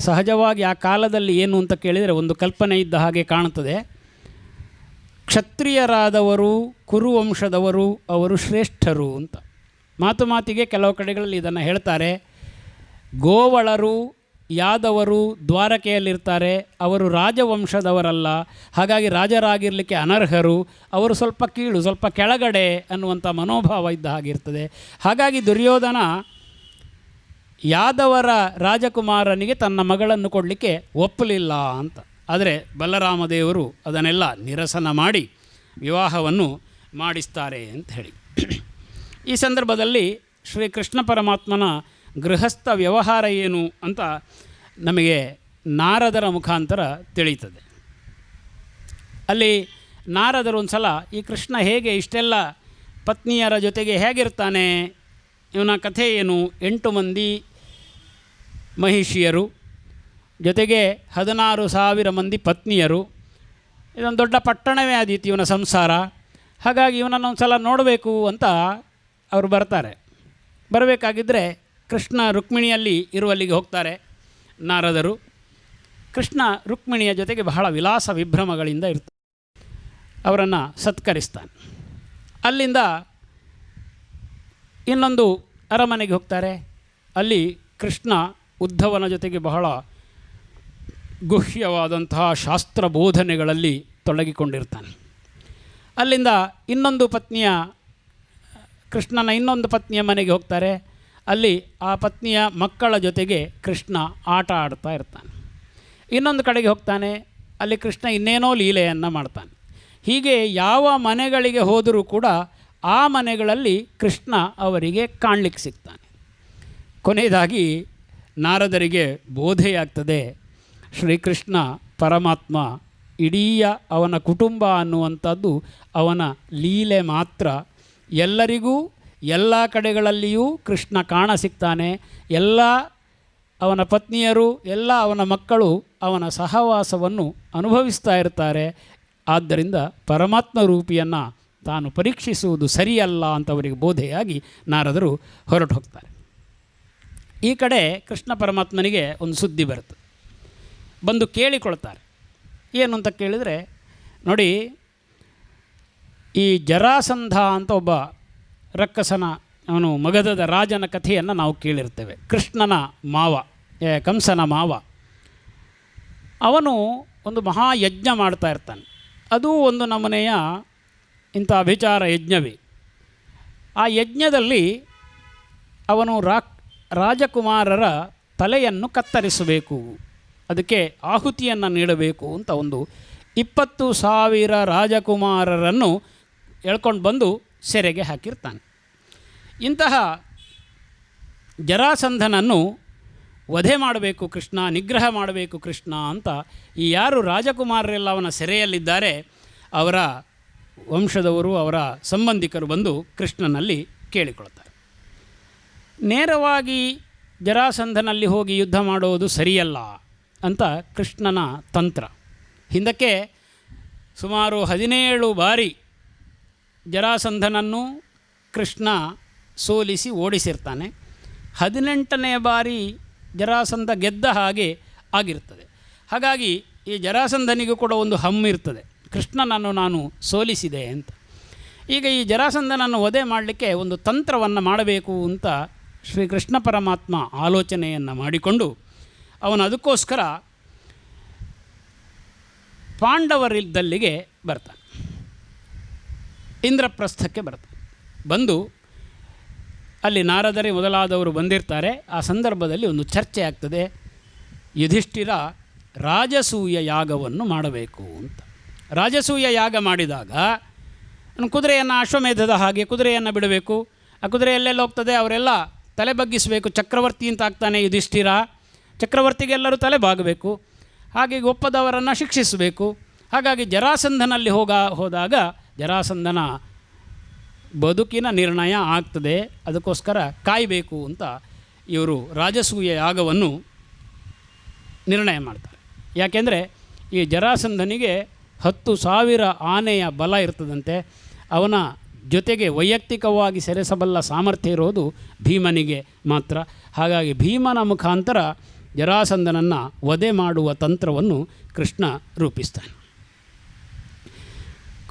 ಸಹಜವಾಗಿ ಆ ಕಾಲದಲ್ಲಿ ಏನು ಅಂತ ಕೇಳಿದರೆ ಒಂದು ಕಲ್ಪನೆ ಇದ್ದ ಹಾಗೆ ಕಾಣುತ್ತದೆ. ಕ್ಷತ್ರಿಯರಾದವರು, ಕುರುವಂಶದವರು ಅವರು ಶ್ರೇಷ್ಠರು ಅಂತ. ಮಾತಿಗೆ ಕೆಲವು ಕಡೆಗಳಲ್ಲಿ ಇದನ್ನು ಹೇಳ್ತಾರೆ. ಗೋವಳರು ಯಾದವರು ದ್ವಾರಕೆಯಲ್ಲಿರ್ತಾರೆ, ಅವರು ರಾಜವಂಶದವರಲ್ಲ, ಹಾಗಾಗಿ ರಾಜರಾಗಿರಲಿಕ್ಕೆ ಅನರ್ಹರು, ಅವರು ಸ್ವಲ್ಪ ಕೀಳು, ಸ್ವಲ್ಪ ಕೆಳಗಡೆ ಅನ್ನುವಂಥ ಮನೋಭಾವ ಇದ್ದ ಹಾಗಿರ್ತದೆ. ಹಾಗಾಗಿ ದುರ್ಯೋಧನ ಯಾದವರ ರಾಜಕುಮಾರನಿಗೆ ತನ್ನ ಮಗಳನ್ನು ಕೊಡಲಿಕ್ಕೆ ಒಪ್ಪಲಿಲ್ಲ ಅಂತ. ಆದರೆ ಬಲರಾಮದೇವರು ಅದನ್ನೆಲ್ಲ ನಿರಸನ ಮಾಡಿ ವಿವಾಹವನ್ನು ಮಾಡಿಸ್ತಾರೆ ಅಂತ ಹೇಳಿ. ಈ ಸಂದರ್ಭದಲ್ಲಿ ಶ್ರೀಕೃಷ್ಣ ಪರಮಾತ್ಮನ ಗೃಹಸ್ಥ ವ್ಯವಹಾರ ಏನು ಅಂತ ನಮಗೆ ನಾರದರ ಮುಖಾಂತರ ತಿಳಿಯುತ್ತದೆ. ಅಲ್ಲಿ ನಾರದರು ಒಂದು ಸಲ ಈ ಕೃಷ್ಣ ಹೇಗೆ ಇಷ್ಟೆಲ್ಲ ಪತ್ನಿಯರ ಜೊತೆಗೆ ಹೇಗಿರ್ತಾನೆ, ಇವನ ಕಥೆ ಏನು, 8 ಮಂದಿ ಮಹಿಷಿಯರು ಜೊತೆಗೆ 16,000 ಮಂದಿ ಪತ್ನಿಯರು, ಇದೊಂದು ದೊಡ್ಡ ಪಟ್ಟಣವೇ ಆದೀತು ಇವನ ಸಂಸಾರ, ಹಾಗಾಗಿ ಇವನನ್ನು ಒಂದು ಸಲ ನೋಡಬೇಕು ಅಂತ ಅವರು ಬರ್ತಾರೆ. ಬರಬೇಕಾಗಿದ್ದರೆ ಕೃಷ್ಣ ರುಕ್ಮಿಣಿಯಲ್ಲಿ ಇರುವಲ್ಲಿಗೆ ಹೋಗ್ತಾರೆ ನಾರದರು. ಕೃಷ್ಣ ರುಕ್ಮಿಣಿಯ ಜೊತೆಗೆ ಬಹಳ ವಿಲಾಸ ವಿಭ್ರಮಗಳಿಂದ ಇರ್ತಾರೆ. ಅವರನ್ನು ಸತ್ಕರಿಸ್ತಾನೆ. ಅಲ್ಲಿಂದ ಇನ್ನೊಂದು ಅರಮನೆಗೆ ಹೋಗ್ತಾರೆ. ಅಲ್ಲಿ ಕೃಷ್ಣ ಉದ್ಧವನ ಜೊತೆಗೆ ಬಹಳ ಗುಹ್ಯವಾದಂತಹ ಶಾಸ್ತ್ರ ಬೋಧನೆಗಳಲ್ಲಿ ತೊಡಗಿಕೊಂಡಿರ್ತಾನೆ. ಅಲ್ಲಿಂದ ಕೃಷ್ಣನ ಇನ್ನೊಂದು ಪತ್ನಿಯ ಮನೆಗೆ ಹೋಗ್ತಾರೆ. ಅಲ್ಲಿ ಆ ಪತ್ನಿಯ ಮಕ್ಕಳ ಜೊತೆಗೆ ಕೃಷ್ಣ ಆಟ ಆಡ್ತಾ ಇರ್ತಾನೆ. ಇನ್ನೊಂದು ಕಡೆಗೆ ಹೋಗ್ತಾನೆ, ಅಲ್ಲಿ ಕೃಷ್ಣ ಇನ್ನೇನೋ ಲೀಲೆಯನ್ನು ಮಾಡ್ತಾನೆ. ಹೀಗೆ ಯಾವ ಮನೆಗಳಿಗೆ ಹೋದರೂ ಕೂಡ ಆ ಮನೆಗಳಲ್ಲಿ ಕೃಷ್ಣ ಅವರಿಗೆ ಕಾಣಲಿಕ್ಕೆ ಸಿಗ್ತಾನೆ. ಕೊನೆಯದಾಗಿ ನಾರದರಿಗೆ ಬೋಧೆಯಾಗ್ತದೆ, ಶ್ರೀಕೃಷ್ಣ ಪರಮಾತ್ಮ ಇಡೀ ಅವನ ಕುಟುಂಬ ಅನ್ನುವಂಥದ್ದು ಅವನ ಲೀಲೆ ಮಾತ್ರ. ಎಲ್ಲರಿಗೂ ಎಲ್ಲ ಕಡೆಗಳಲ್ಲಿಯೂ ಕೃಷ್ಣ ಕಾಣ ಸಿಗ್ತಾನೆ. ಎಲ್ಲ ಅವನ ಪತ್ನಿಯರು, ಎಲ್ಲ ಅವನ ಮಕ್ಕಳು ಅವನ ಸಹವಾಸವನ್ನು ಅನುಭವಿಸ್ತಾ ಇರ್ತಾರೆ. ಆದ್ದರಿಂದ ಪರಮಾತ್ಮ ರೂಪಿಯನ್ನು ತಾನು ಪರೀಕ್ಷಿಸುವುದು ಸರಿಯಲ್ಲ ಅಂತವರಿಗೆ ಬೋಧೆಯಾಗಿ ನಾರದರು ಹೊರಟು ಹೋಗ್ತಾರೆ. ಈ ಕಡೆ ಕೃಷ್ಣ ಪರಮಾತ್ಮನಿಗೆ ಒಂದು ಸುದ್ದಿ ಬರುತ್ತೆ. ಬಂದು ಕೇಳಿಕೊಳ್ತಾರೆ. ಏನು ಅಂತ ಕೇಳಿದರೆ, ನೋಡಿ, ಈ ಜರಾಸಂಧ ಅಂತ ಒಬ್ಬ ರಕ್ಕಸನ, ಅವನು ಮಗಧದ ರಾಜನ ಕಥೆಯನ್ನು ನಾವು ಕೇಳಿರ್ತೇವೆ. ಕೃಷ್ಣನ ಮಾವ, ಕಂಸನ ಮಾವ. ಅವನು ಒಂದು ಮಹಾಯಜ್ಞ ಮಾಡ್ತಾ ಇರ್ತಾನೆ. ಅದು ಒಂದು ನಮೂನೆಯ ಇಂಥ ಅಭಿಚಾರ ಯಜ್ಞವೇ. ಆ ಯಜ್ಞದಲ್ಲಿ ಅವನು ರಾಜಕುಮಾರರ ತಲೆಯನ್ನು ಕತ್ತರಿಸಬೇಕು, ಅದಕ್ಕೆ ಆಹುತಿಯನ್ನು ನೀಡಬೇಕು ಅಂತ ಒಂದು 20,000 ರಾಜಕುಮಾರರನ್ನು ಎಳ್ಕೊಂಡು ಬಂದು ಸೆರೆಗೆ ಹಾಕಿರ್ತಾನೆ. ಇಂತಹ ಜರಾಸಂಧನನ್ನು ವಧೆ ಮಾಡಬೇಕು ಕೃಷ್ಣ, ನಿಗ್ರಹ ಮಾಡಬೇಕು ಕೃಷ್ಣ ಅಂತ ಈ ಯಾರು ರಾಜಕುಮಾರರೆಲ್ಲ ಅವನ ಸೆರೆಯಲ್ಲಿದ್ದಾರೆ ಅವರ ವಂಶದವರು, ಅವರ ಸಂಬಂಧಿಕರು ಬಂದು ಕೃಷ್ಣನಲ್ಲಿ ಕೇಳಿಕೊಳ್ತಾರೆ. ನೇರವಾಗಿ ಜರಾಸಂಧನಲ್ಲಿ ಹೋಗಿ ಯುದ್ಧ ಮಾಡೋದು ಸರಿಯಲ್ಲ ಅಂತ ಕೃಷ್ಣನ ತಂತ್ರ. ಹಿಂದಕ್ಕೆ ಸುಮಾರು 17 ಬಾರಿ ಜರಾಸಂಧನನ್ನು ಕೃಷ್ಣ ಸೋಲಿಸಿ ಓಡಿಸಿರ್ತಾನೆ. 18ನೇ ಬಾರಿ ಜರಾಸಂಧ ಗೆದ್ದ ಹಾಗೆ ಆಗಿರ್ತದೆ. ಹಾಗಾಗಿ ಈ ಜರಾಸಂಧನಿಗೂ ಕೂಡ ಒಂದು ಹಮ್ಮಿರ್ತದೆ, ಕೃಷ್ಣನನ್ನು ನಾನು ಸೋಲಿಸಿದೆ ಅಂತ. ಈಗ ಈ ಜರಾಸಂಧನನ್ನು ವಧೆ ಮಾಡಲಿಕ್ಕೆ ಒಂದು ತಂತ್ರವನ್ನು ಮಾಡಬೇಕು ಅಂತ ಶ್ರೀಕೃಷ್ಣ ಪರಮಾತ್ಮ ಆಲೋಚನೆಯನ್ನು ಮಾಡಿಕೊಂಡು ಅವನು ಅದಕ್ಕೋಸ್ಕರ ಪಾಂಡವರಿದ್ದಲ್ಲಿಗೆ ಬರ್ತಾನೆ, ಇಂದ್ರಪ್ರಸ್ಥಕ್ಕೆ ಬರ್ತಾನೆ. ಬಂದು ಅಲ್ಲಿ ನಾರದರೆ ಮೊದಲಾದವರು ಬಂದಿರ್ತಾರೆ. ಆ ಸಂದರ್ಭದಲ್ಲಿ ಒಂದು ಚರ್ಚೆ ಆಗ್ತದೆ. ಯುಧಿಷ್ಠಿರ ರಾಜಸೂಯ ಯಾಗವನ್ನು ಮಾಡಬೇಕು ಅಂತ. ರಾಜಸೂಯ ಯಾಗ ಮಾಡಿದಾಗ ಕುದುರೆಯನ್ನು ಅಶ್ವಮೇಧದ ಹಾಗೆ ಕುದುರೆಯನ್ನು ಬಿಡಬೇಕು. ಆ ಕುದುರೆ ಎಲ್ಲೆಲ್ಲಿ ಹೋಗ್ತದೆ ಅವರೆಲ್ಲ ತಲೆ ಬಗ್ಗಿಸಬೇಕು. ಚಕ್ರವರ್ತಿ ಅಂತ ಆಗ್ತಾನೆ ಯುಧಿಷ್ಠಿರ, ಚಕ್ರವರ್ತಿಗೆಲ್ಲರೂ ತಲೆ ಬಾಗಬೇಕು. ಹಾಗೆ ಒಪ್ಪದವರನ್ನು ಶಿಕ್ಷಿಸಬೇಕು. ಹಾಗಾಗಿ ಜರಾಸಂಧನಲ್ಲಿ ಹೋದಾಗ ಜರಾಸಂಧನ ಬದುಕಿನ ನಿರ್ಣಯ ಆಗ್ತದೆ. ಅದಕ್ಕೋಸ್ಕರ ಕಾಯಬೇಕು ಅಂತ ಇವರು ರಾಜಸೂಯ ಯಾಗವನ್ನು ನಿರ್ಣಯ ಮಾಡ್ತಾರೆ. ಯಾಕೆಂದರೆ ಈ ಜರಾಸಂಧನಿಗೆ 10,000 ಆನೆಯ ಬಲ ಇರ್ತದಂತೆ. ಅವನ ಜೊತೆಗೆ ವೈಯಕ್ತಿಕವಾಗಿ ಸೆರೆಸಬಲ್ಲ ಸಾಮರ್ಥ್ಯ ಇರೋದು ಭೀಮನಿಗೆ ಮಾತ್ರ. ಹಾಗಾಗಿ ಭೀಮನ ಮುಖಾಂತರ ಜರಾಸಂಧನನ್ನು ವಧೆ ಮಾಡುವ ತಂತ್ರವನ್ನು ಕೃಷ್ಣ ರೂಪಿಸ್ತಾನೆ.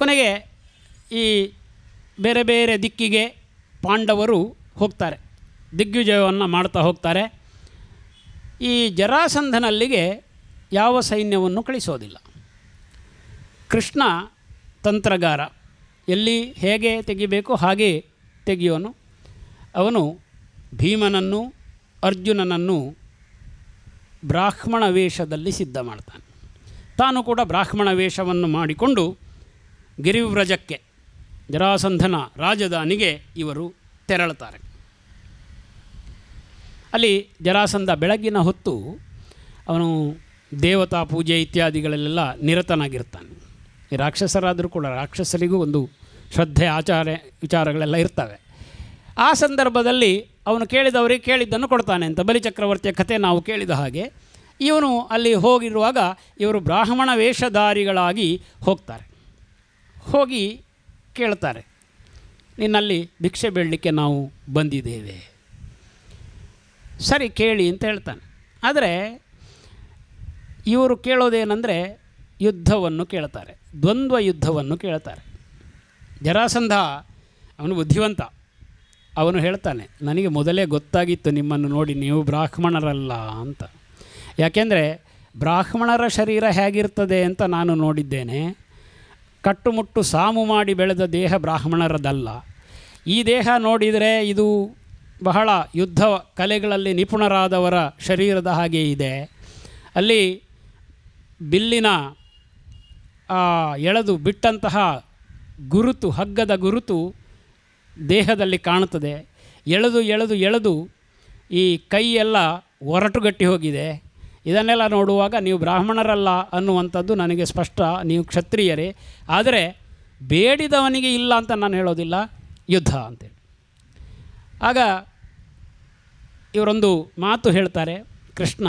ಕೊನೆಗೆ ಈ ಬೇರೆ ಬೇರೆ ದಿಕ್ಕಿಗೆ ಪಾಂಡವರು ಹೋಗ್ತಾರೆ, ದಿಗ್ವಿಜಯವನ್ನು ಮಾಡ್ತಾ ಹೋಗ್ತಾರೆ. ಈ ಜರಾಸಂಧನಲ್ಲಿಗೆ ಯಾವ ಸೈನ್ಯವನ್ನು ಕಳಿಸೋದಿಲ್ಲ. ಕೃಷ್ಣ ತಂತ್ರಗಾರ, ಎಲ್ಲಿ ಹೇಗೆ ತೆಗಿಬೇಕು ಹಾಗೆ ತೆಗೆಯೋನು. ಅವನು ಭೀಮನನ್ನು ಅರ್ಜುನನನ್ನು ಬ್ರಾಹ್ಮಣ ವೇಷದಲ್ಲಿ ಸಿದ್ಧ ಮಾಡ್ತಾನೆ. ತಾನು ಕೂಡ ಬ್ರಾಹ್ಮಣ ವೇಷವನ್ನು ಮಾಡಿಕೊಂಡು ಗಿರಿವ್ರಜಕ್ಕೆ, ಜರಾಸಂಧನ ರಾಜಧಾನಿಗೆ ಇವರು ತೆರಳುತ್ತಾರೆ. ಅಲ್ಲಿ ಜರಾಸಂಧ ಬೆಳಗ್ಗಿನ ಹೊತ್ತು ಅವನು ದೇವತಾ ಪೂಜೆ ಇತ್ಯಾದಿಗಳಲ್ಲೆಲ್ಲ ನಿರತನಾಗಿರ್ತಾನೆ. ಈ ರಾಕ್ಷಸರಾದರೂ ಕೂಡ ರಾಕ್ಷಸರಿಗೂ ಒಂದು ಶ್ರದ್ಧೆ, ಆಚಾರ ವಿಚಾರಗಳೆಲ್ಲ ಇರ್ತವೆ. ಆ ಸಂದರ್ಭದಲ್ಲಿ ಅವನು ಕೇಳಿದವರಿಗೆ ಕೇಳಿದ್ದನ್ನು ಕೊಡ್ತಾನೆ ಅಂತ ಬಲಿಚಕ್ರವರ್ತಿಯ ಕಥೆ ನಾವು ಕೇಳಿದ ಹಾಗೆ ಇವನು ಅಲ್ಲಿ ಹೋಗಿರುವಾಗ ಇವರು ಬ್ರಾಹ್ಮಣ ವೇಷಧಾರಿಗಳಾಗಿ ಹೋಗ್ತಾರೆ. ಹೋಗಿ ಕೇಳ್ತಾರೆ, ನಿನ್ನಲ್ಲಿ ಭಿಕ್ಷೆ ಬೇಡಲಿಕ್ಕೆ ನಾವು ಬಂದಿದ್ದೇವೆ. ಸರಿ ಕೇಳಿ ಅಂತ ಹೇಳ್ತಾನೆ. ಆದರೆ ಇವರು ಕೇಳೋದೇನೆಂದರೆ ಯುದ್ಧವನ್ನು ಕೇಳ್ತಾರೆ, ದ್ವಂದ್ವ ಯುದ್ಧವನ್ನು ಕೇಳ್ತಾರೆ. ಜರಾಸಂಧ ಅವನು ಬುದ್ಧಿವಂತ. ಅವನು ಹೇಳ್ತಾನೆ, ನನಗೆ ಮೊದಲೇ ಗೊತ್ತಾಗಿತ್ತು ನಿಮ್ಮನ್ನು ನೋಡಿ ನೀವು ಬ್ರಾಹ್ಮಣರಲ್ಲ ಅಂತ. ಯಾಕೆಂದರೆ ಬ್ರಾಹ್ಮಣರ ಶರೀರ ಹೇಗಿರ್ತದೆ ಅಂತ ನಾನು ನೋಡಿದ್ದೇನೆ. ಕಟ್ಟುಮುಟ್ಟು ಸಾಮು ಮಾಡಿ ಬೆಳೆದ ದೇಹ ಬ್ರಾಹ್ಮಣರದಲ್ಲ. ಈ ದೇಹ ನೋಡಿದರೆ ಇದು ಬಹಳ ಯುದ್ಧ ಕಲೆಗಳಲ್ಲಿ ನಿಪುಣರಾದವರ ಶರೀರದ ಹಾಗೆ ಇದೆ. ಅಲ್ಲಿ ಬಿಲ್ಲಿನ ಎಳೆದು ಬಿಟ್ಟಂತಹ ಗುರುತು, ಹಗ್ಗದ ಗುರುತು ದೇಹದಲ್ಲಿ ಕಾಣುತ್ತದೆ. ಎಳೆದು ಎಳೆದು ಎಳೆದು ಈ ಕೈಯೆಲ್ಲ ಒರಟುಗಟ್ಟಿ ಹೋಗಿದೆ. ಇದನ್ನೆಲ್ಲ ನೋಡುವಾಗ ನೀವು ಬ್ರಾಹ್ಮಣರಲ್ಲ ಅನ್ನುವಂಥದ್ದು ನನಗೆ ಸ್ಪಷ್ಟ. ನೀವು ಕ್ಷತ್ರಿಯರೇ, ಆದರೆ ಬೇಡಿದವನಿಗೆ ಇಲ್ಲ ಅಂತ ನಾನು ಹೇಳೋದಿಲ್ಲ, ಯುದ್ಧ ಅಂತೇಳಿ. ಆಗ ಇವರೊಂದು ಮಾತು ಹೇಳ್ತಾರೆ, ಕೃಷ್ಣ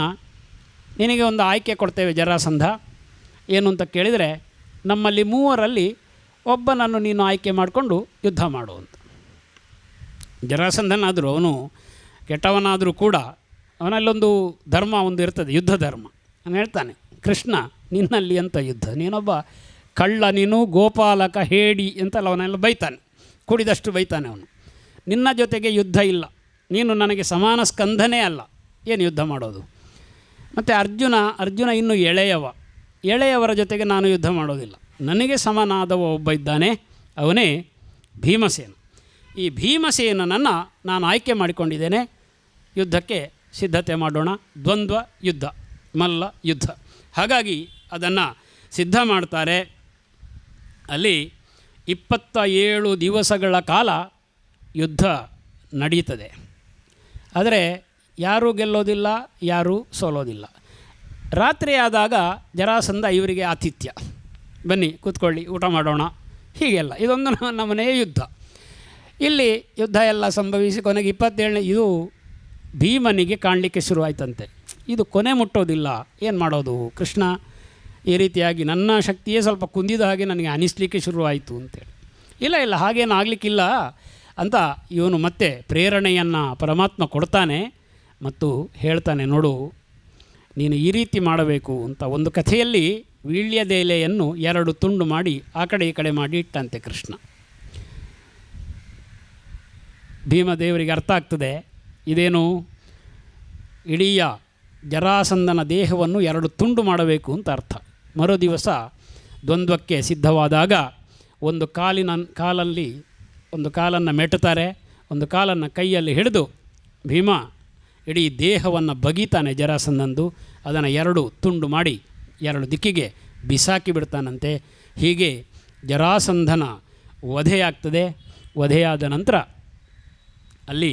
ನಿನಗೆ ಒಂದು ಆಯ್ಕೆ ಕೊಡ್ತೇವೆ ಜರಾಸಂಧ. ಏನು ಅಂತ ಕೇಳಿದರೆ, ನಮ್ಮಲ್ಲಿ ಮೂವರಲ್ಲಿ ಒಬ್ಬನನ್ನು ನೀನು ಆಯ್ಕೆ ಮಾಡಿಕೊಂಡು ಯುದ್ಧ ಮಾಡು ಅಂತ. ಜರಾಸಂಧನಾದರೂ ಅವನು ಕೆಟ್ಟವನಾದರೂ ಕೂಡ ಅವನಲ್ಲೊಂದು ಧರ್ಮ ಒಂದು ಇರ್ತದೆ, ಯುದ್ಧ ಧರ್ಮ. ನಾನು ಹೇಳ್ತಾನೆ, ಕೃಷ್ಣ ನಿನ್ನಲ್ಲಿ ಅಂತ ಯುದ್ಧ, ನೀನೊಬ್ಬ ಕಳ್ಳ, ನೀನು ಗೋಪಾಲಕ, ಹೇಡಿ ಅಂತೆಲ್ಲ ಅವನೆಲ್ಲ ಬೈತಾನೆ, ಕುಡಿದಷ್ಟು ಬೈತಾನೆ ಅವನು. ನಿನ್ನ ಜೊತೆಗೆ ಯುದ್ಧ ಇಲ್ಲ, ನೀನು ನನಗೆ ಸಮಾನ ಸ್ಕಂಧನೇ ಅಲ್ಲ, ಏನು ಯುದ್ಧ ಮಾಡೋದು. ಮತ್ತು ಅರ್ಜುನ ಇನ್ನೂ ಎಳೆಯವರ ಜೊತೆಗೆ ನಾನು ಯುದ್ಧ ಮಾಡೋದಿಲ್ಲ. ನನಗೆ ಸಮನಾದವ ಒಬ್ಬ ಇದ್ದಾನೆ, ಅವನೇ ಭೀಮಸೇನ. ಈ ಭೀಮಸೇನನನ್ನು ನಾನು ಆಯ್ಕೆ ಮಾಡಿಕೊಂಡಿದ್ದೇನೆ, ಯುದ್ಧಕ್ಕೆ ಸಿದ್ಧತೆ ಮಾಡೋಣ, ದ್ವಂದ್ವ ಯುದ್ಧ, ಮಲ್ಲ ಯುದ್ಧ. ಹಾಗಾಗಿ ಅದನ್ನು ಸಿದ್ಧ ಮಾಡ್ತಾರೆ. ಅಲ್ಲಿ 27 ದಿವಸಗಳ ಕಾಲ ಯುದ್ಧ ನಡೀತದೆ. ಆದರೆ ಯಾರೂ ಗೆಲ್ಲೋದಿಲ್ಲ, ಯಾರೂ ಸೋಲೋದಿಲ್ಲ. ರಾತ್ರಿ ಆದಾಗ ಜರಾಸಂಧ ಇವರಿಗೆ ಆತಿಥ್ಯ, ಬನ್ನಿ ಕೂತ್ಕೊಳ್ಳಿ, ಊಟ ಮಾಡೋಣ, ಹೀಗೆಲ್ಲ. ಇದೊಂದು ನಮ್ಮನೆಯ ಯುದ್ಧ. ಇಲ್ಲಿ ಯುದ್ಧ ಎಲ್ಲ ಸಂಭವಿಸಿ ಕೊನೆಗೆ 27ನೇ ಇದು ಭೀಮನಿಗೆ ಕಾಣಲಿಕ್ಕೆ ಶುರುವಾಯ್ತಂತೆ. ಇದು ಕೊನೆ ಮುಟ್ಟೋದಿಲ್ಲ, ಏನು ಮಾಡೋದು ಕೃಷ್ಣ, ಈ ರೀತಿಯಾಗಿ ನನ್ನ ಶಕ್ತಿಯೇ ಸ್ವಲ್ಪ ಕುಂದಿದ ಹಾಗೆ ನನಗೆ ಅನಿಸ್ಲಿಕ್ಕೆ ಶುರುವಾಯಿತು ಅಂತೇಳಿ. ಇಲ್ಲ ಹಾಗೇನು ಆಗಲಿಕ್ಕಿಲ್ಲ ಅಂತ ಇವನು ಮತ್ತೆ ಪ್ರೇರಣೆಯನ್ನು ಪರಮಾತ್ಮ ಕೊಡ್ತಾನೆ ಮತ್ತು ಹೇಳ್ತಾನೆ, ನೋಡು ನೀನು ಈ ರೀತಿ ಮಾಡಬೇಕು ಅಂತ. ಒಂದು ಕಥೆಯಲ್ಲಿ ವೀಳ್ಯದೆಲೆಯನ್ನು 2 ತುಂಡು ಮಾಡಿ ಆ ಕಡೆ ಈ ಕಡೆ ಮಾಡಿ ಇಟ್ಟಂತೆ ಕೃಷ್ಣ. ಭೀಮದೇವರಿಗೆ ಅರ್ಥ ಆಗ್ತದೆ, ಇದೇನು ಇಡೀ ಜರಾಸಂಧನ ದೇಹವನ್ನು 2 ತುಂಡು ಮಾಡಬೇಕು ಅಂತ ಅರ್ಥ. ಮರುದಿವಸ ದ್ವಂದ್ವಕ್ಕೆ ಸಿದ್ಧವಾದಾಗ ಒಂದು ಕಾಲಲ್ಲಿ ಒಂದು ಕಾಲನ್ನು ಮೆಟ್ಟುತ್ತಾರೆ, ಒಂದು ಕಾಲನ್ನು ಕೈಯಲ್ಲಿ ಹಿಡಿದು ಭೀಮ ಇಡೀ ದೇಹವನ್ನು ಬಗೀತಾನೆ ಜರಾಸಂಧಂದು. ಅದನ್ನು 2 ತುಂಡು ಮಾಡಿ 2 ದಿಕ್ಕಿಗೆ ಬಿಸಾಕಿ ಬಿಡ್ತಾನಂತೆ. ಹೀಗೆ ಜರಾಸಂಧನ ವಧೆಯಾಗ್ತದೆ. ವಧೆಯಾದ ನಂತರ ಅಲ್ಲಿ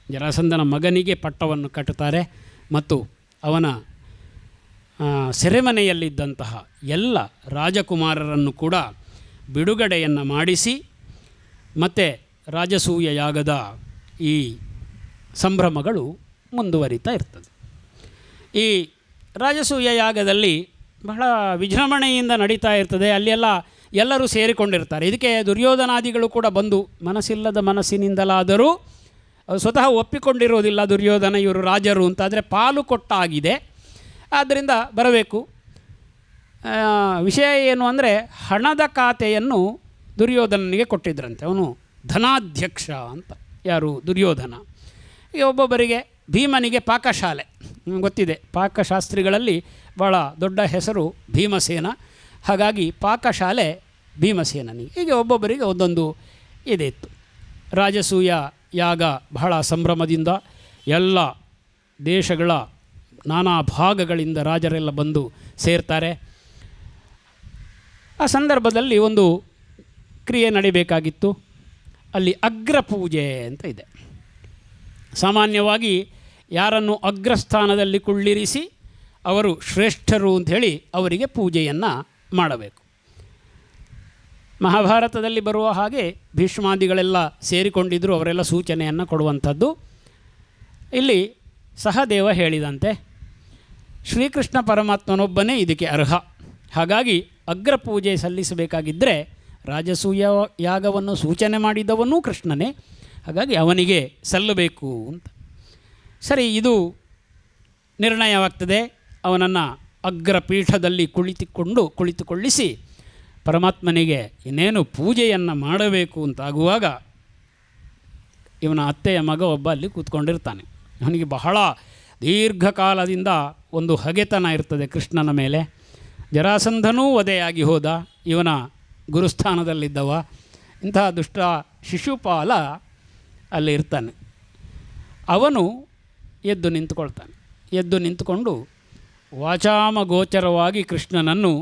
ಜರಾಸಂಧನ ಮಗನಿಗೆ ಪಟ್ಟವನ್ನು ಕಟ್ಟುತ್ತಾರೆ ಮತ್ತು ಅವನ ಸೆರೆಮನೆಯಲ್ಲಿದ್ದಂತಹ ಎಲ್ಲ ರಾಜಕುಮಾರರನ್ನು ಕೂಡ ಬಿಡುಗಡೆಯನ್ನು ಮಾಡಿಸಿ ಮತ್ತು ರಾಜಸೂಯ ಯಾಗದ ಈ ಸಂಭ್ರಮಗಳು ಮುಂದುವರಿತಾ ಇರ್ತದೆ. ಈ ರಾಜಸೂಯ ಯಾಗದಲ್ಲಿ ಬಹಳ ವಿಜೃಂಭಣೆಯಿಂದ ನಡೀತಾ ಇರ್ತದೆ. ಅಲ್ಲೆಲ್ಲ ಎಲ್ಲರೂ ಸೇರಿಕೊಂಡಿರ್ತಾರೆ. ಇದಕ್ಕೆ ದುರ್ಯೋಧನಾದಿಗಳು ಕೂಡ ಬಂದು ಮನಸ್ಸಿಲ್ಲದ ಮನಸ್ಸಿನಿಂದಲಾದರೂ ಸ್ವತಃ ಒಪ್ಪಿಕೊಂಡಿರೋದಿಲ್ಲ ದುರ್ಯೋಧನ ಇವರು ರಾಜರು ಅಂತ, ಆದರೆ ಪಾಲು ಕೊಟ್ಟಾಗಿದೆ, ಆದ್ದರಿಂದ ಬರಬೇಕು. ವಿಷಯ ಏನು ಅಂದರೆ ಹಣದ ಖಾತೆಯನ್ನು ದುರ್ಯೋಧನನಿಗೆ ಕೊಟ್ಟಿದ್ದರಂತೆ. ಅವನು ಧನಾಧ್ಯಕ್ಷ ಅಂತ, ಯಾರು ದುರ್ಯೋಧನ. ಈಗ ಒಬ್ಬೊಬ್ಬರಿಗೆ ಭೀಮನಿಗೆ ಪಾಕಶಾಲೆ ನಿಮ್ಗೆ ಗೊತ್ತಿದೆ, ಪಾಕಶಾಸ್ತ್ರಿಗಳಲ್ಲಿ ಭಾಳ ದೊಡ್ಡ ಹೆಸರು ಭೀಮಸೇನ. ಹಾಗಾಗಿ ಪಾಕಶಾಲೆ ಭೀಮಸೇನನಿಗೆ. ಹೀಗೆ ಒಬ್ಬೊಬ್ಬರಿಗೆ ಒಂದೊಂದು ಇದಿತ್ತು. ರಾಜಸೂಯ ಯಾಗ ಬಹಳ ಸಂಭ್ರಮದಿಂದ ಎಲ್ಲ ದೇಶಗಳ ನಾನಾ ಭಾಗಗಳಿಂದ ರಾಜರೆಲ್ಲ ಬಂದು ಸೇರ್ತಾರೆ. ಆ ಸಂದರ್ಭದಲ್ಲಿ ಒಂದು ಕ್ರಿಯೆ ನಡಿಬೇಕಾಗಿತ್ತು. ಅಲ್ಲಿ ಅಗ್ರಪೂಜೆ ಅಂತ ಇದೆ. ಸಾಮಾನ್ಯವಾಗಿ ಯಾರನ್ನು ಅಗ್ರಸ್ಥಾನದಲ್ಲಿ ಕುಳ್ಳಿರಿಸಿ ಅವರು ಶ್ರೇಷ್ಠರು ಅಂಥೇಳಿ ಅವರಿಗೆ ಪೂಜೆಯನ್ನು ಮಾಡಬೇಕು. ಮಹಾಭಾರತದಲ್ಲಿ ಬರುವ ಹಾಗೆ ಭೀಷ್ಮಾದಿಗಳೆಲ್ಲ ಸೇರಿಕೊಂಡಿದ್ದರು, ಅವರೆಲ್ಲ ಸೂಚನೆಯನ್ನು ಕೊಡುವಂಥದ್ದು. ಇಲ್ಲಿ ಸಹದೇವ ಹೇಳಿದಂತೆ ಶ್ರೀಕೃಷ್ಣ ಪರಮಾತ್ಮನೊಬ್ಬನೇ ಇದಕ್ಕೆ ಅರ್ಹ. ಹಾಗಾಗಿ ಅಗ್ರಪೂಜೆ ಸಲ್ಲಿಸಬೇಕಾಗಿದ್ದರೆ ರಾಜಸೂಯ ಯಾಗವನ್ನು ಸೂಚನೆ ಮಾಡಿದವನೂ ಕೃಷ್ಣನೇ, ಹಾಗಾಗಿ ಅವನಿಗೆ ಸಲ್ಲಬೇಕು ಅಂತ. ಸರಿ, ಇದು ನಿರ್ಣಯವಾಗ್ತದೆ. ಅವನನ್ನು ಅಗ್ರಪೀಠದಲ್ಲಿ ಕುಳಿತುಕೊಳ್ಳಿಸಿ ಪರಮಾತ್ಮನಿಗೆ ಇನ್ನೇನು ಪೂಜೆಯನ್ನು ಮಾಡಬೇಕು ಅಂತಾಗುವಾಗ ಇವನ ಅತ್ತೆಯ ಮಗ ಒಬ್ಬ ಅಲ್ಲಿ ಕೂತ್ಕೊಂಡಿರ್ತಾನೆ. ಅವನಿಗೆ ಬಹಳ ದೀರ್ಘಕಾಲದಿಂದ ಒಂದು ಹಗೆತನ ಇರ್ತದೆ ಕೃಷ್ಣನ ಮೇಲೆ. ಜರಾಸಂಧನೂ ವಧೆಯಾಗಿ ಹೋದ, ಇವನ ಗುರುಸ್ಥಾನದಲ್ಲಿದ್ದವ. ಇಂತಹ ದುಷ್ಟ ಶಿಶುಪಾಲ ಅಲ್ಲಿ ಇರ್ತಾನೆ. ಅವನು ಎದ್ದು ನಿಂತುಕೊಳ್ತಾನೆ. ಎದ್ದು ನಿಂತುಕೊಂಡು ವಾಚಾಮಗೋಚರವಾಗಿ ಕೃಷ್ಣನನ್ನು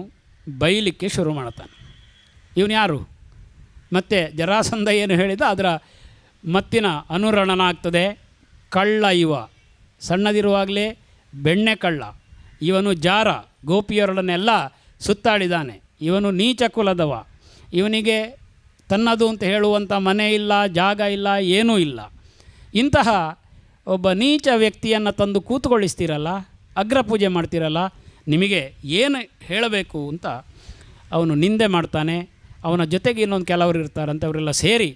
ಬೈಲಿಕ್ಕೆ ಶುರು ಮಾಡ್ತಾನೆ. ಇವನು ಯಾರು? ಮತ್ತು ಜರಾಸಂಧ ಏನು ಹೇಳಿದ ಅದರ ಮತ್ತಿನ ಅನುರಣನಾಗ್ತದೆ. ಕಳ್ಳ ಇವ, ಸಣ್ಣದಿರುವಾಗಲೇ ಬೆಣ್ಣೆ ಕಳ್ಳ ಇವನು. ಜಾರ, ಗೋಪಿಯರೊಡನೆಲ್ಲ ಸುತ್ತಾಡಿದ್ದಾನೆ. ಇವನು ನೀಚ ಕುಲದವ. ಇವನಿಗೆ ತನ್ನದು ಅಂತ ಹೇಳುವಂಥ ಮನೆ ಇಲ್ಲ, ಜಾಗ ಇಲ್ಲ, ಏನೂ ಇಲ್ಲ. ಇಂತಹ ಒಬ್ಬ ನೀಚ ವ್ಯಕ್ತಿಯನ್ನು ತಂದು ಕೂತ್ಕೊಳ್ಳಿಸ್ತೀರಲ್ಲ, ಅಗ್ರಪೂಜೆ ಮಾಡ್ತೀರಲ್ಲ, ನಿಮಗೆ ಏನು ಹೇಳಬೇಕು ಅಂತ ಅವನು ನಿಂದೆ ಮಾಡ್ತಾನೆ. ಅವನ ಜೊತೆಗೆ ಇನ್ನೊಂದು ಕೆಲವರು ಇರ್ತಾರಂತೆ, ಅವರೆಲ್ಲ ಸೇರಿ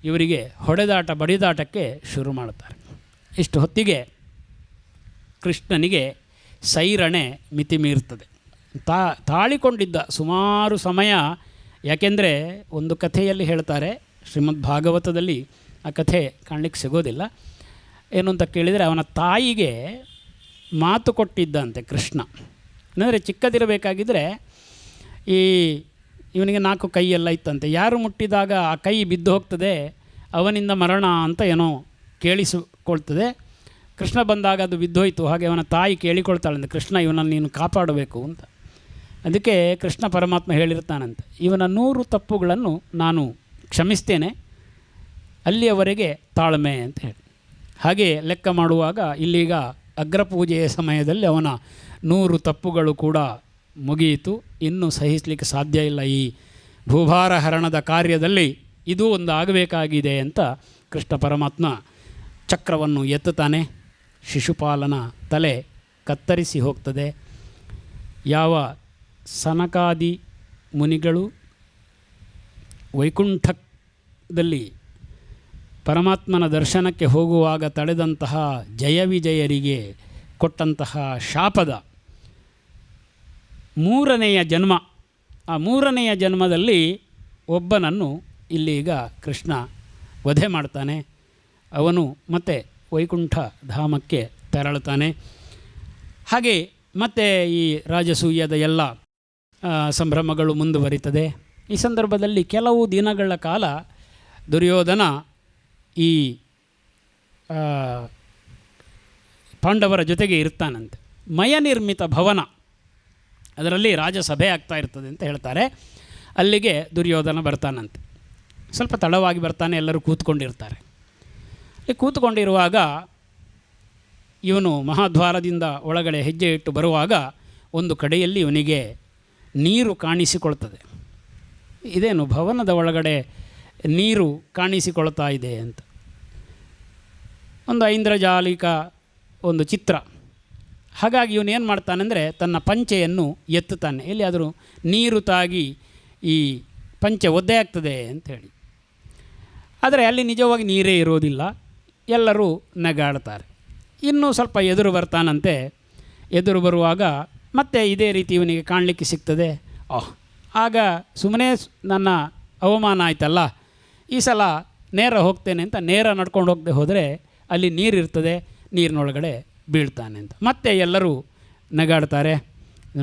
ಇವರಿಗೆ ಹೊಡೆದಾಟ ಬಡಿದಾಟಕ್ಕೆ ಶುರು ಮಾಡ್ತಾರೆ. ಇಷ್ಟು ಹೊತ್ತಿಗೆ ಕೃಷ್ಣನಿಗೆ ಸೈರಣೆ ಮಿತಿ ಮೀರ್ತದೆ. ತಾಳಿಕೊಂಡಿದ್ದ ಸುಮಾರು ಸಮಯ. ಯಾಕೆಂದರೆ ಒಂದು ಕಥೆಯಲ್ಲಿ ಹೇಳ್ತಾರೆ, ಶ್ರೀಮದ್ ಭಾಗವತದಲ್ಲಿ ಆ ಕಥೆ ಕಾಣಲಿಕ್ಕೆ ಸಿಗೋದಿಲ್ಲ. ಏನು ಅಂತ ಕೇಳಿದರೆ, ಅವನ ತಾಯಿಗೆ ಮಾತು ಕೊಟ್ಟಿದ್ದಂತೆ ಕೃಷ್ಣ. ಅಂದರೆ ಚಿಕ್ಕದಿರಬೇಕಾಗಿದ್ದರೆ ಇವನಿಗೆ 4 ಕೈಯೆಲ್ಲ ಇತ್ತಂತೆ. ಯಾರು ಮುಟ್ಟಿದಾಗ ಆ ಕೈ ಬಿದ್ದು ಹೋಗ್ತದೆ, ಅವನಿಂದ ಮರಣ ಅಂತ ಏನೋ ಕೇಳಿಸಿಕೊಳ್ತದೆ. ಕೃಷ್ಣ ಬಂದಾಗ ಅದು ಬಿದ್ದೋಯ್ತು. ಹಾಗೆ ಅವನ ತಾಯಿ ಕೇಳಿಕೊಳ್ತಾಳಂತೆ, ಕೃಷ್ಣ ಇವನನ್ನು ನೀನು ಕಾಪಾಡಬೇಕು ಅಂತ. ಅದಕ್ಕೆ ಕೃಷ್ಣ ಪರಮಾತ್ಮ ಹೇಳಿರ್ತಾನಂತೆ, ಇವನ 100 ತಪ್ಪುಗಳನ್ನು ನಾನು ಕ್ಷಮಿಸ್ತೇನೆ, ಅಲ್ಲಿಯವರೆಗೆ ತಾಳ್ಮೆ ಅಂತ ಹೇಳಿ. ಹಾಗೆ ಲೆಕ್ಕ ಮಾಡುವಾಗ ಇಲ್ಲೀಗ ಅಗ್ರಪೂಜೆಯ ಸಮಯದಲ್ಲಿ ಅವನ 100 ತಪ್ಪುಗಳು ಕೂಡ ಮುಗಿಯಿತು. ಇನ್ನೂ ಸಹಿಸಲಿಕ್ಕೆ ಸಾಧ್ಯ ಇಲ್ಲ, ಈ ಭೂಭಾರ ಹರಣದ ಕಾರ್ಯದಲ್ಲಿ ಇದೂ ಒಂದು ಆಗಬೇಕಾಗಿದೆ ಅಂತ ಕೃಷ್ಣ ಪರಮಾತ್ಮ ಚಕ್ರವನ್ನು ಎತ್ತುತ್ತಾನೆ. ಶಿಶುಪಾಲನ ತಲೆ ಕತ್ತರಿಸಿ ಹೋಗ್ತದೆ. ಯಾವ ಸನಕಾದಿ ಮುನಿಗಳು ವೈಕುಂಠದಲ್ಲಿ ಪರಮಾತ್ಮನ ದರ್ಶನಕ್ಕೆ ಹೋಗುವಾಗ ತಡೆದಂತಹ ಜಯ ವಿಜಯರಿಗೆ ಕೊಟ್ಟಂತಹ ಶಾಪದ 3ನೆಯ ಜನ್ಮ, ಆ 3ನೆಯ ಜನ್ಮದಲ್ಲಿ ಒಬ್ಬನನ್ನು ಇಲ್ಲೀಗ ಕೃಷ್ಣ ವಧೆ ಮಾಡ್ತಾನೆ. ಅವನು ಮತ್ತೆ ವೈಕುಂಠ ಧಾಮಕ್ಕೆ ತೆರಳುತ್ತಾನೆ. ಹಾಗೆ ಮತ್ತೆ ಈ ರಾಜಸೂಯದ ಎಲ್ಲ ಸಂಭ್ರಮಗಳು ಮುಂದುವರಿತದೆ. ಈ ಸಂದರ್ಭದಲ್ಲಿ ಕೆಲವು ದಿನಗಳ ಕಾಲ ದುರ್ಯೋಧನ ಈ ಪಾಂಡವರ ಜೊತೆಗೆ ಇರ್ತಾನಂತೆ. ಮಯನಿರ್ಮಿತ ಭವನ, ಅದರಲ್ಲಿ ರಾಜಸಭೆ ಆಗ್ತಾ ಇರ್ತದೆ ಅಂತ ಹೇಳ್ತಾರೆ. ಅಲ್ಲಿಗೆ ದುರ್ಯೋಧನ ಬರ್ತಾನಂತೆ. ಸ್ವಲ್ಪ ತಡವಾಗಿ ಬರ್ತಾನೆ, ಎಲ್ಲರೂ ಕೂತ್ಕೊಂಡಿರ್ತಾರೆ. ಅಲ್ಲಿ ಕೂತ್ಕೊಂಡಿರುವಾಗ ಇವನು ಮಹಾದ್ವಾರದಿಂದ ಒಳಗಡೆ ಹೆಜ್ಜೆ ಇಟ್ಟು ಬರುವಾಗ ಒಂದು ಕಡೆಯಲ್ಲಿ ಇವನಿಗೆ ನೀರು ಕಾಣಿಸಿಕೊಳ್ತದೆ. ಇದೇನು ಭವನದ ಒಳಗಡೆ ನೀರು ಕಾಣಿಸಿಕೊಳ್ತಾ ಇದೆ ಅಂತ. ಒಂದು ಐಂದ್ರಜಾಲಿಕ ಒಂದು ಚಿತ್ರ. ಹಾಗಾಗಿ ಇವನೇನು ಮಾಡ್ತಾನೆಂದರೆ ತನ್ನ ಪಂಚೆಯನ್ನು ಎತ್ತುತ್ತಾನೆ. ಎಲ್ಲಿಯಾದರೂ ನೀರು ತಾಗಿ ಈ ಪಂಚೆ ಒದ್ದೆ ಆಗ್ತದೆ ಅಂಥೇಳಿ. ಆದರೆ ಅಲ್ಲಿ ನಿಜವಾಗಿ ನೀರೇ ಇರೋದಿಲ್ಲ. ಎಲ್ಲರೂ ನಗಾಡ್ತಾರೆ. ಇನ್ನೂ ಸ್ವಲ್ಪ ಎದುರು ಬರ್ತಾನಂತೆ. ಎದುರು ಬರುವಾಗ ಮತ್ತೆ ಇದೇ ರೀತಿ ಇವನಿಗೆ ಕಾಣಲಿಕ್ಕೆ ಸಿಗ್ತದೆ. ಆಗ ಸುಮ್ಮನೆ ನನ್ನ ಅವಮಾನ ಆಯ್ತಲ್ಲ, ಈ ಸಲ ನೇರ ಹೋಗ್ತೇನೆ ಅಂತ ನೇರ ನಡ್ಕೊಂಡು ಹೋಗದೆ ಹೋದರೆ ಅಲ್ಲಿ ನೀರಿರ್ತದೆ. ನೀರಿನೊಳಗಡೆ ಬೀಳ್ತಾನೆ ಅಂತ. ಮತ್ತೆ ಎಲ್ಲರೂ ನಗಾಡ್ತಾರೆ.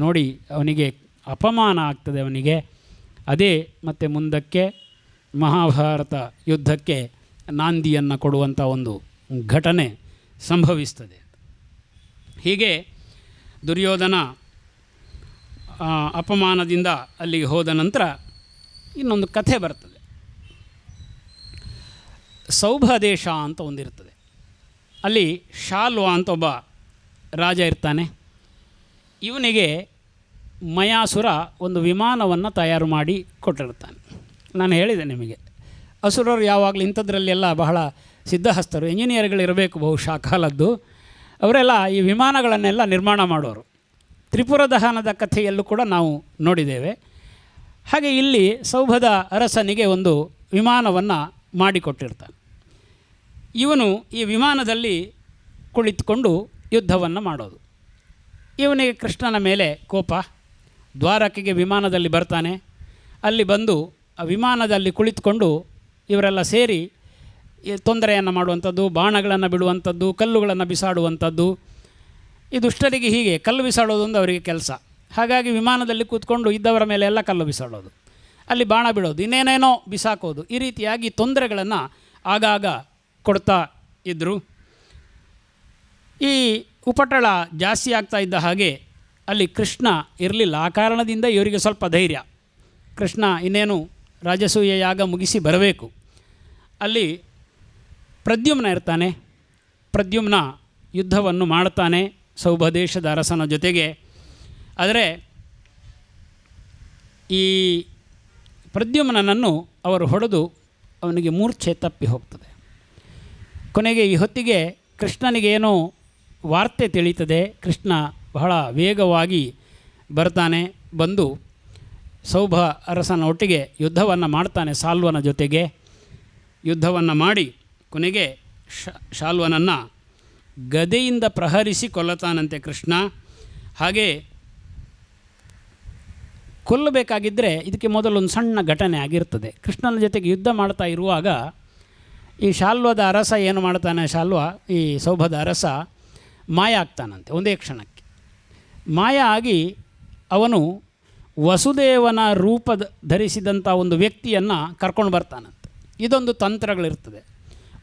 ನೋಡಿ, ಅವನಿಗೆ ಅಪಮಾನ ಆಗ್ತದೆ ಅವನಿಗೆ. ಅದೇ ಮತ್ತೆ ಮುಂದಕ್ಕೆ ಮಹಾಭಾರತ ಯುದ್ಧಕ್ಕೆ ನಾಂದಿಯನ್ನು ಕೊಡುವಂಥ ಒಂದು ಘಟನೆ ಸಂಭವಿಸ್ತದೆ. ಹೀಗೆ ದುರ್ಯೋಧನ ಅಪಮಾನದಿಂದ ಅಲ್ಲಿಗೆ ಹೋದ ನಂತರ ಇನ್ನೊಂದು ಕಥೆ ಬರ್ತದೆ. ಸೌಭದೇಶ ಅಂತ ಒಂದಿರ್ತದೆ. ಅಲ್ಲಿ ಶಾಲ್ವ ಅಂತ ಒಬ್ಬ ರಾಜ ಇರ್ತಾನೆ. ಇವನಿಗೆ ಮಯಾಸುರ ಒಂದು ವಿಮಾನವನ್ನು ತಯಾರು ಮಾಡಿ ಕೊಟ್ಟಿರ್ತಾನೆ. ನಾನು ಹೇಳಿದೆ ನಿಮಗೆ, ಅಸುರರು ಯಾವಾಗಲೂ ಇಂಥದ್ರಲ್ಲೆಲ್ಲ ಬಹಳ ಸಿದ್ಧಹಸ್ತರು, ಇಂಜಿನಿಯರ್ಗಳಿರಬೇಕು ಬಹುಶಃ ಕಾಲದ್ದು. ಅವರೆಲ್ಲ ಈ ವಿಮಾನಗಳನ್ನೆಲ್ಲ ನಿರ್ಮಾಣ ಮಾಡೋರು. ತ್ರಿಪುರ ದಹನದ ಕಥೆಯಲ್ಲೂ ಕೂಡ ನಾವು ನೋಡಿದ್ದೇವೆ. ಹಾಗೆ ಇಲ್ಲಿ ಸೌಭದ ಅರಸನಿಗೆ ಒಂದು ವಿಮಾನವನ್ನು ಮಾಡಿಕೊಟ್ಟಿರ್ತಾನೆ. ಇವನು ಈ ವಿಮಾನದಲ್ಲಿ ಕುಳಿತುಕೊಂಡು ಯುದ್ಧವನ್ನು ಮಾಡೋದು. ಇವನಿಗೆ ಕೃಷ್ಣನ ಮೇಲೆ ಕೋಪ. ದ್ವಾರಕೆಗೆ ವಿಮಾನದಲ್ಲಿ ಬರ್ತಾನೆ. ಅಲ್ಲಿ ಬಂದು ಆ ವಿಮಾನದಲ್ಲಿ ಕುಳಿತುಕೊಂಡು ಇವರೆಲ್ಲ ಸೇರಿ ತೊಂದರೆಯನ್ನು ಮಾಡುವಂಥದ್ದು, ಬಾಣಗಳನ್ನು ಬಿಡುವಂಥದ್ದು, ಕಲ್ಲುಗಳನ್ನು ಬಿಸಾಡುವಂಥದ್ದು. ಈ ದುಷ್ಟರಿಗೆ ಹೀಗೆ ಕಲ್ಲು ಬಿಸಾಡೋದು ಒಂದು ಅವರಿಗೆ ಕೆಲಸ. ಹಾಗಾಗಿ ವಿಮಾನದಲ್ಲಿ ಕೂತ್ಕೊಂಡು ಇದ್ದವರ ಮೇಲೆ ಎಲ್ಲ ಕಲ್ಲು ಬಿಸಾಡೋದು, ಅಲ್ಲಿ ಬಾಣ ಬಿಡೋದು, ಇನ್ನೇನೇನೋ ಬಿಸಾಕೋದು. ಈ ರೀತಿಯಾಗಿ ತೊಂದರೆಗಳನ್ನು ಆಗಾಗ ಕೊಡ್ತಾ ಇದ್ದರು. ಈ ಉಪಟಳ ಜಾಸ್ತಿ ಆಗ್ತಾ ಇದ್ದ ಹಾಗೆ ಅಲ್ಲಿ ಕೃಷ್ಣ ಇರಲಿಲ್ಲ. ಆ ಕಾರಣದಿಂದ ಇವರಿಗೆ ಸ್ವಲ್ಪ ಧೈರ್ಯ. ಕೃಷ್ಣ ಇನ್ನೇನು ರಾಜಸೂಯ ಯಾಗ ಮುಗಿಸಿ ಬರಬೇಕು. ಅಲ್ಲಿ ಪ್ರದ್ಯುಮ್ನ ಇರ್ತಾನೆ. ಪ್ರದ್ಯುಮ್ನ ಯುದ್ಧವನ್ನು ಮಾಡ್ತಾನೆ ಸೌಭದೇಶದ ಅರಸನ ಜೊತೆಗೆ. ಆದರೆ ಈ ಪ್ರದ್ಯುಮ್ನನ್ನು ಅವರು ಹೊಡೆದು ಅವನಿಗೆ ಮೂರ್ಛೆ ತಪ್ಪಿ ಹೋಗ್ತದೆ. ಕೊನೆಗೆ ಈ ಹೊತ್ತಿಗೆ ಕೃಷ್ಣನಿಗೇನೋ ವಾರ್ತೆ ತಿಳಿಯುತ್ತದೆ. ಕೃಷ್ಣ ಬಹಳ ವೇಗವಾಗಿ ಬರ್ತಾನೆ. ಬಂದು ಸೌಭ ಅರಸನ ಒಟ್ಟಿಗೆ ಯುದ್ಧವನ್ನು ಮಾಡ್ತಾನೆ. ಶಾಲ್ವನ ಜೊತೆಗೆ ಯುದ್ಧವನ್ನು ಮಾಡಿ ಕೊನೆಗೆ ಶಾಲ್ವನನ್ನು ಗದೆಯಿಂದ ಪ್ರಹರಿಸಿ ಕೊಲ್ಲತಾನಂತೆ ಕೃಷ್ಣ. ಹಾಗೆ ಕೊಲ್ಲಬೇಕಾಗಿದ್ದರೆ ಇದಕ್ಕೆ ಮೊದಲೊಂದು ಸಣ್ಣ ಘಟನೆ ಆಗಿರ್ತದೆ. ಕೃಷ್ಣನ ಜೊತೆಗೆ ಯುದ್ಧ ಮಾಡ್ತಾ ಇರುವಾಗ ಈ ಶಾಲ್ವದ ಅರಸ ಏನು ಮಾಡ್ತಾನೆ, ಈ ಸೌಭದ ಅರಸ ಮಾಯ ಆಗ್ತಾನಂತೆ ಒಂದೇ ಕ್ಷಣಕ್ಕೆ. ಮಾಯ ಆಗಿ ಅವನು ವಸುದೇವನ ರೂಪ ಧರಿಸಿದಂಥ ಒಂದು ವ್ಯಕ್ತಿಯನ್ನು ಕರ್ಕೊಂಡು ಬರ್ತಾನಂತೆ. ಇದೊಂದು ತಂತ್ರಗಳಿರ್ತದೆ.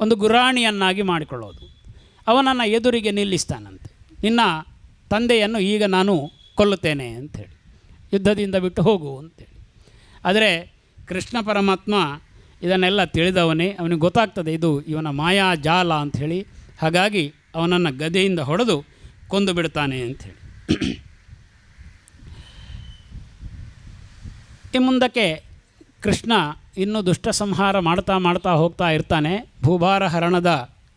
ಒಂದು ಗುರಾಣಿಯನ್ನಾಗಿ ಮಾಡಿಕೊಳ್ಳೋದು. ಅವನನ್ನು ಎದುರಿಗೆ ನಿಲ್ಲಿಸ್ತಾನಂತೆ. ನಿನ್ನ ತಂದೆಯನ್ನು ಈಗ ನಾನು ಕೊಲ್ಲುತ್ತೇನೆ ಅಂಥೇಳಿ, ಯುದ್ಧದಿಂದ ಬಿಟ್ಟು ಹೋಗು ಅಂತೇಳಿ. ಆದರೆ ಕೃಷ್ಣ ಪರಮಾತ್ಮ ಇದನ್ನೆಲ್ಲ ತಿಳಿದವನೇ. ಅವನಿಗೆ ಗೊತ್ತಾಗ್ತದೆ ಇದು ಇವನ ಮಾಯಾ ಜಾಲ ಅಂಥೇಳಿ. ಹಾಗಾಗಿ ಅವನನ್ನು ಗದೆಯಿಂದ ಹೊಡೆದು ಕೊಂದು ಬಿಡ್ತಾನೆ ಅಂಥೇಳಿ. ಈ ಮುಂದಕ್ಕೆ ಕೃಷ್ಣ ಇನ್ನೂ ದುಷ್ಟ ಸಂಹಾರ ಮಾಡ್ತಾ ಹೋಗ್ತಾ ಇರ್ತಾನೆ. ಭೂಭಾರ ಹರಣದ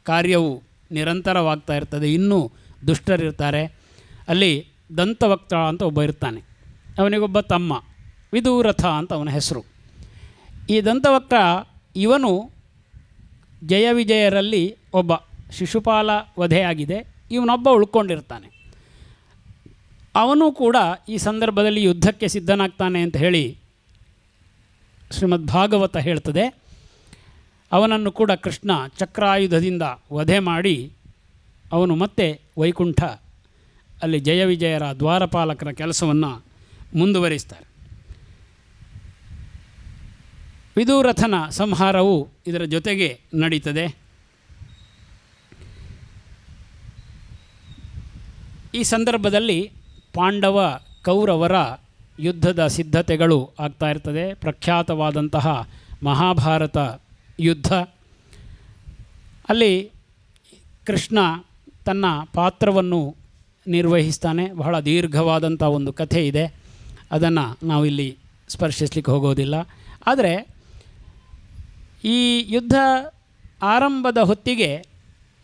ಕಾರ್ಯವು ನಿರಂತರವಾಗ್ತಾ ಇರ್ತದೆ. ಇನ್ನೂ ದುಷ್ಟರಿರ್ತಾರೆ. ಅಲ್ಲಿ ದಂತವಕ್ತ ಅಂತ ಒಬ್ಬ ಇರ್ತಾನೆ. ಅವನಿಗೊಬ್ಬ ತಮ್ಮ, ವಿದೂರಥ ಅಂತ ಅವನ ಹೆಸರು. ಈ ದಂತವಕ್ತ ಇವನು ಜಯ ವಿಜಯರಲ್ಲಿ ಒಬ್ಬ. ಶಿಶುಪಾಲ ವಧೆಯಾಗಿದೆ, ಇವನೊಬ್ಬ ಉಳ್ಕೊಂಡಿರ್ತಾನೆ. ಅವನು ಕೂಡ ಈ ಸಂದರ್ಭದಲ್ಲಿ ಯುದ್ಧಕ್ಕೆ ಸಿದ್ಧನಾಗ್ತಾನೆ ಅಂತ ಹೇಳಿ ಶ್ರೀಮದ್ ಭಾಗವತ ಹೇಳ್ತದೆ. ಅವನನ್ನು ಕೂಡ ಕೃಷ್ಣ ಚಕ್ರಾಯುಧದಿಂದ ವಧೆ ಮಾಡಿ ಅವನು ಮತ್ತೆ ವೈಕುಂಠ ಅಲ್ಲಿ ಜಯ ವಿಜಯರ ದ್ವಾರಪಾಲಕರ ಕೆಲಸವನ್ನು ಮುಂದುವರಿಸ್ತಾರೆ. ವಿದೂರಥನ ಸಂಹಾರವು ಇದರ ಜೊತೆಗೆ ನಡೀತದೆ. ಈ ಸಂದರ್ಭದಲ್ಲಿ ಪಾಂಡವ ಕೌರವರ ಯುದ್ಧದ ಸಿದ್ಧತೆಗಳು ಆಗ್ತಾ ಇರ್ತದೆ. ಪ್ರಖ್ಯಾತವಾದಂತಹ ಮಹಾಭಾರತ ಯುದ್ಧ. ಅಲ್ಲಿ ಕೃಷ್ಣ ತನ್ನ ಪಾತ್ರವನ್ನು ನಿರ್ವಹಿಸ್ತಾನೆ. ಬಹಳ ದೀರ್ಘವಾದಂಥ ಒಂದು ಕಥೆ ಇದೆ, ಅದನ್ನು ನಾವಿಲ್ಲಿ ಸ್ಪರ್ಶಿಸಲಿಕ್ಕೆ ಹೋಗೋದಿಲ್ಲ. ಆದರೆ ಈ ಯುದ್ಧ ಆರಂಭದ ಹೊತ್ತಿಗೆ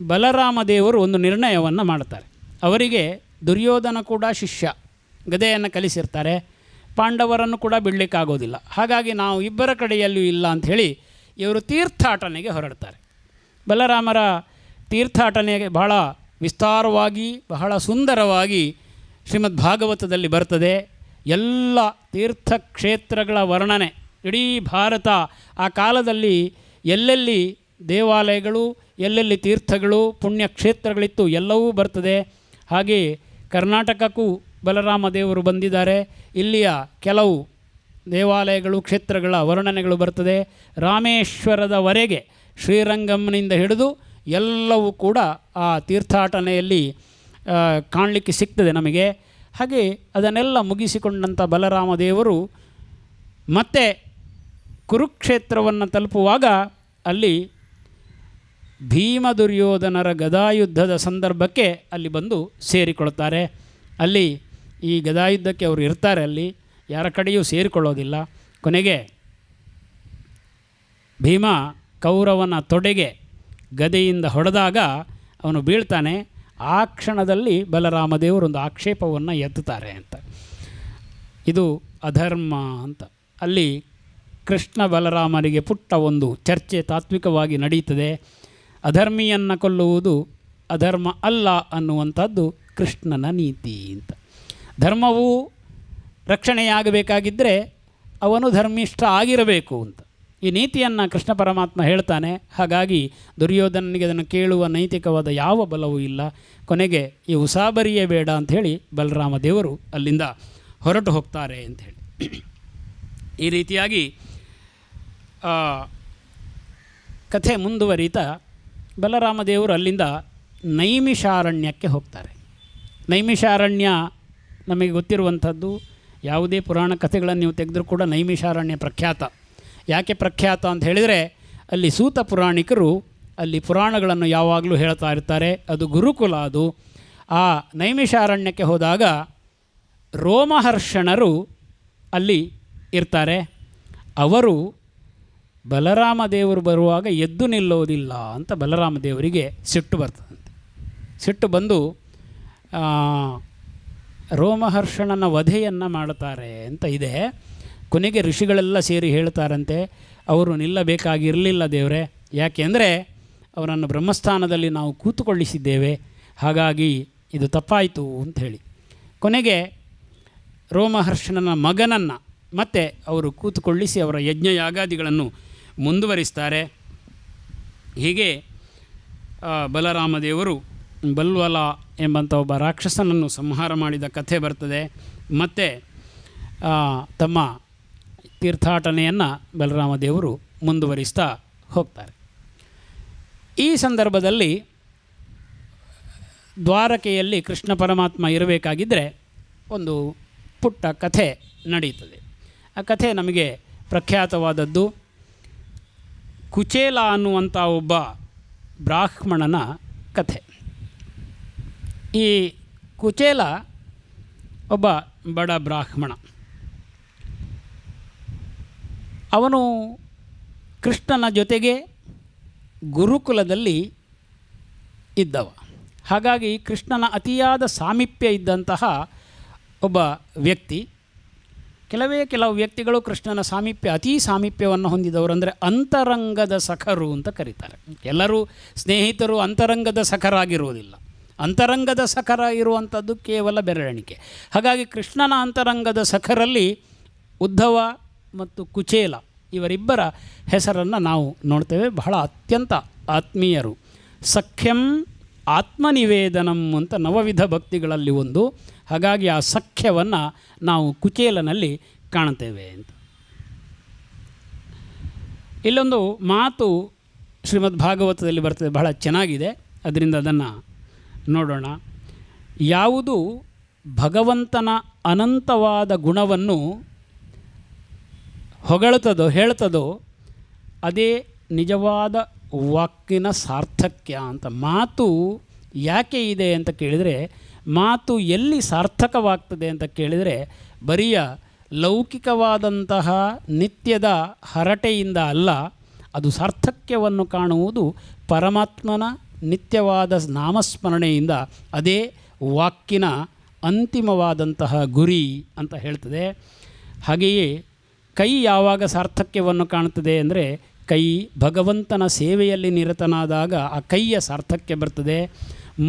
ಬಲರಾಮ ದೇವರು ಒಂದು ನಿರ್ಣಯವನ್ನು ಮಾಡ್ತಾರೆ. ಅವರಿಗೆ ದುರ್ಯೋಧನ ಕೂಡ ಶಿಷ್ಯ, ಗದೆಯನ್ನು ಕಲಿಸಿರ್ತಾರೆ. ಪಾಂಡವರನ್ನು ಕೂಡ ಬಿಡಲಿಕ್ಕಾಗೋದಿಲ್ಲ. ಹಾಗಾಗಿ ನಾವು ಇಬ್ಬರ ಕಡೆಯಲ್ಲೂ ಇಲ್ಲ ಅಂಥೇಳಿ ಇವರು ತೀರ್ಥಾಟನೆಗೆ ಹೊರಡ್ತಾರೆ. ಬಲರಾಮರ ತೀರ್ಥಾಟನೆಗೆ ಬಹಳ ವಿಸ್ತಾರವಾಗಿ ಬಹಳ ಸುಂದರವಾಗಿ ಶ್ರೀಮದ್ ಭಾಗವತದಲ್ಲಿ ಬರ್ತದೆ. ಎಲ್ಲ ತೀರ್ಥಕ್ಷೇತ್ರಗಳ ವರ್ಣನೆ. ಇಡೀ ಭಾರತ ಆ ಕಾಲದಲ್ಲಿ ಎಲ್ಲೆಲ್ಲಿ ದೇವಾಲಯಗಳು ಎಲ್ಲೆಲ್ಲಿ ತೀರ್ಥಗಳು ಪುಣ್ಯಕ್ಷೇತ್ರಗಳಿತ್ತು ಎಲ್ಲವೂ ಬರ್ತದೆ. ಹಾಗೆ ಕರ್ನಾಟಕಕ್ಕೂ ಬಲರಾಮ ದೇವರು ಬಂದಿದ್ದಾರೆ. ಇಲ್ಲಿಯ ಕೆಲವು ದೇವಾಲಯಗಳು ಕ್ಷೇತ್ರಗಳ ವರ್ಣನೆಗಳು ಬರ್ತದೆ. ರಾಮೇಶ್ವರದವರೆಗೆ ಶ್ರೀರಂಗಂನಿಂದ ಹಿಡಿದು ಎಲ್ಲವೂ ಕೂಡ ಆ ತೀರ್ಥಾಟನೆಯಲ್ಲಿ ಕಾಣಲಿಕ್ಕೆ ಸಿಗ್ತದೆ ನಮಗೆ. ಹಾಗೆ ಅದನ್ನೆಲ್ಲ ಮುಗಿಸಿಕೊಂಡಂಥ ಬಲರಾಮ ದೇವರು ಮತ್ತೆ ಕುರುಕ್ಷೇತ್ರವನ್ನು ತಲುಪುವಾಗ ಅಲ್ಲಿ ಭೀಮ ದುರ್ಯೋಧನರ ಗದಾಯುದ್ಧದ ಸಂದರ್ಭಕ್ಕೆ ಅಲ್ಲಿ ಬಂದು ಸೇರಿಕೊಳ್ತಾರೆ. ಅಲ್ಲಿ ಈ ಗದಾಯುದ್ಧಕ್ಕೆ ಅವರು ಇರ್ತಾರೆ, ಅಲ್ಲಿ ಯಾರ ಕಡೆಯೂ ಸೇರಿಕೊಳ್ಳೋದಿಲ್ಲ. ಕೊನೆಗೆ ಭೀಮ ಕೌರವನ ತೊಡೆಗೆ ಗದೆಯಿಂದ ಹೊಡೆದಾಗ ಅವನು ಬೀಳ್ತಾನೆ. ಆ ಕ್ಷಣದಲ್ಲಿ ಬಲರಾಮ ದೇವರೊಂದು ಆಕ್ಷೇಪವನ್ನು ಎತ್ತುತ್ತಾರೆ ಅಂತ. ಇದು ಅಧರ್ಮ ಅಂತ. ಅಲ್ಲಿ ಕೃಷ್ಣ ಬಲರಾಮರಿಗೆ ಪುಟ್ಟ ಒಂದು ಚರ್ಚೆ ತಾತ್ವಿಕವಾಗಿ ನಡೀತದೆ. ಅಧರ್ಮಿಯನ್ನು ಕೊಲ್ಲುವುದು ಅಧರ್ಮ ಅಲ್ಲ ಅನ್ನುವಂಥದ್ದು ಕೃಷ್ಣನ ನೀತಿ ಅಂತ. ಧರ್ಮವು ರಕ್ಷಣೆಯಾಗಬೇಕಾಗಿದ್ದರೆ ಅವನು ಧರ್ಮಿಷ್ಠ ಆಗಿರಬೇಕು ಅಂತ ಈ ನೀತಿಯನ್ನು ಕೃಷ್ಣ ಪರಮಾತ್ಮ ಹೇಳ್ತಾನೆ. ಹಾಗಾಗಿ ದುರ್ಯೋಧನನಿಗೆ ಅದನ್ನು ಕೇಳುವ ನೈತಿಕವಾದ ಯಾವ ಬಲವೂ ಇಲ್ಲ. ಕೊನೆಗೆ ಈ ಉಸಾಬರಿಯೇ ಬೇಡ ಅಂಥೇಳಿ ಬಲರಾಮ ದೇವರು ಅಲ್ಲಿಂದ ಹೊರಟು ಹೋಗ್ತಾರೆ ಅಂಥೇಳಿ. ಈ ರೀತಿಯಾಗಿ ಕಥೆ ಮುಂದುವರಿತಾ ಬಲರಾಮ ದೇವರು ಅಲ್ಲಿಂದ ನೈಮಿಷಾರಣ್ಯಕ್ಕೆ ಹೋಗ್ತಾರೆ. ನೈಮಿಷಾರಣ್ಯ ನಮಗೆ ಗೊತ್ತಿರುವಂಥದ್ದು. ಯಾವುದೇ ಪುರಾಣ ಕಥೆಗಳನ್ನು ನೀವು ತೆಗೆದರೂ ಕೂಡ ನೈಮಿಷಾರಣ್ಯ ಪ್ರಖ್ಯಾತ. ಯಾಕೆ ಪ್ರಖ್ಯಾತ ಅಂತ ಹೇಳಿದರೆ ಅಲ್ಲಿ ಸೂತ ಪುರಾಣಿಕರು ಅಲ್ಲಿ ಪುರಾಣಗಳನ್ನು ಯಾವಾಗಲೂ ಹೇಳ್ತಾ ಇರ್ತಾರೆ. ಅದು ಗುರುಕುಲ. ಅದು ಆ ನೈಮಿಷಾರಣ್ಯಕ್ಕೆ ಹೋದಾಗ ರೋಮಹರ್ಷಣರು ಅಲ್ಲಿ ಇರ್ತಾರೆ. ಅವರು ಬಲರಾಮ ದೇವರು ಬರುವಾಗ ಎದ್ದು ನಿಲ್ಲೋದಿಲ್ಲ ಅಂತ ಬಲರಾಮ ದೇವರಿಗೆ ಸಿಟ್ಟು ಬರ್ತದಂತೆ. ಸಿಟ್ಟು ಬಂದು ರೋಮಹರ್ಷಣನ ವಧೆಯನ್ನು ಮಾಡುತ್ತಾರೆ ಅಂತ ಇದೆ. ಕೊನೆಗೆ ಋಷಿಗಳೆಲ್ಲ ಸೇರಿ ಹೇಳ್ತಾರಂತೆ, ಅವರು ನಿಲ್ಲಬೇಕಾಗಿರಲಿಲ್ಲ ದೇವರೇ, ಯಾಕೆಂದರೆ ಅವರನ್ನು ಬ್ರಹ್ಮಸ್ಥಾನದಲ್ಲಿ ನಾವು ಕೂತುಕೊಳ್ಳಿಸಿದ್ದೇವೆ, ಹಾಗಾಗಿ ಇದು ತಪ್ಪಾಯಿತು ಅಂಥೇಳಿ. ಕೊನೆಗೆ ರೋಮಹರ್ಷಣನ ಮಗನನ್ನು ಮತ್ತೆ ಅವರು ಕೂತುಕೊಳ್ಳಿಸಿ ಅವರ ಯಜ್ಞ ಯಾಗಾದಿಗಳನ್ನು ಮುಂದುವರಿಸ್ತಾರೆ. ಹೀಗೆ ಬಲರಾಮ ದೇವರು ಬಲ್ವಲ ಎಂಬಂಥ ಒಬ್ಬ ರಾಕ್ಷಸನನ್ನು ಸಂಹಾರ ಮಾಡಿದ ಕಥೆ ಬರ್ತದೆ. ಮತ್ತು ತಮ್ಮ ತೀರ್ಥಾಟನೆಯನ್ನು ಬಲರಾಮ ದೇವರು ಮುಂದುವರಿಸ್ತಾ ಹೋಗ್ತಾರೆ. ಈ ಸಂದರ್ಭದಲ್ಲಿ ದ್ವಾರಕೆಯಲ್ಲಿ ಕೃಷ್ಣ ಪರಮಾತ್ಮ ಇರಬೇಕಾಗಿದ್ದರೆ ಒಂದು ಪುಟ್ಟ ಕಥೆ ನಡೀತದೆ. ಆ ಕಥೆ ನಮಗೆ ಪ್ರಖ್ಯಾತವಾದದ್ದು. ಕುಚೇಲ ಅನ್ನುವಂಥ ಒಬ್ಬ ಬ್ರಾಹ್ಮಣನ ಕಥೆ. ಈ ಕುಚೇಲ ಒಬ್ಬ ಬಡ ಬ್ರಾಹ್ಮಣ. ಅವನು ಕೃಷ್ಣನ ಜೊತೆಗೆ ಗುರುಕುಲದಲ್ಲಿ ಇದ್ದವ. ಹಾಗಾಗಿ ಕೃಷ್ಣನ ಅತಿಯಾದ ಸಾಮೀಪ್ಯ ಇದ್ದಂತಹ ಒಬ್ಬ ವ್ಯಕ್ತಿ. ಕೆಲವು ವ್ಯಕ್ತಿಗಳು ಕೃಷ್ಣನ ಅತೀ ಸಾಮೀಪ್ಯವನ್ನು ಹೊಂದಿದವರು, ಅಂದರೆ ಅಂತರಂಗದ ಸಖರು ಅಂತ ಕರೀತಾರೆ. ಎಲ್ಲರೂ ಸ್ನೇಹಿತರು ಅಂತರಂಗದ ಸಖರಾಗಿರುವುದಿಲ್ಲ. ಅಂತರಂಗದ ಸಖರ ಇರುವಂಥದ್ದು ಕೇವಲ ಬೆರಳೆಣಿಕೆ. ಹಾಗಾಗಿ ಕೃಷ್ಣನ ಅಂತರಂಗದ ಸಖರಲ್ಲಿ ಉದ್ಧವ ಮತ್ತು ಕುಚೇಲ ಇವರಿಬ್ಬರ ಹೆಸರನ್ನು ನಾವು ನೋಡ್ತೇವೆ. ಬಹಳ ಅತ್ಯಂತ ಆತ್ಮೀಯರು. ಸಖ್ಯಂ ಆತ್ಮನಿವೇದನಂ ಅಂತ ನವವಿಧ ಭಕ್ತಿಗಳಲ್ಲಿ ಒಂದು. ಹಾಗಾಗಿ ಆ ಸಖ್ಯವನ್ನು ನಾವು ಕುಚೇಲನಲ್ಲಿ ಕಾಣ್ತೇವೆ ಅಂತ. ಇಲ್ಲೊಂದು ಮಾತು ಶ್ರೀಮದ್ ಭಾಗವತದಲ್ಲಿ ಬರ್ತದೆ, ಬಹಳ ಚೆನ್ನಾಗಿದೆ. ಅದರಿಂದ ಅದನ್ನು ನೋಡೋಣ. ಯಾವುದು ಭಗವಂತನ ಅನಂತವಾದ ಗುಣವನ್ನು ಹೇಳ್ತದೋ ಅದೇ ನಿಜವಾದ ವಾಕಿನ ಸಾರ್ಥಕ್ಯ ಅಂತ. ಮಾತು ಯಾಕೆ ಇದೆ ಅಂತ ಕೇಳಿದರೆ, ಮಾತು ಎಲ್ಲಿ ಸಾರ್ಥಕವಾಗ್ತದೆ ಅಂತ ಕೇಳಿದರೆ, ಬರಿಯ ಲೌಕಿಕವಾದಂತಹ ನಿತ್ಯದ ಹರಟೆಯಿಂದ ಅಲ್ಲ, ಅದು ಸಾರ್ಥಕ್ಯವನ್ನು ಕಾಣುವುದು ಪರಮಾತ್ಮನ ನಿತ್ಯವಾದ ನಾಮಸ್ಮರಣೆಯಿಂದ. ಅದೇ ವಾಕಿನ ಅಂತಿಮವಾದಂತಹ ಗುರಿ ಅಂತ ಹೇಳ್ತದೆ. ಹಾಗೆಯೇ ಕೈ ಯಾವಾಗ ಸಾರ್ಥಕ್ಯವನ್ನು ಕಾಣುತ್ತದೆ ಅಂದರೆ, ಕೈ ಭಗವಂತನ ಸೇವೆಯಲ್ಲಿ ನಿರತನಾದಾಗ ಆ ಕೈಯ ಸಾರ್ಥಕ್ಯ ಬರ್ತದೆ.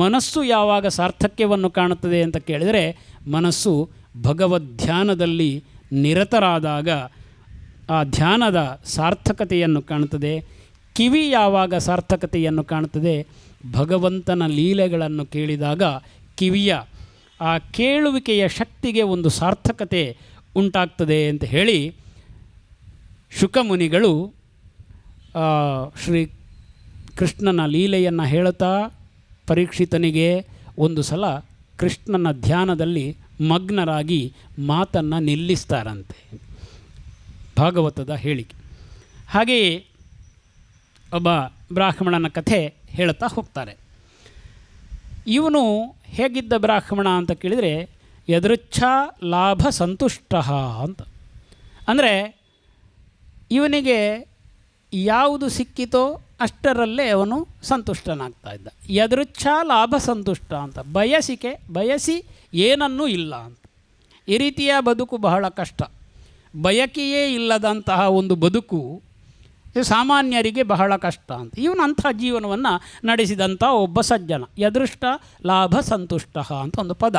ಮನಸ್ಸು ಯಾವಾಗ ಸಾರ್ಥಕ್ಯವನ್ನು ಕಾಣುತ್ತದೆ ಅಂತ ಕೇಳಿದರೆ, ಮನಸ್ಸು ಭಗವದ್ಧ್ಯಾನದಲ್ಲಿ ನಿರತರಾದಾಗ ಆ ಧ್ಯಾನದ ಸಾರ್ಥಕತೆಯನ್ನು ಕಾಣುತ್ತದೆ. ಕಿವಿ ಯಾವಾಗ ಸಾರ್ಥಕತೆಯನ್ನು ಕಾಣುತ್ತದೆ? ಭಗವಂತನ ಲೀಲೆಗಳನ್ನು ಕೇಳಿದಾಗ ಕಿವಿಯ ಆ ಕೇಳುವಿಕೆಯ ಶಕ್ತಿಗೆ ಒಂದು ಸಾರ್ಥಕತೆ ಉಂಟಾಗ್ತದೆ ಅಂತ ಹೇಳಿ ಶುಕಮುನಿಗಳು ಶ್ರೀ ಕೃಷ್ಣನ ಲೀಲೆಯನ್ನು ಹೇಳುತ್ತಾ ಪರೀಕ್ಷಿತನಿಗೆ ಒಂದು ಸಲ ಕೃಷ್ಣನ ಧ್ಯಾನದಲ್ಲಿ ಮಗ್ನರಾಗಿ ಮಾತನ್ನು ನಿಲ್ಲಿಸ್ತಾರಂತೆ. ಭಾಗವತದ ಹೇಳಿಕೆ. ಹಾಗೆಯೇ ಒಬ್ಬ ಬ್ರಾಹ್ಮಣನ ಕಥೆ ಹೇಳುತ್ತಾ ಹೋಗ್ತಾರೆ. ಇವನು ಹೇಗಿದ್ದ ಬ್ರಾಹ್ಮಣ ಅಂತ ಕೇಳಿದರೆ ಯದೃಚ್ಛಾ ಲಾಭ ಸಂತುಷ್ಟ ಅಂತ. ಅಂದರೆ ಇವನಿಗೆ ಯಾವುದು ಸಿಕ್ಕಿತೋ ಅಷ್ಟರಲ್ಲೇ ಅವನು ಸಂತುಷ್ಟನಾಗ್ತಾ ಇದ್ದ. ಯದೃಚ್ಛಾ ಲಾಭ ಸಂತುಷ್ಟ ಅಂತ, ಬಯಸಿ ಏನನ್ನೂ ಇಲ್ಲ ಅಂತ. ಈ ರೀತಿಯ ಬದುಕು ಬಹಳ ಕಷ್ಟ. ಬಯಕೆಯೇ ಇಲ್ಲದಂತಹ ಒಂದು ಬದುಕು ಸಾಮಾನ್ಯರಿಗೆ ಬಹಳ ಕಷ್ಟ ಅಂತ. ಇವನು ಅಂಥ ಜೀವನವನ್ನು ನಡೆಸಿದಂಥ ಒಬ್ಬ ಸಜ್ಜನ. ಯದೃಷ್ಟ ಲಾಭ ಸಂತುಷ್ಟ ಅಂತ ಒಂದು ಪದ.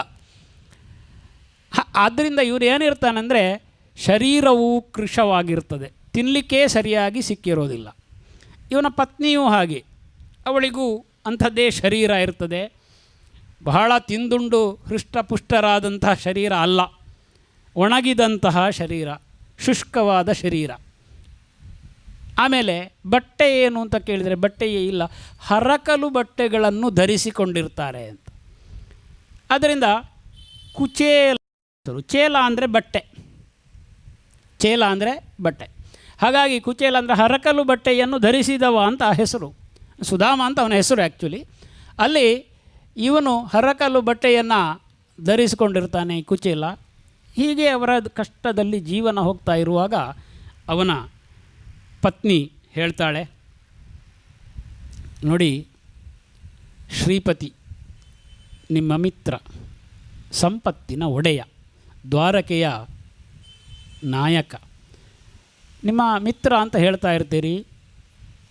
ಆದ್ದರಿಂದ ಇವರು ಏನಿರ್ತಾನೆಂದರೆ ಶರೀರವು ಕೃಶವಾಗಿರ್ತದೆ, ತಿನ್ನಲಿಕ್ಕೆ ಸರಿಯಾಗಿ ಸಿಕ್ಕಿರೋದಿಲ್ಲ. ಇವನ ಪತ್ನಿಯೂ ಹಾಗೆ, ಅವಳಿಗೂ ಅಂಥದ್ದೇ ಶರೀರ ಇರ್ತದೆ. ಬಹಳ ತಿಂದುಂಡು ಹೃಷ್ಟಪುಷ್ಟರಾದಂತಹ ಶರೀರ ಅಲ್ಲ, ಒಣಗಿದಂತಹ ಶರೀರ, ಶುಷ್ಕವಾದ ಶರೀರ. ಆಮೇಲೆ ಬಟ್ಟೆ ಏನು ಅಂತ ಕೇಳಿದರೆ ಬಟ್ಟೆಯೇ ಇಲ್ಲ, ಹರಕಲು ಬಟ್ಟೆಗಳನ್ನು ಧರಿಸಿಕೊಂಡಿರ್ತಾರೆ ಅಂತ. ಅದರಿಂದ ಕುಚೇಲ, ಚೇಲ ಅಂದರೆ ಬಟ್ಟೆ, ಚೇಲ ಅಂದರೆ ಬಟ್ಟೆ. ಹಾಗಾಗಿ ಕುಚೇಲ ಅಂದರೆ ಹರಕಲು ಬಟ್ಟೆಯನ್ನು ಧರಿಸಿದವ ಅಂತ ಹೆಸರು. ಸುಧಾಮ ಅಂತ ಅವನ ಹೆಸರು ಆ್ಯಕ್ಚುಲಿ. ಅಲ್ಲಿ ಇವನು ಹರಕಲು ಬಟ್ಟೆಯನ್ನು ಧರಿಸಿಕೊಂಡಿರ್ತಾನೆ, ಕುಚೇಲ. ಹೀಗೆ ಅವರ ಕಷ್ಟದಲ್ಲಿ ಜೀವನ ಹೋಗ್ತಾ ಇರುವಾಗ ಅವನ ಪತ್ನಿ ಹೇಳ್ತಾಳೆ, ನೋಡಿ ಶ್ರೀಪತಿ ನಿಮ್ಮ ಮಿತ್ರ, ಸಂಪತ್ತಿನ ಒಡೆಯ, ದ್ವಾರಕೆಯ ನಾಯಕ, ನಿಮ್ಮ ಮಿತ್ರ ಅಂತ ಹೇಳ್ತಾ ಇರ್ತೀರಿ,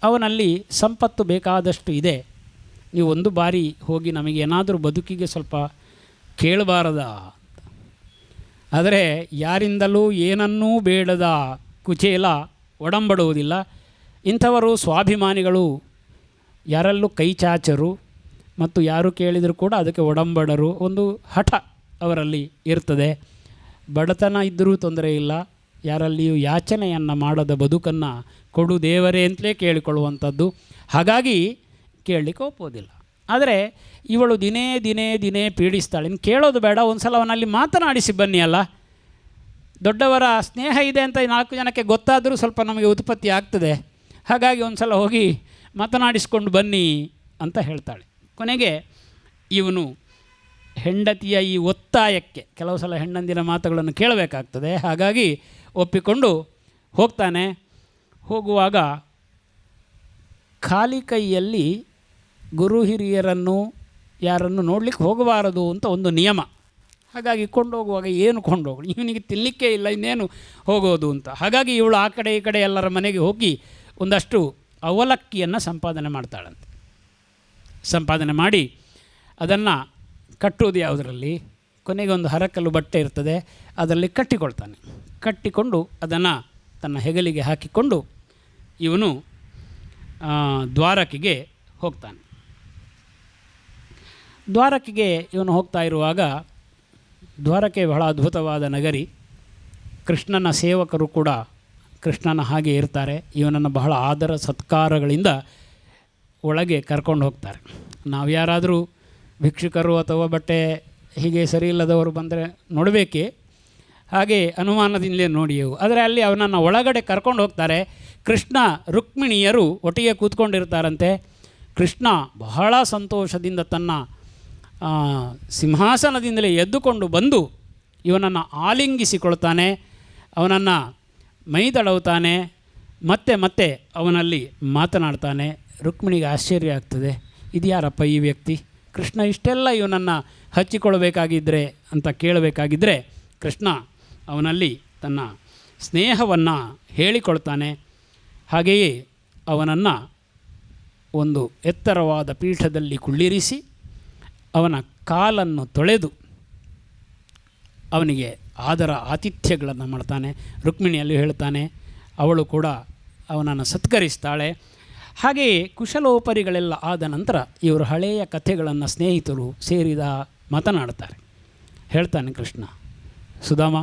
ಅವನಲ್ಲಿ ಸಂಪತ್ತು ಬೇಕಾದಷ್ಟು ಇದೆ. ನೀವು ಒಂದು ಬಾರಿ ಹೋಗಿ ನಮಗೆ ಏನಾದರೂ ಬದುಕಿಗೆ ಸ್ವಲ್ಪ ಕೇಳಬಾರದ. ಆದರೆ ಯಾರಿಂದಲೂ ಏನನ್ನೂ ಬೇಡದ ಕುಚೇಲ ಒಡಂಬಡುವುದಿಲ್ಲ. ಇಂಥವರು ಸ್ವಾಭಿಮಾನಿಗಳು, ಯಾರಲ್ಲೂ ಕೈ ಚಾಚರು ಮತ್ತು ಯಾರು ಕೇಳಿದರೂ ಕೂಡ ಅದಕ್ಕೆ ಒಡಂಬಡರು. ಒಂದು ಹಠ ಅವರಲ್ಲಿ ಇರ್ತದೆ. ಬಡತನ ಇದ್ದರೂ ತೊಂದರೆ ಇಲ್ಲ, ಯಾರಲ್ಲಿಯೂ ಯಾಚನೆಯನ್ನು ಮಾಡದ ಬದುಕನ್ನು ಕೊಡು ದೇವರೇ ಅಂತಲೇ ಕೇಳಿಕೊಳ್ಳುವಂಥದ್ದು. ಹಾಗಾಗಿ ಕೇಳಲಿಕ್ಕೆ ಒಪ್ಪೋದಿಲ್ಲ. ಆದರೆ ಇವಳು ದಿನೇ ದಿನೇ ದಿನೇ ಪೀಡಿಸ್ತಾಳೆ. ಇನ್ನು ಕೇಳೋದು ಬೇಡ, ಒಂದು ಸಲ ಅವನಲ್ಲಿ ಮಾತನಾಡಿಸಿ ಬನ್ನಿ ಅಲ್ಲ. ದೊಡ್ಡವರ ಸ್ನೇಹ ಇದೆ ಅಂತ 4 ಜನಕ್ಕೆ ಗೊತ್ತಾದರೂ ಸ್ವಲ್ಪ ನಮಗೆ ಉತ್ಪತ್ತಿ ಆಗ್ತದೆ. ಹಾಗಾಗಿ ಒಂದು ಸಲ ಹೋಗಿ ಮಾತನಾಡಿಸ್ಕೊಂಡು ಬನ್ನಿ ಅಂತ ಹೇಳ್ತಾಳೆ. ಕೊನೆಗೆ ಇವನು ಹೆಂಡತಿಯ ಈ ಒತ್ತಾಯಕ್ಕೆ ಕೆಲವು ಸಲ ಹೆಣ್ಣಂದಿನ ಮಾತುಗಳನ್ನು ಕೇಳಬೇಕಾಗ್ತದೆ. ಹಾಗಾಗಿ ಒಪ್ಪಿಕೊಂಡು ಹೋಗ್ತಾನೆ. ಹೋಗುವಾಗ ಖಾಲಿ ಕೈಯಲ್ಲಿ ಗುರು ಹಿರಿಯರನ್ನು ಯಾರನ್ನು ನೋಡಲಿಕ್ಕೆ ಹೋಗಬಾರದು ಅಂತ ಒಂದು ನಿಯಮ. ಹಾಗಾಗಿ ಕೊಂಡೋಗುವಾಗ ಏನು ಕೊಂಡೋಗಲಿ, ಇವನಿಗೆ ತಿನ್ನಲಿಕ್ಕೆ ಇಲ್ಲ, ಇನ್ನೇನು ಹೋಗೋದು ಅಂತ. ಹಾಗಾಗಿ ಇವಳು ಆ ಕಡೆ ಈ ಕಡೆ ಎಲ್ಲರ ಮನೆಗೆ ಹೋಗಿ ಒಂದಷ್ಟು ಅವಲಕ್ಕಿಯನ್ನು ಸಂಪಾದನೆ ಮಾಡ್ತಾಳಂತೆ. ಸಂಪಾದನೆ ಮಾಡಿ ಅದನ್ನು ಕಟ್ಟುವುದು ಯಾವುದರಲ್ಲಿ, ಕೊನೆಗೆ ಒಂದು ಹರಕಲು ಬಟ್ಟೆ ಇರ್ತದೆ, ಅದರಲ್ಲಿ ಕಟ್ಟಿಕೊಳ್ತಾನೆ. ಕಟ್ಟಿಕೊಂಡು ಅದನ್ನು ತನ್ನ ಹೆಗಲಿಗೆ ಹಾಕಿಕೊಂಡು ಇವನು ದ್ವಾರಕೆಗೆ ಹೋಗ್ತಾನೆ. ದ್ವಾರಕೆಗೆ ಇವನು ಹೋಗ್ತಾ ಇರುವಾಗ, ದ್ವಾರಕೆ ಬಹಳ ಅದ್ಭುತವಾದ ನಗರಿ. ಕೃಷ್ಣನ ಸೇವಕರು ಕೂಡ ಕೃಷ್ಣನ ಹಾಗೆ ಇರ್ತಾರೆ. ಇವನನ್ನು ಬಹಳ ಆದರ ಸತ್ಕಾರಗಳಿಂದ ಒಳಗೆ ಕರ್ಕೊಂಡು ಹೋಗ್ತಾರೆ. ನಾವು ಯಾರಾದರೂ ಭಿಕ್ಷುಕರು ಅಥವಾ ಬಟ್ಟೆ ಹೀಗೆ ಸರಿ ಇಲ್ಲದವರು ಬಂದರೆ ನೋಡಬೇಕೇ, ಹಾಗೆ ಅನುಮಾನದಿಂದಲೇ ನೋಡಿಯವು. ಆದರೆ ಅಲ್ಲಿ ಅವನನ್ನು ಒಳಗಡೆ ಕರ್ಕೊಂಡು ಹೋಗ್ತಾರೆ. ಕೃಷ್ಣ ರುಕ್ಮಿಣಿಯರು ಒಟ್ಟಿಗೆ ಕೂತ್ಕೊಂಡಿರ್ತಾರಂತೆ. ಕೃಷ್ಣ ಬಹಳ ಸಂತೋಷದಿಂದ ತನ್ನ ಸಿಂಹಾಸನದಿಂದಲೇ ಎದ್ದುಕೊಂಡು ಬಂದು ಇವನನ್ನು ಆಲಿಂಗಿಸಿಕೊಳ್ತಾನೆ, ಅವನನ್ನು ಮೈದಳವುತ್ತಾನೆ, ಮತ್ತೆ ಮತ್ತೆ ಅವನಲ್ಲಿ ಮಾತನಾಡ್ತಾನೆ. ರುಕ್ಮಿಣಿಗೆ ಆಶ್ಚರ್ಯ ಆಗ್ತದೆ, ಇದು ಯಾರಪ್ಪ ಈ ವ್ಯಕ್ತಿ? ಕೃಷ್ಣ ಇಷ್ಟೆಲ್ಲ ಇವನನ್ನು ಹಚ್ಚಿಕೊಳ್ಳಬೇಕಾಗಿದ್ದರೆ ಅಂತ ಕೇಳಬೇಕಾಗಿದ್ದರೆ ಕೃಷ್ಣ ಅವನಲ್ಲಿ ತನ್ನ ಸ್ನೇಹವನ್ನು ಹೇಳಿಕೊಳ್ತಾನೆ. ಹಾಗೆಯೇ ಅವನನ್ನು ಒಂದು ಎತ್ತರವಾದ ಪೀಠದಲ್ಲಿ ಕುಳ್ಳಿರಿಸಿ ಅವನ ಕಾಲನ್ನು ತೊಳೆದು ಅವನಿಗೆ ಆದರ ಆತಿಥ್ಯಗಳನ್ನು ಮಾಡ್ತಾನೆ. ರುಕ್ಮಿಣಿಯಲ್ಲಿ ಹೇಳ್ತಾನೆ, ಅವಳು ಕೂಡ ಅವನನ್ನು ಸತ್ಕರಿಸ್ತಾಳೆ. ಹಾಗೆಯೇ ಕುಶಲೋಪರಿಗಳೆಲ್ಲ ಆದ ನಂತರ ಇವರು ಹಳೆಯ ಕಥೆಗಳನ್ನು ಸ್ನೇಹಿತರು ಸೇರಿದ ಮಾತನಾಡ್ತಾರೆ. ಹೇಳ್ತಾನೆ ಕೃಷ್ಣ, ಸುಧಾಮ,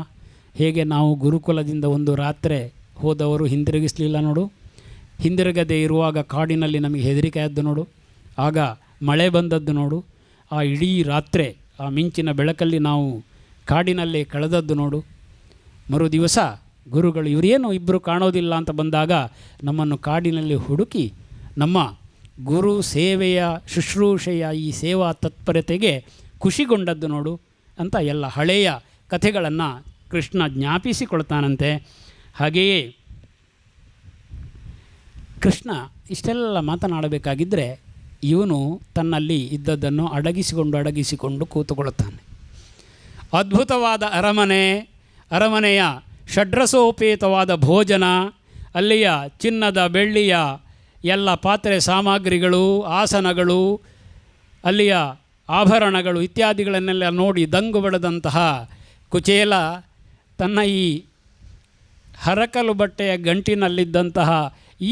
ಹೇಗೆ ನಾವು ಗುರುಕುಲದಿಂದ ಒಂದು ರಾತ್ರಿ ಹೋದವರು ಹಿಂದಿರುಗಿಸಲಿಲ್ಲ ನೋಡು, ಹಿಂದಿರುಗದೆ ಇರುವಾಗ ಕಾಡಿನಲ್ಲಿ ನಮಗೆ ಹೆದರಿಕೆ ಆದ್ದು ನೋಡು, ಆಗ ಮಳೆ ಬಂದದ್ದು ನೋಡು, ಆ ಇಡೀ ರಾತ್ರಿ ಆ ಮಿಂಚಿನ ಬೆಳಕಲ್ಲಿ ನಾವು ಕಾಡಿನಲ್ಲೇ ಕಳೆದದ್ದು ನೋಡು, ಮರು ದಿವಸ ಗುರುಗಳು ಇವರೇನು ಇಬ್ಬರು ಕಾಣೋದಿಲ್ಲ ಅಂತ ಬಂದಾಗ ನಮ್ಮನ್ನು ಕಾಡಿನಲ್ಲಿ ಹುಡುಕಿ ನಮ್ಮ ಗುರು ಸೇವೆಯ ಶುಶ್ರೂಷೆಯ ಈ ಸೇವಾ ತತ್ಪರತೆಗೆ ಖುಷಿಗೊಂಡದ್ದು ನೋಡು ಅಂತ ಎಲ್ಲ ಹಳೆಯ ಕಥೆಗಳನ್ನು ಕೃಷ್ಣ ಜ್ಞಾಪಿಸಿಕೊಳ್ತಾನಂತೆ. ಹಾಗೆಯೇ ಕೃಷ್ಣ ಇಷ್ಟೆಲ್ಲ ಮಾತನಾಡಬೇಕಾಗಿದ್ದರೆ ಇವನು ತನ್ನಲ್ಲಿ ಇದ್ದದ್ದನ್ನು ಅಡಗಿಸಿಕೊಂಡು ಕೂತುಕೊಳ್ಳುತ್ತಾನೆ. ಅದ್ಭುತವಾದ ಅರಮನೆಯ ಷಡ್ರಸೋಪೇತವಾದ ಭೋಜನ, ಅಲ್ಲಿಯ ಚಿನ್ನದ ಬೆಳ್ಳಿಯ ಎಲ್ಲ ಪಾತ್ರೆ ಸಾಮಗ್ರಿಗಳು, ಆಸನಗಳು, ಅಲ್ಲಿಯ ಆಭರಣಗಳು ಇತ್ಯಾದಿಗಳನ್ನೆಲ್ಲ ನೋಡಿ ದಂಗು ಬಡದಂತಹ ಕುಚೇಲ ತನ್ನ ಈ ಹರಕಲು ಬಟ್ಟೆಯ ಗಂಟಿನಲ್ಲಿದ್ದಂತಹ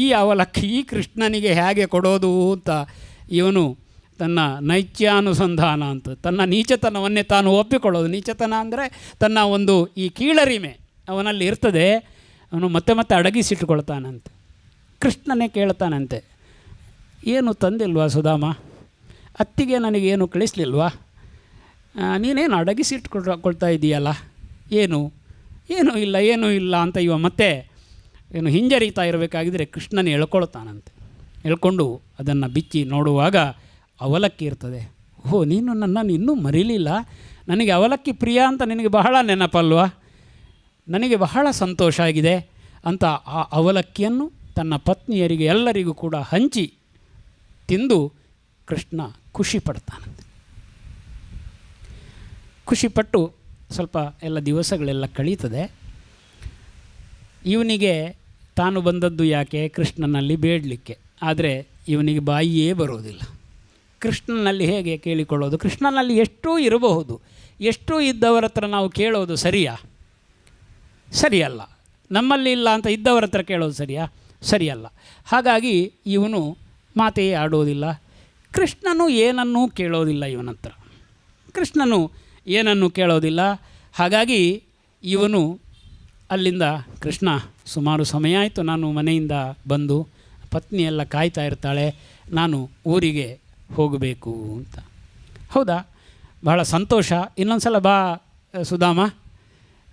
ಈ ಅವಲಕ್ಕಿ ಈ ಕೃಷ್ಣನಿಗೆ ಹೇಗೆ ಕೊಡೋದು ಅಂತ ಇವನು ತನ್ನ ನೈತ್ಯಾನುಸಂಧಾನ ಅಂತ ತನ್ನ ನೀಚತನವನ್ನೇ ತಾನು ಒಪ್ಪಿಕೊಳ್ಳೋದು. ನೀಚತನ ಅಂದರೆ ತನ್ನ ಒಂದು ಈ ಕೀಳರಿಮೆ ಅವನಲ್ಲಿ ಇರ್ತದೆ, ಅವನು ಮತ್ತೆ ಮತ್ತೆ ಅಡಗಿಸಿಟ್ಟುಕೊಳ್ತಾನಂತೆ. ಕೃಷ್ಣನೇ ಕೇಳ್ತಾನಂತೆ, ಏನು ತಂದಿಲ್ವಾ ಸುಧಾಮ, ಅತ್ತಿಗೆ ನನಗೇನು ಕಳಿಸ್ಲಿಲ್ವಾ, ನೀನೇನು ಅಡಗಿಸಿಟ್ಕೊಳ್ತಾ ಇದೆಯಲ್ಲ, ಏನೂ ಇಲ್ಲ ಅಂತ ಇವ ಮತ್ತೆ ಏನು ಹಿಂಜರಿತಾ ಇರಬೇಕಾಗಿದ್ದರೆ ಕೃಷ್ಣನೇ ಎಳ್ಕೊಳ್ತಾನಂತೆ. ಎಳ್ಕೊಂಡು ಅದನ್ನು ಬಿಚ್ಚಿ ನೋಡುವಾಗ ಅವಲಕ್ಕಿ ಇರ್ತದೆ. ಓಹೋ, ನೀನು ನನ್ನನ್ನು ಇನ್ನೂ ಮರೀಲಿಲ್ಲ, ನನಗೆ ಅವಲಕ್ಕಿ ಪ್ರಿಯ ಅಂತ ನಿನಗೆ ಬಹಳ ನೆನಪಲ್ವಾ, ನನಗೆ ಬಹಳ ಸಂತೋಷ ಆಗಿದೆ ಅಂತ ಆ ಅವಲಕ್ಕಿಯನ್ನು ತನ್ನ ಪತ್ನಿಯರಿಗೆ ಎಲ್ಲರಿಗೂ ಕೂಡ ಹಂಚಿ ತಿಂದು ಕೃಷ್ಣ ಖುಷಿ ಪಡ್ತಾನಂತೆ. ಖುಷಿಪಟ್ಟು ಸ್ವಲ್ಪ ಎಲ್ಲ ದಿವಸಗಳೆಲ್ಲ ಕಳೀತದೆ. ಇವನಿಗೆ ತಾನು ಬಂದದ್ದು ಯಾಕೆ, ಕೃಷ್ಣನಲ್ಲಿ ಬೇಡಲಿಕ್ಕೆ. ಆದರೆ ಇವನಿಗೆ ಬಾಯಿಯೇ ಬರೋದಿಲ್ಲ. ಕೃಷ್ಣನಲ್ಲಿ ಹೇಗೆ ಕೇಳಿಕೊಳ್ಳೋದು? ಕೃಷ್ಣನಲ್ಲಿ ಎಷ್ಟೂ ಇರಬಹುದು, ಎಷ್ಟೂ ಇದ್ದವರ ಹತ್ರ ನಾವು ಕೇಳೋದು ಸರಿಯಲ್ಲ. ನಮ್ಮಲ್ಲಿ ಇಲ್ಲ ಅಂತ ಇದ್ದವರ ಹತ್ರ ಕೇಳೋದು ಸರಿಯಲ್ಲ. ಹಾಗಾಗಿ ಇವನು ಮಾತೇ ಆಡೋದಿಲ್ಲ. ಕೃಷ್ಣನು ಏನನ್ನೂ ಕೇಳೋದಿಲ್ಲ ಇವನ ಹತ್ರ, ಕೃಷ್ಣನು ಏನನ್ನೂ ಕೇಳೋದಿಲ್ಲ. ಹಾಗಾಗಿ ಇವನು ಅಲ್ಲಿಂದ, ಕೃಷ್ಣ ಸುಮಾರು ಸಮಯ ಆಯಿತು ನಾನು ಮನೆಯಿಂದ ಬಂದು, ಪತ್ನಿಯೆಲ್ಲ ಕಾಯ್ತಾ ಇರ್ತಾಳೆ, ನಾನು ಊರಿಗೆ ಹೋಗಬೇಕು ಅಂತ. ಹೌದಾ, ಬಹಳ ಸಂತೋಷ, ಇನ್ನೊಂದು ಸಲ ಬಾ ಸುಧಾಮ,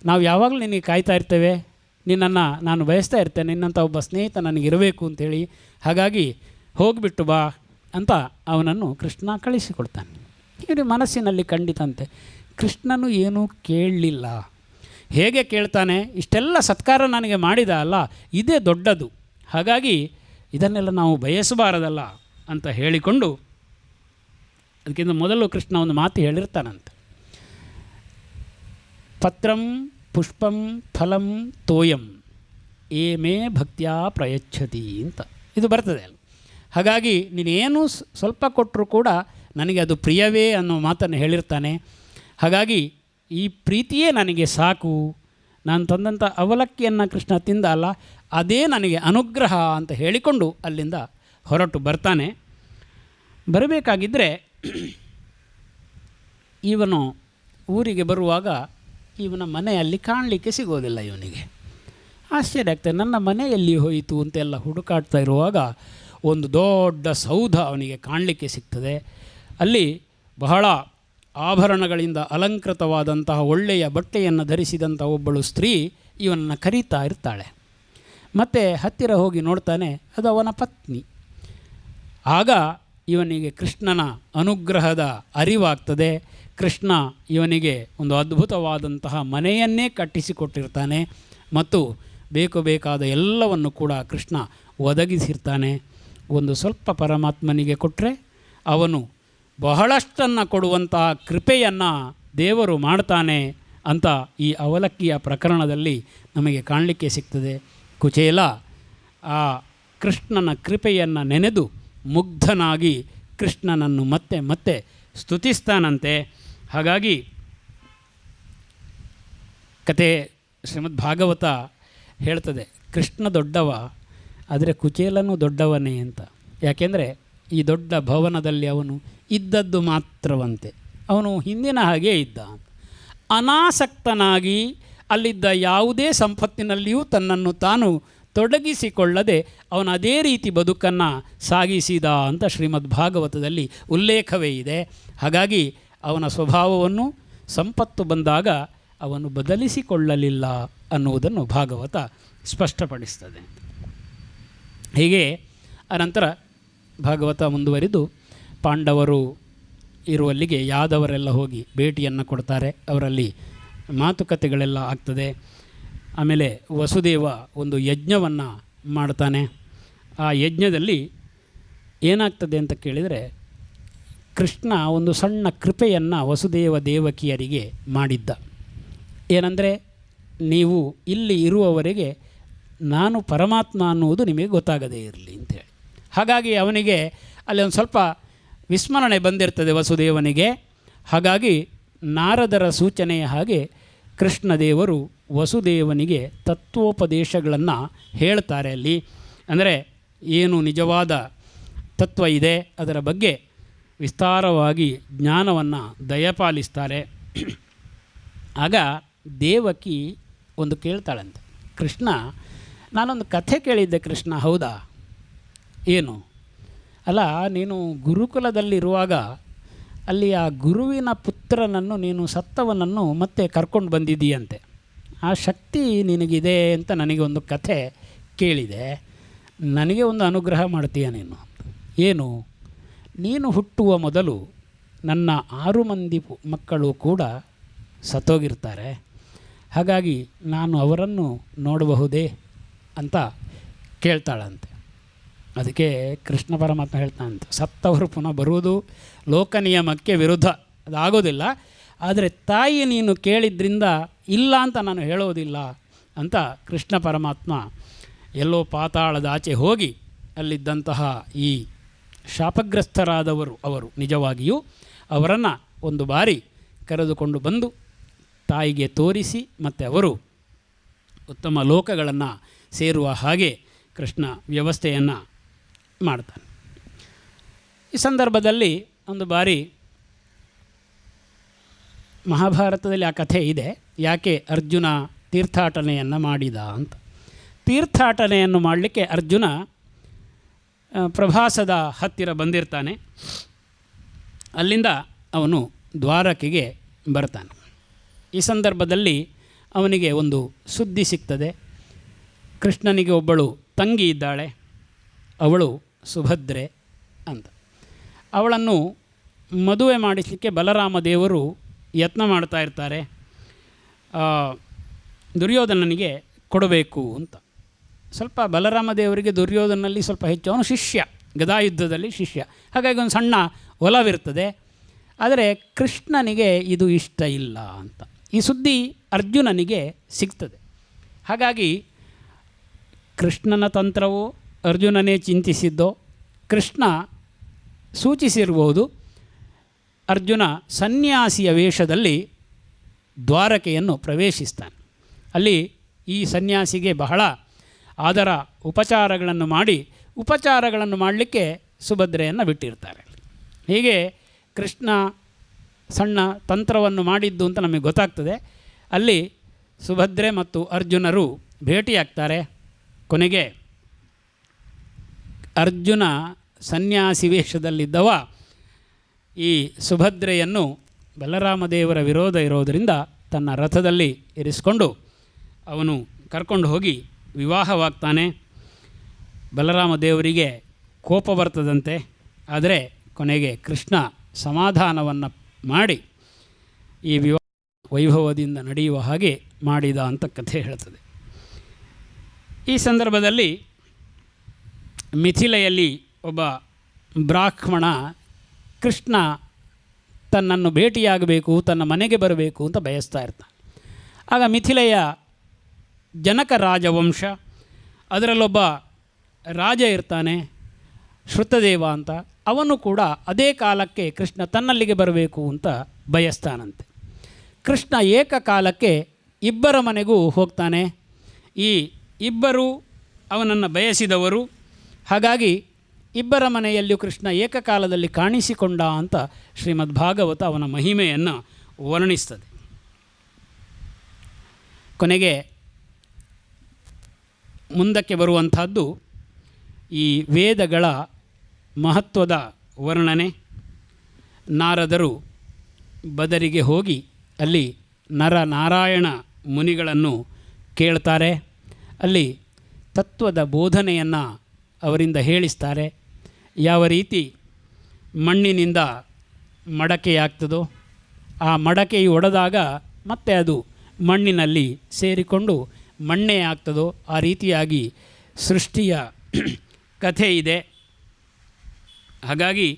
ನಾವು ಯಾವಾಗಲೂ ನಿನಗೆ ಕಾಯ್ತಾ ಇರ್ತೇವೆ, ನಿನ್ನನ್ನು ನಾನು ಬಯಸ್ತಾ ಇರ್ತೇನೆ, ನಿನ್ನಂಥ ಒಬ್ಬ ಸ್ನೇಹಿತ ನನಗಿರಬೇಕು ಅಂಥೇಳಿ, ಹಾಗಾಗಿ ಹೋಗಿಬಿಟ್ಟು ಬಾ ಅಂತ ಅವನನ್ನು ಕೃಷ್ಣ ಕಳಿಸಿಕೊಡ್ತಾನೆ. ಇವನು ಮನಸ್ಸಿನಲ್ಲಿ ಖಂಡಿತಂತೆ ಕೃಷ್ಣನು ಏನೂ ಕೇಳಲಿಲ್ಲ. ಹೇಗೆ ಕೇಳ್ತಾನೆ, ಇಷ್ಟೆಲ್ಲ ಸತ್ಕಾರ ನನಗೆ ಮಾಡಿದ ಅಲ್ಲ, ಇದೇ ದೊಡ್ಡದು, ಹಾಗಾಗಿ ಇದನ್ನೆಲ್ಲ ನಾವು ಬಯಸಬಾರದಲ್ಲ ಅಂತ ಹೇಳಿಕೊಂಡು, ಅದಕ್ಕಿಂತ ಮೊದಲು ಕೃಷ್ಣ ಒಂದು ಮಾತು ಹೇಳಿರ್ತಾನಂತೆ, ಪತ್ರಂ ಪುಷ್ಪಂ ಫಲಂ ತೋಯಂ ಏಮೇ ಭಕ್ತ್ಯಾ ಪ್ರಯಚ್ಛತಿ ಅಂತ ಇದು ಬರ್ತದೆ ಅಲ್ಲ. ಹಾಗಾಗಿ ನೀನೇನು ಸ್ವಲ್ಪ ಕೊಟ್ಟರೂ ಕೂಡ ನನಗೆ ಅದು ಪ್ರಿಯವೇ ಅನ್ನೋ ಮಾತನ್ನು ಹೇಳಿರ್ತಾನೆ. ಹಾಗಾಗಿ ಈ ಪ್ರೀತಿಯೇ ನನಗೆ ಸಾಕು, ನಾನು ತಂದಂಥ ಅವಲಕ್ಕಿಯನ್ನು ಕೃಷ್ಣ ತಿಂದ ಅಲ್ಲ, ಅದೇ ನನಗೆ ಅನುಗ್ರಹ ಅಂತ ಹೇಳಿಕೊಂಡು ಅಲ್ಲಿಂದ ಹೊರಟು ಬರ್ತಾನೆ. ಬರಬೇಕಾಗಿದ್ದರೆ ಇವನು ಊರಿಗೆ ಬರುವಾಗ ಇವನ ಮನೆಯಲ್ಲಿ ಕಾಣಲಿಕ್ಕೆ ಸಿಗೋದಿಲ್ಲ. ಇವನಿಗೆ ಆಶ್ಚರ್ಯ ಆಗ್ತದೆ, ನನ್ನ ಮನೆಯಲ್ಲಿ ಹೋಯಿತು ಅಂತೆಲ್ಲ ಹುಡುಕಾಡ್ತಾ ಇರುವಾಗ ಒಂದು ದೊಡ್ಡ ಸೌಧ ಅವನಿಗೆ ಕಾಣಲಿಕ್ಕೆ ಸಿಗ್ತದೆ. ಅಲ್ಲಿ ಬಹಳ ಆಭರಣಗಳಿಂದ ಅಲಂಕೃತವಾದಂತಹ ಒಳ್ಳೆಯ ಬಟ್ಟೆಯನ್ನು ಧರಿಸಿದಂಥ ಒಬ್ಬಳು ಸ್ತ್ರೀ ಇವನನ್ನು ಕರೀತಾ ಇರ್ತಾಳೆ. ಮತ್ತು ಹತ್ತಿರ ಹೋಗಿ ನೋಡ್ತಾನೆ, ಅದು ಅವನ ಪತ್ನಿ. ಆಗ ಇವನಿಗೆ ಕೃಷ್ಣನ ಅನುಗ್ರಹದ ಅರಿವಾಗ್ತದೆ. ಕೃಷ್ಣ ಇವನಿಗೆ ಒಂದು ಅದ್ಭುತವಾದಂತಹ ಮನೆಯನ್ನೇ ಕಟ್ಟಿಸಿಕೊಟ್ಟಿರ್ತಾನೆ ಮತ್ತು ಬೇಕಾದ ಎಲ್ಲವನ್ನು ಕೂಡ ಕೃಷ್ಣ ಒದಗಿಸಿರ್ತಾನೆ. ಒಂದು ಸ್ವಲ್ಪ ಪರಮಾತ್ಮನಿಗೆ ಕೊಟ್ಟರೆ ಅವನು ಬಹಳಷ್ಟನ್ನು ಕೊಡುವಂತಹ ಕೃಪೆಯನ್ನು ದೇವರು ಮಾಡ್ತಾನೆ ಅಂತ ಈ ಅವಲಕ್ಕಿಯ ಪ್ರಕರಣದಲ್ಲಿ ನಮಗೆ ಕಾಣಲಿಕ್ಕೆ ಸಿಗ್ತದೆ. ಕುಚೇಲ ಆ ಕೃಷ್ಣನ ಕೃಪೆಯನ್ನು ನೆನೆದು ಮುಗ್ಧನಾಗಿ ಕೃಷ್ಣನನ್ನು ಮತ್ತೆ ಮತ್ತೆ ಸ್ತುತಿಸ್ತಾನಂತೆ. ಹಾಗಾಗಿ ಕತೆ ಶ್ರೀಮದ್ ಭಾಗವತ ಹೇಳ್ತದೆ, ಕೃಷ್ಣ ದೊಡ್ಡವ ಆದರೆ ಕುಚೇಲನೂ ದೊಡ್ಡವನೇ ಅಂತ. ಯಾಕೆಂದರೆ ಈ ದೊಡ್ಡ ಭವನದಲ್ಲಿ ಅವನು ಇದ್ದದ್ದು ಮಾತ್ರವಂತೆ, ಅವನು ಹಿಂದಿನ ಹಾಗೇ ಇದ್ದ. ಅನಾಸಕ್ತನಾಗಿ ಅಲ್ಲಿದ್ದ ಯಾವುದೇ ಸಂಪತ್ತಿನಲ್ಲಿಯೂ ತನ್ನನ್ನು ತಾನು ತೊಡಗಿಸಿಕೊಳ್ಳದೆ ಅವನು ಅದೇ ರೀತಿ ಬದುಕನ್ನು ಸಾಗಿಸಿದ ಅಂತ ಶ್ರೀಮದ್ ಭಾಗವತದಲ್ಲಿ ಉಲ್ಲೇಖವೇ ಇದೆ. ಹಾಗಾಗಿ ಅವನ ಸ್ವಭಾವವನ್ನು ಸಂಪತ್ತು ಬಂದಾಗ ಅವನು ಬದಲಿಸಿಕೊಳ್ಳಲಿಲ್ಲ ಅನ್ನುವುದನ್ನು ಭಾಗವತ ಸ್ಪಷ್ಟಪಡಿಸ್ತದೆ. ಹೀಗೆ ಅನಂತರ ಭಾಗವತ ಮುಂದುವರಿದು ಪಾಂಡವರು ಇರುವಲ್ಲಿಗೆ ಯಾದವರೆಲ್ಲ ಹೋಗಿ ಭೇಟಿಯನ್ನು ಕೊಡ್ತಾರೆ. ಅವರಲ್ಲಿ ಮಾತುಕತೆಗಳೆಲ್ಲ ಆಗ್ತದೆ. ಆಮೇಲೆ ವಸುದೇವ ಒಂದು ಯಜ್ಞವನ್ನು ಮಾಡ್ತಾನೆ. ಆ ಯಜ್ಞದಲ್ಲಿ ಏನಾಗ್ತದೆ ಅಂತ ಕೇಳಿದರೆ, ಕೃಷ್ಣ ಒಂದು ಸಣ್ಣ ಕೃಪೆಯನ್ನು ವಸುದೇವ ದೇವಕಿಯರಿಗೆ ಮಾಡಿದ್ದ. ಏನಂದರೆ, ನೀವು ಇಲ್ಲಿ ಇರುವವರೆಗೆ ನಾನು ಪರಮಾತ್ಮ ಅನ್ನುವುದು ನಿಮಗೆ ಗೊತ್ತಾಗದೇ ಇರಲಿ ಅಂತೇಳಿ. ಹಾಗಾಗಿ ಅವನಿಗೆ ಅಲ್ಲಿ ಒಂದು ಸ್ವಲ್ಪ ವಿಸ್ಮರಣೆ ಬಂದಿರ್ತದೆ ವಸುದೇವನಿಗೆ. ಹಾಗಾಗಿ ನಾರದರ ಸೂಚನೆಯ ಹಾಗೆ ಕೃಷ್ಣದೇವರು ವಸುದೇವನಿಗೆ ತತ್ವೋಪದೇಶಗಳನ್ನು ಹೇಳ್ತಾರೆ. ಅಲ್ಲಿ ಅಂದರೆ ಏನು ನಿಜವಾದ ತತ್ವ ಇದೆ ಅದರ ಬಗ್ಗೆ ವಿಸ್ತಾರವಾಗಿ ಜ್ಞಾನವನ್ನು ದಯಪಾಲಿಸ್ತಾರೆ. ಆಗ ದೇವಕಿ ಒಂದು ಕೇಳ್ತಾಳಂತೆ, ಕೃಷ್ಣ ನಾನೊಂದು ಕಥೆ ಕೇಳಿದ್ದೆ ಕೃಷ್ಣ, ಹೌದಾ? ಏನು? ಅಲ್ಲ, ನೀನು ಗುರುಕುಲದಲ್ಲಿರುವಾಗ ಅಲ್ಲಿ ಆ ಗುರುವಿನ ಪುತ್ರನನ್ನು ನೀನು ಸತ್ತವನನ್ನು ಮತ್ತೆ ಕರ್ಕೊಂಡು ಬಂದಿದ್ದೀಯಂತೆ. ಆ ಶಕ್ತಿ ನಿನಗಿದೆ ಅಂತ ನನಗೆ ಒಂದು ಕಥೆ ಕೇಳಿದೆ. ನನಗೆ ಒಂದು ಅನುಗ್ರಹ ಮಾಡ್ತೀಯ ನೀನು. ಏನು? ನೀನು ಹುಟ್ಟುವ ಮೊದಲು ನನ್ನ 6 ಮಂದಿ ಮಕ್ಕಳು ಕೂಡ ಸತ್ತೋಗಿರ್ತಾರೆ. ಹಾಗಾಗಿ ನಾನು ಅವರನ್ನು ನೋಡಬಹುದೇ ಅಂತ ಕೇಳ್ತಾಳಂತೆ. ಅದಕ್ಕೆ ಕೃಷ್ಣ ಪರಮಾತ್ಮ ಹೇಳ್ತಾನಂತೆ, ಸತ್ತವರು ಪುನಃ ಬರುವುದು ಲೋಕ ನಿಯಮಕ್ಕೆ ವಿರುದ್ಧ, ಅದಾಗೋದಿಲ್ಲ. ಆದರೆ ತಾಯಿ ನೀನು ಕೇಳಿದ್ರಿಂದ ಇಲ್ಲ ಅಂತ ನಾನು ಹೇಳೋದಿಲ್ಲ ಅಂತ ಕೃಷ್ಣ ಪರಮಾತ್ಮ ಎಲ್ಲೋ ಪಾತಾಳದ ಆಚೆ ಹೋಗಿ ಅಲ್ಲಿದ್ದಂತಹ ಈ ಶಾಪಗ್ರಸ್ತರಾದವರು ಅವರು ನಿಜವಾಗಿಯೂ ಅವರನ್ನು ಒಂದು ಬಾರಿ ಕರೆದುಕೊಂಡು ಬಂದು ತಾಯಿಗೆ ತೋರಿಸಿ ಮತ್ತು ಅವರು ಉತ್ತಮ ಲೋಕಗಳನ್ನು ಸೇರುವ ಹಾಗೆ ಕೃಷ್ಣ ವ್ಯವಸ್ಥೆಯನ್ನು ಮಾಡ್ತಾನೆ. ಈ ಸಂದರ್ಭದಲ್ಲಿ ಒಂದು ಬಾರಿ ಮಹಾಭಾರತದಲ್ಲಿ ಆ ಕಥೆ ಇದೆ, ಯಾಕೆ ಅರ್ಜುನ ತೀರ್ಥಾಟನೆಯನ್ನು ಮಾಡಿದ ಅಂತ. ತೀರ್ಥಾಟನೆಯನ್ನು ಮಾಡಲಿಕ್ಕೆ ಅರ್ಜುನ ಪ್ರಭಾಸದ ಹತ್ತಿರ ಬಂದಿರ್ತಾನೆ. ಅಲ್ಲಿಂದ ಅವನು ದ್ವಾರಕೆಗೆ ಬರ್ತಾನೆ. ಈ ಸಂದರ್ಭದಲ್ಲಿ ಅವನಿಗೆ ಒಂದು ಸುದ್ದಿ ಸಿಗ್ತದೆ. ಕೃಷ್ಣನಿಗೆ ಒಬ್ಬಳು ತಂಗಿ ಇದ್ದಾಳೆ, ಅವಳು ಸುಭದ್ರೆ ಅಂತ. ಅವಳನ್ನು ಮದುವೆ ಮಾಡಿಸಲಿಕ್ಕೆ ಬಲರಾಮ ದೇವರು ಯತ್ನ ಮಾಡ್ತಾ ಇರ್ತಾರೆ, ದುರ್ಯೋಧನನಿಗೆ ಕೊಡಬೇಕು ಅಂತ. ಸ್ವಲ್ಪ ಬಲರಾಮ ದೇವರಿಗೆ ದುರ್ಯೋಧನಲ್ಲಿ ಸ್ವಲ್ಪ ಹೆಚ್ಚು, ಅವನು ಶಿಷ್ಯ, ಗದಾಯುದ್ಧದಲ್ಲಿ ಶಿಷ್ಯ, ಹಾಗಾಗಿ ಒಂದು ಸಣ್ಣ ಒಲವಿರ್ತದೆ. ಆದರೆ ಕೃಷ್ಣನಿಗೆ ಇದು ಇಷ್ಟ ಇಲ್ಲ ಅಂತ ಈ ಸುದ್ದಿ ಅರ್ಜುನನಿಗೆ ಸಿಗ್ತದೆ. ಹಾಗಾಗಿ ಕೃಷ್ಣನ ತಂತ್ರವೋ ಅರ್ಜುನನೇ ಚಿಂತಿಸಿದ್ದೋ, ಕೃಷ್ಣ ಸೂಚಿಸಿರ್ಬೋದು, ಅರ್ಜುನ ಸನ್ಯಾಸಿಯ ವೇಷದಲ್ಲಿ ದ್ವಾರಕೆಯನ್ನು ಪ್ರವೇಶಿಸ್ತಾನೆ. ಅಲ್ಲಿ ಈ ಸನ್ಯಾಸಿಗೆ ಬಹಳ ಆದರ ಉಪಚಾರಗಳನ್ನು ಮಾಡಲಿಕ್ಕೆ ಸುಭದ್ರೆಯನ್ನು ಬಿಟ್ಟಿರ್ತಾರೆ. ಹೀಗೆ ಕೃಷ್ಣ ಸಣ್ಣ ತಂತ್ರವನ್ನು ಮಾಡಿದ್ದು ಅಂತ ನಮಗೆ ಗೊತ್ತಾಗ್ತದೆ. ಅಲ್ಲಿ ಸುಭದ್ರೆ ಮತ್ತು ಅರ್ಜುನರು ಭೇಟಿಯಾಗ್ತಾರೆ. ಕೊನೆಗೆ ಅರ್ಜುನ ಸನ್ಯಾಸಿ ವೇಷದಲ್ಲಿದ್ದವ ಈ ಸುಭದ್ರೆಯನ್ನು ಬಲರಾಮದೇವರ ವಿರೋಧ ಇರೋದರಿಂದ ತನ್ನ ರಥದಲ್ಲಿ ಇರಿಸಿಕೊಂಡು ಅವನು ಕರ್ಕೊಂಡು ಹೋಗಿ ವಿವಾಹವಾಗ್ತಾನೆ. ಬಲರಾಮದೇವರಿಗೆ ಕೋಪ ಬರ್ತದಂತೆ, ಆದರೆ ಕೊನೆಗೆ ಕೃಷ್ಣ ಸಮಾಧಾನವನ್ನು ಮಾಡಿ ಈ ವಿವಾಹ ವೈಭವದಿಂದ ನಡೆಯುವ ಹಾಗೆ ಮಾಡಿದ ಅಂತ ಕಥೆ ಹೇಳ್ತದೆ. ಈ ಸಂದರ್ಭದಲ್ಲಿ ಮಿಥಿಲೆಯಲ್ಲಿ ಒಬ್ಬ ಬ್ರಾಹ್ಮಣ ಕೃಷ್ಣ ತನ್ನನ್ನು ಭೇಟಿಯಾಗಬೇಕು, ತನ್ನ ಮನೆಗೆ ಬರಬೇಕು ಅಂತ ಬಯಸ್ತಾ ಇರ್ತಾನೆ. ಆಗ ಮಿಥಿಲೆಯ ಜನಕ ರಾಜವಂಶ, ಅದರಲ್ಲೊಬ್ಬ ರಾಜ ಇರ್ತಾನೆ ಶ್ರುತದೇವ ಅಂತ, ಅವನು ಕೂಡ ಅದೇ ಕಾಲಕ್ಕೆ ಕೃಷ್ಣ ತನ್ನಲ್ಲಿಗೆ ಬರಬೇಕು ಅಂತ ಬಯಸ್ತಾನಂತೆ. ಕೃಷ್ಣ ಏಕಕಾಲಕ್ಕೆ ಇಬ್ಬರ ಮನೆಗೂ ಹೋಗ್ತಾನೆ. ಈ ಇಬ್ಬರು ಅವನನ್ನು ಬಯಸಿದವರು. ಹಾಗಾಗಿ ಇಬ್ಬರ ಮನೆಯಲ್ಲಿಯೂ ಕೃಷ್ಣ ಏಕಕಾಲದಲ್ಲಿ ಕಾಣಿಸಿಕೊಂಡ ಅಂತ ಶ್ರೀಮದ್ ಭಾಗವತ ಅವನ ಮಹಿಮೆಯನ್ನು ವರ್ಣಿಸ್ತದೆ. ಕೊನೆಗೆ ಮುಂದಕ್ಕೆ ಬರುವಂಥದ್ದು ಈ ವೇದಗಳ ಮಹತ್ವದ ವರ್ಣನೆ. ನಾರದರು ಬದರಿಗೆ ಹೋಗಿ ಅಲ್ಲಿ ನಾರಾಯಣ ಮುನಿಗಳನ್ನು ಕೇಳ್ತಾರೆ. ಅಲ್ಲಿ ತತ್ವದ ಬೋಧನೆಯನ್ನು ಅವರಿಂದ ಹೇಳಿಸ್ತಾರೆ. ಯಾವ ರೀತಿ ಮಣ್ಣಿನಿಂದ ಮಡಕೆಯಾಗ್ತದೋ, ಆ ಮಡಕೆಯು ಒಡೆದಾಗ ಮತ್ತೆ ಅದು ಮಣ್ಣಿನಲ್ಲಿ ಸೇರಿಕೊಂಡು ಮಣ್ಣೇ ಆಗ್ತದೋ ಆ ರೀತಿಯಾಗಿ ಸೃಷ್ಟಿಯ ಕಥೆ ಇದೆ. ಹಾಗಾಗಿ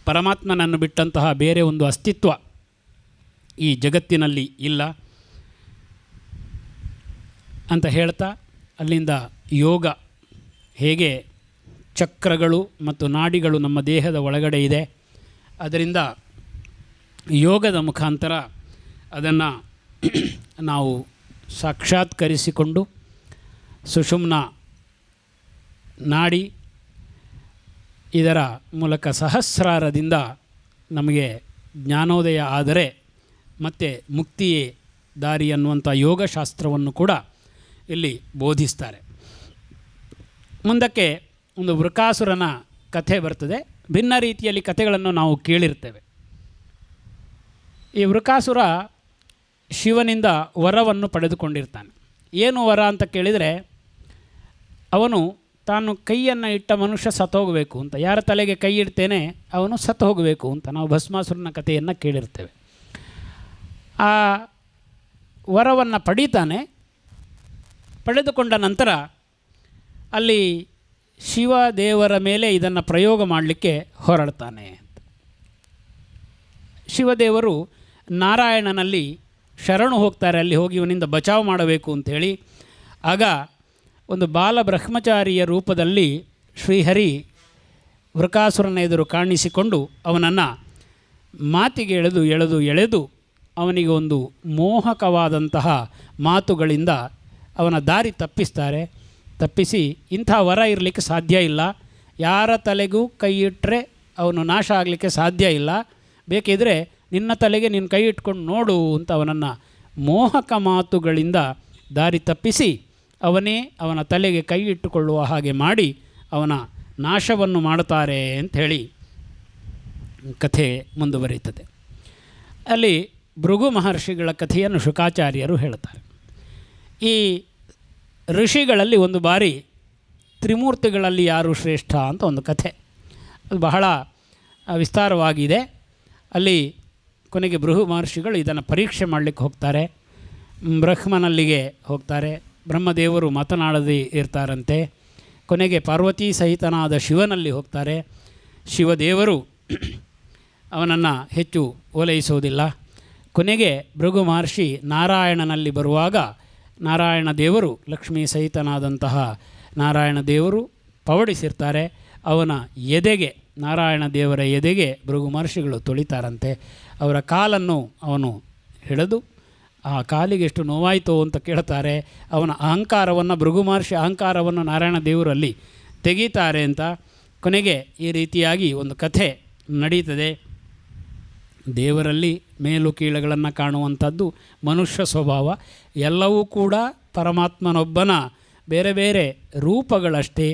ಪರಮಾತ್ಮನನ್ನು ಬಿಟ್ಟಂತಹ ಬೇರೆ ಒಂದು ಅಸ್ತಿತ್ವ ಈ ಜಗತ್ತಿನಲ್ಲಿ ಇಲ್ಲ ಅಂತ ಹೇಳ್ತಾ ಅಲ್ಲಿಂದ ಯೋಗ ಹೇಗೆ ಚಕ್ರಗಳು ಮತ್ತು ನಾಡಿಗಳು ನಮ್ಮ ದೇಹದ ಒಳಗಡೆ ಇದೆ, ಅದರಿಂದ ಯೋಗದ ಮುಖಾಂತರ ಅದನ್ನು ನಾವು ಸಾಕ್ಷಾತ್ಕರಿಸಿಕೊಂಡು ಸುಷುಮ್ನ ನಾಡಿ ಇದರ ಮೂಲಕ ಸಹಸ್ರಾರದಿಂದ ನಮಗೆ ಜ್ಞಾನೋದಯ ಆದರೆ ಮತ್ತು ಮುಕ್ತಿಯೇ ದಾರಿ ಅನ್ನುವಂಥ ಯೋಗಶಾಸ್ತ್ರವನ್ನು ಕೂಡ ಇಲ್ಲಿ ಬೋಧಿಸ್ತಾರೆ. ಮುಂದಕ್ಕೆ ಒಂದು ವೃಕಾಸುರನ ಕಥೆ ಬರ್ತದೆ. ಭಿನ್ನ ರೀತಿಯಲ್ಲಿ ಕಥೆಗಳನ್ನು ನಾವು ಕೇಳಿರ್ತೇವೆ. ಈ ವೃಕಾಸುರ ಶಿವನಿಂದ ವರವನ್ನು ಪಡೆದುಕೊಂಡಿರ್ತಾನೆ. ಏನು ವರ ಅಂತ ಕೇಳಿದರೆ, ಅವನು ತಾನು ಕೈಯನ್ನು ಇಟ್ಟ ಮನುಷ್ಯ ಸತ್ತೋಗಬೇಕು ಅಂತ, ಯಾರ ತಲೆಗೆ ಕೈ ಇಡ್ತೇನೆ ಅವನು ಸತ್ತು ಹೋಗಬೇಕು ಅಂತ ನಾವು ಭಸ್ಮಾಸುರನ ಕಥೆಯನ್ನು ಕೇಳಿರ್ತೇವೆ. ಆ ವರವನ್ನು ಪಡೀತಾನೆ. ಪಡೆದುಕೊಂಡ ನಂತರ ಅಲ್ಲಿ ಶಿವದೇವರ ಮೇಲೆ ಇದನ್ನು ಪ್ರಯೋಗ ಮಾಡಲಿಕ್ಕೆ ಹೊರಡ್ತಾನೆ ಅಂತ. ಶಿವದೇವರು ನಾರಾಯಣನಲ್ಲಿ ಶರಣು ಹೋಗ್ತಾರೆ. ಅಲ್ಲಿ ಹೋಗಿ ಇವನಿಂದ ಬಚಾವ್ ಮಾಡಬೇಕು ಅಂಥೇಳಿ ಆಗ ಒಂದು ಬಾಲ ಬ್ರಹ್ಮಚಾರಿಯ ರೂಪದಲ್ಲಿ ಶ್ರೀಹರಿ ವೃಕಾಸುರನ ಎದುರು ಕಾಣಿಸಿಕೊಂಡು ಅವನನ್ನು ಮಾತಿಗೆ ಎಳೆದು ಅವನಿಗೆ ಒಂದು ಮೋಹಕವಾದಂತಹ ಮಾತುಗಳಿಂದ ಅವನ ದಾರಿ ತಪ್ಪಿಸಿ ಇಂಥ ವರ ಇರಲಿಕ್ಕೆ ಸಾಧ್ಯ ಇಲ್ಲ, ಯಾರ ತಲೆಗೂ ಕೈ ಇಟ್ಟರೆ ಅವನು ನಾಶ ಆಗಲಿಕ್ಕೆ ಸಾಧ್ಯ ಇಲ್ಲ, ಬೇಕಿದ್ರೆ ನಿನ್ನ ತಲೆಗೆ ನೀನು ಕೈ ಇಟ್ಕೊಂಡು ನೋಡು ಅಂತ ಅವನನ್ನು ಮೋಹಕ ಮಾತುಗಳಿಂದ ದಾರಿ ತಪ್ಪಿಸಿ ಅವನೇ ಅವನ ತಲೆಗೆ ಕೈ ಇಟ್ಟುಕೊಳ್ಳುವ ಹಾಗೆ ಮಾಡಿ ಅವನ ನಾಶವನ್ನು ಮಾಡುತ್ತಾರೆ ಅಂಥೇಳಿ ಕಥೆ ಮುಂದುವರಿಯುತ್ತದೆ. ಅಲ್ಲಿ ಭೃಗು ಮಹರ್ಷಿಗಳ ಕಥೆಯನ್ನು ಶುಕಾಚಾರ್ಯರು ಹೇಳ್ತಾರೆ. ಈ ಋಷಿಗಳಲ್ಲಿ ಒಂದು ಬಾರಿ ತ್ರಿಮೂರ್ತಿಗಳಲ್ಲಿ ಯಾರು ಶ್ರೇಷ್ಠ ಅಂತ ಒಂದು ಕಥೆ, ಅದು ಬಹಳ ವಿಸ್ತಾರವಾಗಿದೆ. ಅಲ್ಲಿ ಕೊನೆಗೆ ಭೃಗು ಮಹರ್ಷಿಗಳು ಇದನ್ನು ಪರೀಕ್ಷೆ ಮಾಡಲಿಕ್ಕೆ ಹೋಗ್ತಾರೆ. ಬ್ರಹ್ಮನಲ್ಲಿಗೆ ಹೋಗ್ತಾರೆ. ಬ್ರಹ್ಮದೇವರು ಮಾತನಾಡದೇ ಇರ್ತಾರಂತೆ. ಕೊನೆಗೆ ಪಾರ್ವತಿ ಸಹಿತನಾದ ಶಿವನಲ್ಲಿ ಹೋಗ್ತಾರೆ. ಶಿವದೇವರು ಅವನನ್ನು ಹೆಚ್ಚು ಓಲೈಸೋದಿಲ್ಲ. ಕೊನೆಗೆ ಭೃಗು ಮಹರ್ಷಿ ನಾರಾಯಣನಲ್ಲಿ ಬರುವಾಗ ನಾರಾಯಣ ದೇವರು ಲಕ್ಷ್ಮೀ ಸಹಿತನಾದಂತಹ ನಾರಾಯಣ ದೇವರು ಪವಡಿಸಿರ್ತಾರೆ. ಅವನ ಎದೆಗೆ, ನಾರಾಯಣ ದೇವರ ಎದೆಗೆ ಭೃಗು ಮಹರ್ಷಿಗಳು ತುಳಿತಾರಂತೆ. ಅವರ ಕಾಲನ್ನು ಅವನು ಹಿಡಿದು ಆ ಕಾಲಿಗೆ ಎಷ್ಟು ನೋವಾಯಿತು ಅಂತ ಕೇಳ್ತಾರೆ. ಅವನ ಅಹಂಕಾರವನ್ನು, ಭೃಗು ಮಹರ್ಷಿ ಅಹಂಕಾರವನ್ನು ನಾರಾಯಣ ದೇವರಲ್ಲಿ ತೆಗೀತಾರೆ ಅಂತ. ಕೊನೆಗೆ ಈ ರೀತಿಯಾಗಿ ಒಂದು ಕಥೆ ನಡೀತದೆ. ದೇವರಲ್ಲಿ ಮೇಲು ಕೀಳುಗಳನ್ನು ಕಾಣುವಂಥದ್ದು ಮನುಷ್ಯ ಸ್ವಭಾವ. ಎಲ್ಲವೂ ಕೂಡ ಪರಮಾತ್ಮನೊಬ್ಬನ ಬೇರೆ ಬೇರೆ ರೂಪಗಳಷ್ಟೇ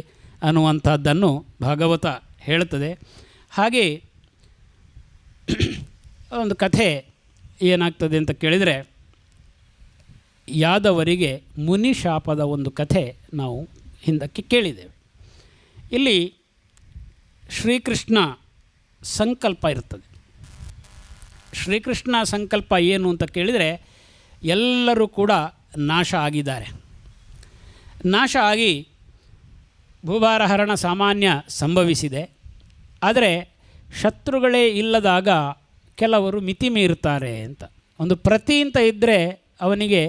ಅನ್ನುವಂಥದ್ದನ್ನು ಭಾಗವತ ಹೇಳ್ತದೆ. ಹಾಗೆ ಒಂದು ಕಥೆ ಏನಾಗ್ತದೆ ಅಂತ ಕೇಳಿದರೆ, ಯಾದವರಿಗೆ ಮುನಿ ಶಾಪದ ಒಂದು ಕಥೆ ನಾವು ಹಿಂದಕ್ಕೆ ಕೇಳಿದ್ದೇವೆ. ಇಲ್ಲಿ ಶ್ರೀಕೃಷ್ಣ ಸಂಕಲ್ಪ ಇರ್ತದೆ. ಶ್ರೀಕೃಷ್ಣ ಸಂಕಲ್ಪ ಏನು ಅಂತ ಕೇಳಿದರೆ, ಎಲ್ಲರೂ ಕೂಡ ನಾಶ ಆಗಿದ್ದಾರೆ. ನಾಶ ಆಗಿ ಭೂಭಾರಹರಣ ಸಾಮಾನ್ಯ ಸಂಭವಿಸಿದೆ. ಆದರೆ ಶತ್ರುಗಳೇ ಇಲ್ಲದಾಗ ಕೆಲವರು ಮಿತಿ ಮೀರುತ್ತಾರೆ ಅಂತ. ಒಂದು ಪ್ರತಿ ಅಂತ ಇದ್ದರೆ ಅವನಿಗೆ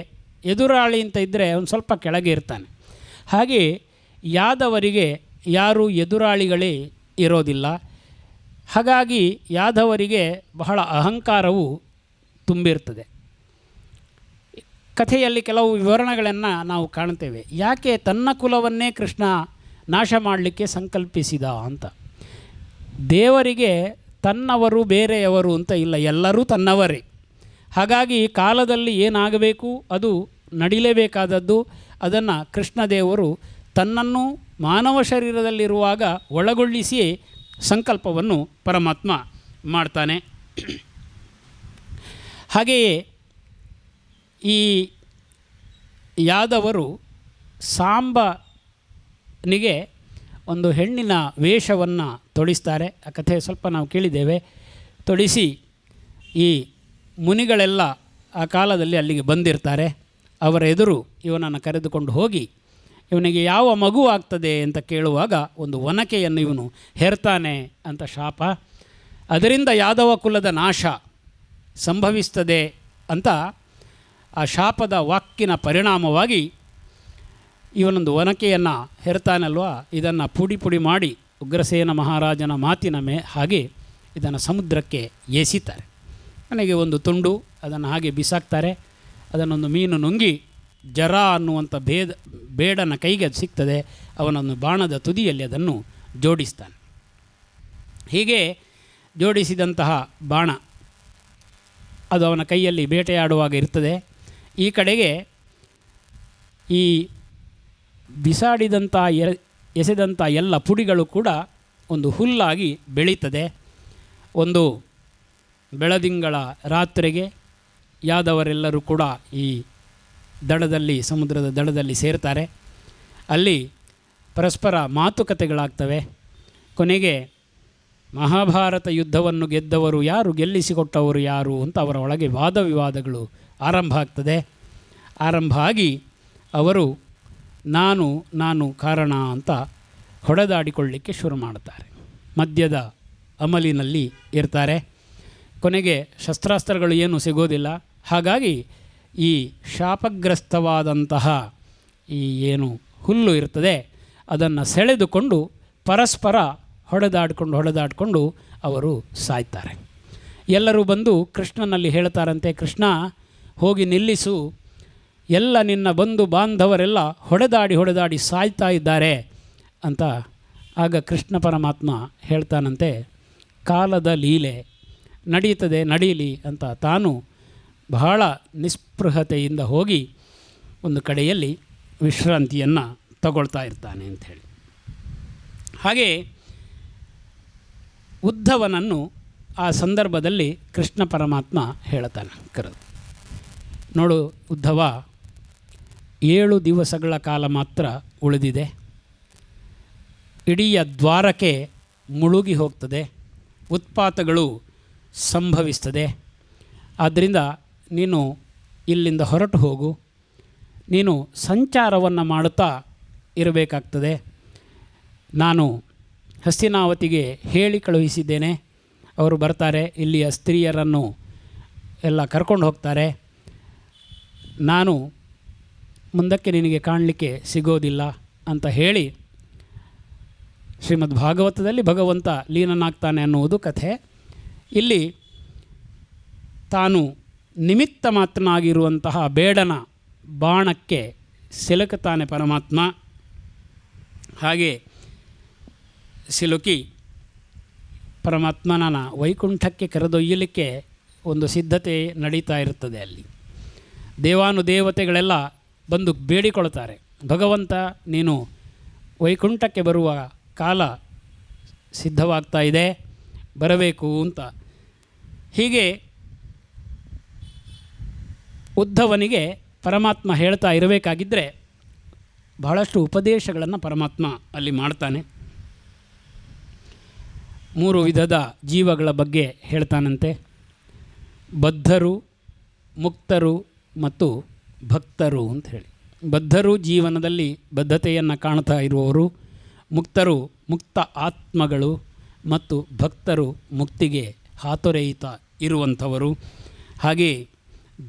ಎದುರಾಳಿ ಅಂತ ಇದ್ದರೆ ಅವನು ಸ್ವಲ್ಪ ಕೆಳಗೆ ಇರ್ತಾನೆ. ಹಾಗೆ ಯಾದವರಿಗೆ ಯಾರೂ ಎದುರಾಳಿಗಳೇ ಇರೋದಿಲ್ಲ. ಹಾಗಾಗಿ ಯಾದವರಿಗೆ ಬಹಳ ಅಹಂಕಾರವು ತುಂಬಿರ್ತದೆ. ಕಥೆಯಲ್ಲಿ ಕೆಲವು ವಿವರಣೆಗಳನ್ನು ನಾವು ಕಾಣ್ತೇವೆ. ಯಾಕೆ ತನ್ನ ಕುಲವನ್ನೇ ಕೃಷ್ಣ ನಾಶ ಮಾಡಲಿಕ್ಕೆ ಸಂಕಲ್ಪಿಸಿದ ಅಂತ. ದೇವರಿಗೆ ತನ್ನವರು ಬೇರೆಯವರು ಅಂತ ಇಲ್ಲ, ಎಲ್ಲರೂ ತನ್ನವರೇ. ಹಾಗಾಗಿ ಕಾಲದಲ್ಲಿ ಏನಾಗಬೇಕು ಅದು ನಡಿಲೇಬೇಕಾದದ್ದು. ಅದನ್ನು ಕೃಷ್ಣದೇವರು ತನ್ನನ್ನು ಮಾನವ ಶರೀರದಲ್ಲಿರುವಾಗ ಒಳಗೊಳ್ಳಿಸಿಯೇ ಸಂಕಲ್ಪವನ್ನು ಪರಮಾತ್ಮ ಮಾಡ್ತಾನೆ. ಹಾಗೆಯೇ ಈ ಯಾದವರು ಸಾಂಬನಿಗೆ ಒಂದು ಹೆಣ್ಣಿನ ವೇಷವನ್ನು ತೊಡಿಸ್ತಾರೆ. ಆ ಕಥೆ ಸ್ವಲ್ಪ ನಾವು ಕೇಳಿದ್ದೇವೆ. ತೊಡಿಸಿ ಈ ಮುನಿಗಳೆಲ್ಲ ಆ ಕಾಲದಲ್ಲಿ ಅಲ್ಲಿಗೆ ಬಂದಿರ್ತಾರೆ. ಅವರ ಎದುರು ಇವನನ್ನು ಕರೆದುಕೊಂಡು ಹೋಗಿ ಇವನಿಗೆ ಯಾವ ಮಗು ಆಗ್ತದೆ ಅಂತ ಕೇಳುವಾಗ ಒಂದು ಒನಕೆಯನ್ನು ಇವನು ಹೇರ್ತಾನೆ ಅಂತ ಶಾಪ. ಅದರಿಂದ ಯಾದವ ಕುಲದ ನಾಶ ಸಂಭವಿಸ್ತದೆ ಅಂತ ಆ ಶಾಪದ ವಾಕ್ಕಿನ ಪರಿಣಾಮವಾಗಿ ಇವನೊಂದು ಒನಕೆಯನ್ನು ಹೆರ್ತಾನಲ್ವ, ಇದನ್ನು ಪುಡಿ ಪುಡಿ ಮಾಡಿ ಉಗ್ರಸೇನ ಮಹಾರಾಜನ ಮಾತಿನ ಹಾಗೆ ಇದನ್ನು ಸಮುದ್ರಕ್ಕೆ ಎಸಿತಾರೆ. ನನಗೆ ಒಂದು ತುಂಡು ಅದನ್ನು ಹಾಗೆ ಬಿಸಾಕ್ತಾರೆ. ಅದನ್ನೊಂದು ಮೀನು ನುಂಗಿ ಜರ ಅನ್ನುವಂಥ ಬೇಡನ ಕೈಗೆ ಅದು ಸಿಗ್ತದೆ. ಅವನೊಂದು ಬಾಣದ ತುದಿಯಲ್ಲಿ ಅದನ್ನು ಜೋಡಿಸ್ತಾನೆ. ಹೀಗೆ ಜೋಡಿಸಿದಂತಹ ಬಾಣ ಅದು ಅವನ ಕೈಯಲ್ಲಿ ಬೇಟೆಯಾಡುವಾಗ ಇರ್ತದೆ. ಈ ಕಡೆಗೆ ಈ ಬಿಸಾಡಿದಂಥ ಎಸೆದಂಥ ಎಲ್ಲ ಪುಡಿಗಳು ಕೂಡ ಒಂದು ಹುಲ್ಲಾಗಿ ಬೆಳೀತದೆ. ಒಂದು ಬೆಳದಿಂಗಳ ರಾತ್ರಿಗೆ ಯಾದವರೆಲ್ಲರೂ ಕೂಡ ಈ ದಡದಲ್ಲಿ, ಸಮುದ್ರದ ದಡದಲ್ಲಿ ಸೇರ್ತಾರೆ. ಅಲ್ಲಿ ಪರಸ್ಪರ ಮಾತುಕತೆಗಳಾಗ್ತವೆ. ಕೊನೆಗೆ ಮಹಾಭಾರತ ಯುದ್ಧವನ್ನು ಗೆದ್ದವರು ಯಾರು, ಗೆಲ್ಲಿಸಿಕೊಟ್ಟವರು ಯಾರು ಅಂತ ಅವರ ಒಳಗೆ ವಾದ ವಿವಾದಗಳು ಆರಂಭ ಆಗ್ತದೆ. ಆರಂಭ ಆಗಿ ಅವರು ನಾನು ಕಾರಣ ಅಂತ ಹೊಡೆದಾಡಿಕೊಳ್ಳಿಕ್ಕೆ ಶುರು ಮಾಡ್ತಾರೆ. ಮದ್ಯದ ಅಮಲಿನಲ್ಲಿ ಇರ್ತಾರೆ. ಕೊನೆಗೆ ಶಸ್ತ್ರಾಸ್ತ್ರಗಳು ಏನೂ ಸಿಗೋದಿಲ್ಲ. ಹಾಗಾಗಿ ಈ ಶಾಪಗ್ರಸ್ತವಾದಂತಹ ಈ ಏನು ಹುಲ್ಲು ಇರ್ತದೆ ಅದನ್ನು ಸೆಳೆದುಕೊಂಡು ಪರಸ್ಪರ ಹೊಡೆದಾಡಿಕೊಂಡು ಅವರು ಸಾಯ್ತಾರೆ. ಎಲ್ಲರೂ ಬಂದು ಕೃಷ್ಣನಲ್ಲಿ ಹೇಳ್ತಾರಂತೆ, ಕೃಷ್ಣ ಹೋಗಿ ನಿಲ್ಲಿಸು, ಎಲ್ಲ ನಿನ್ನ ಬಂಧು ಬಾಂಧವರೆಲ್ಲ ಹೊಡೆದಾಡಿ ಸಾಯ್ತಾ ಇದ್ದಾರೆ ಅಂತ. ಆಗ ಕೃಷ್ಣ ಪರಮಾತ್ಮ ಹೇಳ್ತಾನಂತೆ, ಕಾಲದ ಲೀಲೆ ನಡೀಲಿ ಅಂತ ತಾನು ಬಹಳ ನಿಸ್ಪೃಹತೆಯಿಂದ ಹೋಗಿ ಒಂದು ಕಡೆಯಲ್ಲಿ ವಿಶ್ರಾಂತಿಯನ್ನು ತಗೊಳ್ತಾ ಇರ್ತಾನೆ ಅಂಥೇಳಿ. ಹಾಗೆ ಉದ್ಧವನನ್ನು ಆ ಸಂದರ್ಭದಲ್ಲಿ ಕೃಷ್ಣ ಪರಮಾತ್ಮ ಹೇಳ್ತಾನೆ ಕರೆದು, ನೋಡು ಉದ್ಧವ, 7 ದಿವಸಗಳ ಕಾಲ ಮಾತ್ರ ಉಳಿದಿದೆ. ಇಡೀ ದ್ವಾರಕೆ ಮುಳುಗಿ ಹೋಗ್ತದೆ, ಉತ್ಪಾತಗಳು ಸಂಭವಿಸ್ತದೆ. ಆದ್ದರಿಂದ ನೀನು ಇಲ್ಲಿಂದ ಹೊರಟು ಹೋಗು. ನೀನು ಸಂಚಾರವನ್ನು ಮಾಡುತ್ತಾ ಇರಬೇಕಾಗ್ತದೆ. ನಾನು ಹಸ್ತಿನಾವತಿಗೆ ಹೇಳಿ ಕಳುಹಿಸಿದ್ದೇನೆ. ಅವರು ಬರ್ತಾರೆ, ಇಲ್ಲಿಯ ಸ್ತ್ರೀಯರನ್ನು ಎಲ್ಲ ಕರ್ಕೊಂಡು ಹೋಗ್ತಾರೆ. ನಾನು ಮುಂದಕ್ಕೆ ನಿನಗೆ ಕಾಣಲಿಕ್ಕೆ ಸಿಗೋದಿಲ್ಲ ಅಂತ ಹೇಳಿ ಶ್ರೀಮದ್ ಭಾಗವತದಲ್ಲಿ ಭಗವಂತ ಲೀನನಾಗ್ತಾನೆ ಅನ್ನುವುದು ಕಥೆ. ಇಲ್ಲಿ ತಾನು ನಿಮಿತ್ತ ಮಾತ್ರನಾಗಿರುವಂತಹ ಬೇಡನ ಬಾಣಕ್ಕೆ ಸಿಲುಕುತ್ತಾನೆ ಪರಮಾತ್ಮ. ಹಾಗೆ ಸಿಲುಕಿ ಪರಮಾತ್ಮನ ವೈಕುಂಠಕ್ಕೆ ಕರೆದೊಯ್ಯಲಿಕ್ಕೆ ಒಂದು ಸಿದ್ಧತೆ ನಡೀತಾ ಇರುತ್ತದೆ. ಅಲ್ಲಿ ದೇವಾನುದೇವತೆಗಳೆಲ್ಲ ಬಂದು ಬೇಡಿಕೊಳ್ತಾರೆ, ಭಗವಂತ ನೀನು ವೈಕುಂಠಕ್ಕೆ ಬರುವ ಕಾಲ ಸಿದ್ಧವಾಗ್ತಾ ಇದೆ, ಬರಬೇಕು ಅಂತ. ಹೀಗೆ ಉದ್ಧವನಿಗೆ ಪರಮಾತ್ಮ ಹೇಳ್ತಾ ಇರಬೇಕಾಗಿದ್ದರೆ ಬಹಳಷ್ಟು ಉಪದೇಶಗಳನ್ನು ಪರಮಾತ್ಮ ಅಲ್ಲಿ ಮಾಡ್ತಾನೆ. 3 ವಿಧದ ಜೀವಗಳ ಬಗ್ಗೆ ಹೇಳ್ತಾನಂತೆ. ಬದ್ಧರು, ಮುಕ್ತರು ಮತ್ತು ಭಕ್ತರು ಅಂತ ಹೇಳಿ. ಬದ್ಧರು ಜೀವನದಲ್ಲಿ ಬದ್ಧತೆಯನ್ನು ಕಾಣ್ತಾ ಇರುವವರು, ಮುಕ್ತರು ಮುಕ್ತ ಆತ್ಮಗಳು ಮತ್ತು ಭಕ್ತರು ಮುಕ್ತಿಗೆ ಹಾತೊರೆಯುತ್ತಾ ಇರುವಂಥವರು. ಹಾಗೆ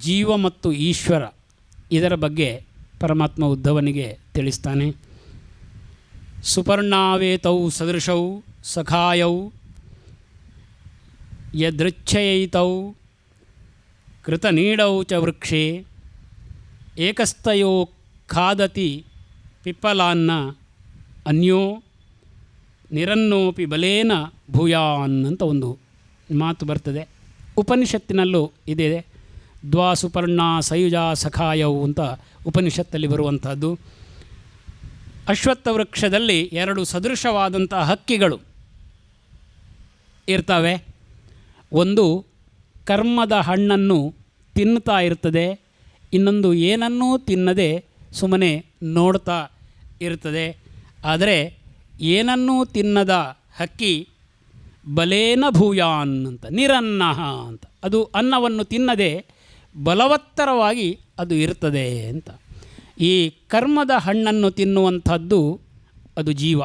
ಜೀವ ಮತ್ತು ಈಶ್ವರ ಇದರ ಬಗ್ಗೆ ಪರಮಾತ್ಮ ಉದ್ಧವನಿಗೆ ತಿಳಿಸ್ತಾನೆ. ಸುಪರ್ಣಾವೇತೌ ಸದೃಶೌ ಸಖಾಯೌ ಯದೃಚ್ಛಯೈತೌ ಕೃತನೀಡೌ ಚ ವೃಕ್ಷೇ ಏಕಸ್ತಯೋ ಖಾದತಿ ಪಿಪ್ಪಲಾನ್ನ ಅನ್ಯೋ ನಿರನ್ನೋಪಿ ಬಲೇನ ಭೂಯಾನ್ ಅಂತ ಒಂದು ಮಾತು ಬರ್ತದೆ. ಉಪನಿಷತ್ತಿನಲ್ಲೂ ಇದೆ. ದ್ವಾಸುಪರ್ಣ ಸಯುಜ ಸಖಾಯವು ಅಂತ ಉಪನಿಷತ್ತಲ್ಲಿ ಬರುವಂಥದ್ದು. ಅಶ್ವತ್ಥ ವೃಕ್ಷದಲ್ಲಿ 2 ಸದೃಶವಾದಂಥ ಹಕ್ಕಿಗಳು ಇರ್ತವೆ. ಒಂದು ಕರ್ಮದ ಹಣ್ಣನ್ನು ತಿನ್ನುತ್ತಾ ಇರ್ತದೆ, ಇನ್ನೊಂದು ಏನನ್ನೂ ತಿನ್ನದೆ ಸುಮ್ಮನೆ ನೋಡ್ತಾ ಇರ್ತದೆ. ಆದರೆ ಏನನ್ನೂ ತಿನ್ನದ ಹಕ್ಕಿ ಬಲೇನ ಭೂಯಾನ್ ಅಂತ, ನಿರನ್ನಃ ಅಂತ, ಅದು ಅನ್ನವನ್ನು ತಿನ್ನದೆ ಬಲವತ್ತರವಾಗಿ ಅದು ಇರ್ತದೆ ಅಂತ. ಈ ಕರ್ಮದ ಹಣ್ಣನ್ನು ತಿನ್ನುವಂಥದ್ದು ಅದು ಜೀವ.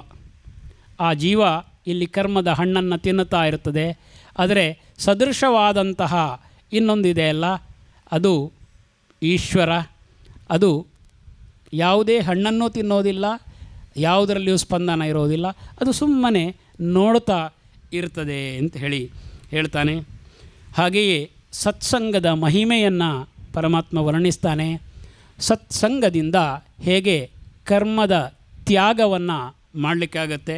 ಆ ಜೀವ ಇಲ್ಲಿ ಕರ್ಮದ ಹಣ್ಣನ್ನು ತಿನ್ನುತ್ತಾ ಇರ್ತದೆ. ಆದರೆ ಸದೃಶವಾದಂತಹ ಇನ್ನೊಂದಿದೆ ಅಲ್ಲ, ಅದು ಈಶ್ವರ. ಅದು ಯಾವುದೇ ಹಣ್ಣನ್ನು ತಿನ್ನೋದಿಲ್ಲ, ಯಾವುದರಲ್ಲಿಯೂ ಸ್ಪಂದನ ಇರೋದಿಲ್ಲ, ಅದು ಸುಮ್ಮನೆ ನೋಡ್ತಾ ಇರ್ತದೆ ಅಂತ ಹೇಳ್ತಾನೆ. ಹಾಗೆಯೇ ಸತ್ಸಂಗದ ಮಹಿಮೆಯನ್ನು ಪರಮಾತ್ಮ ವರ್ಣಿಸ್ತಾನೆ. ಸತ್ಸಂಗದಿಂದ ಹೇಗೆ ಕರ್ಮದ ತ್ಯಾಗವನ್ನು ಮಾಡಲಿಕ್ಕಾಗತ್ತೆ,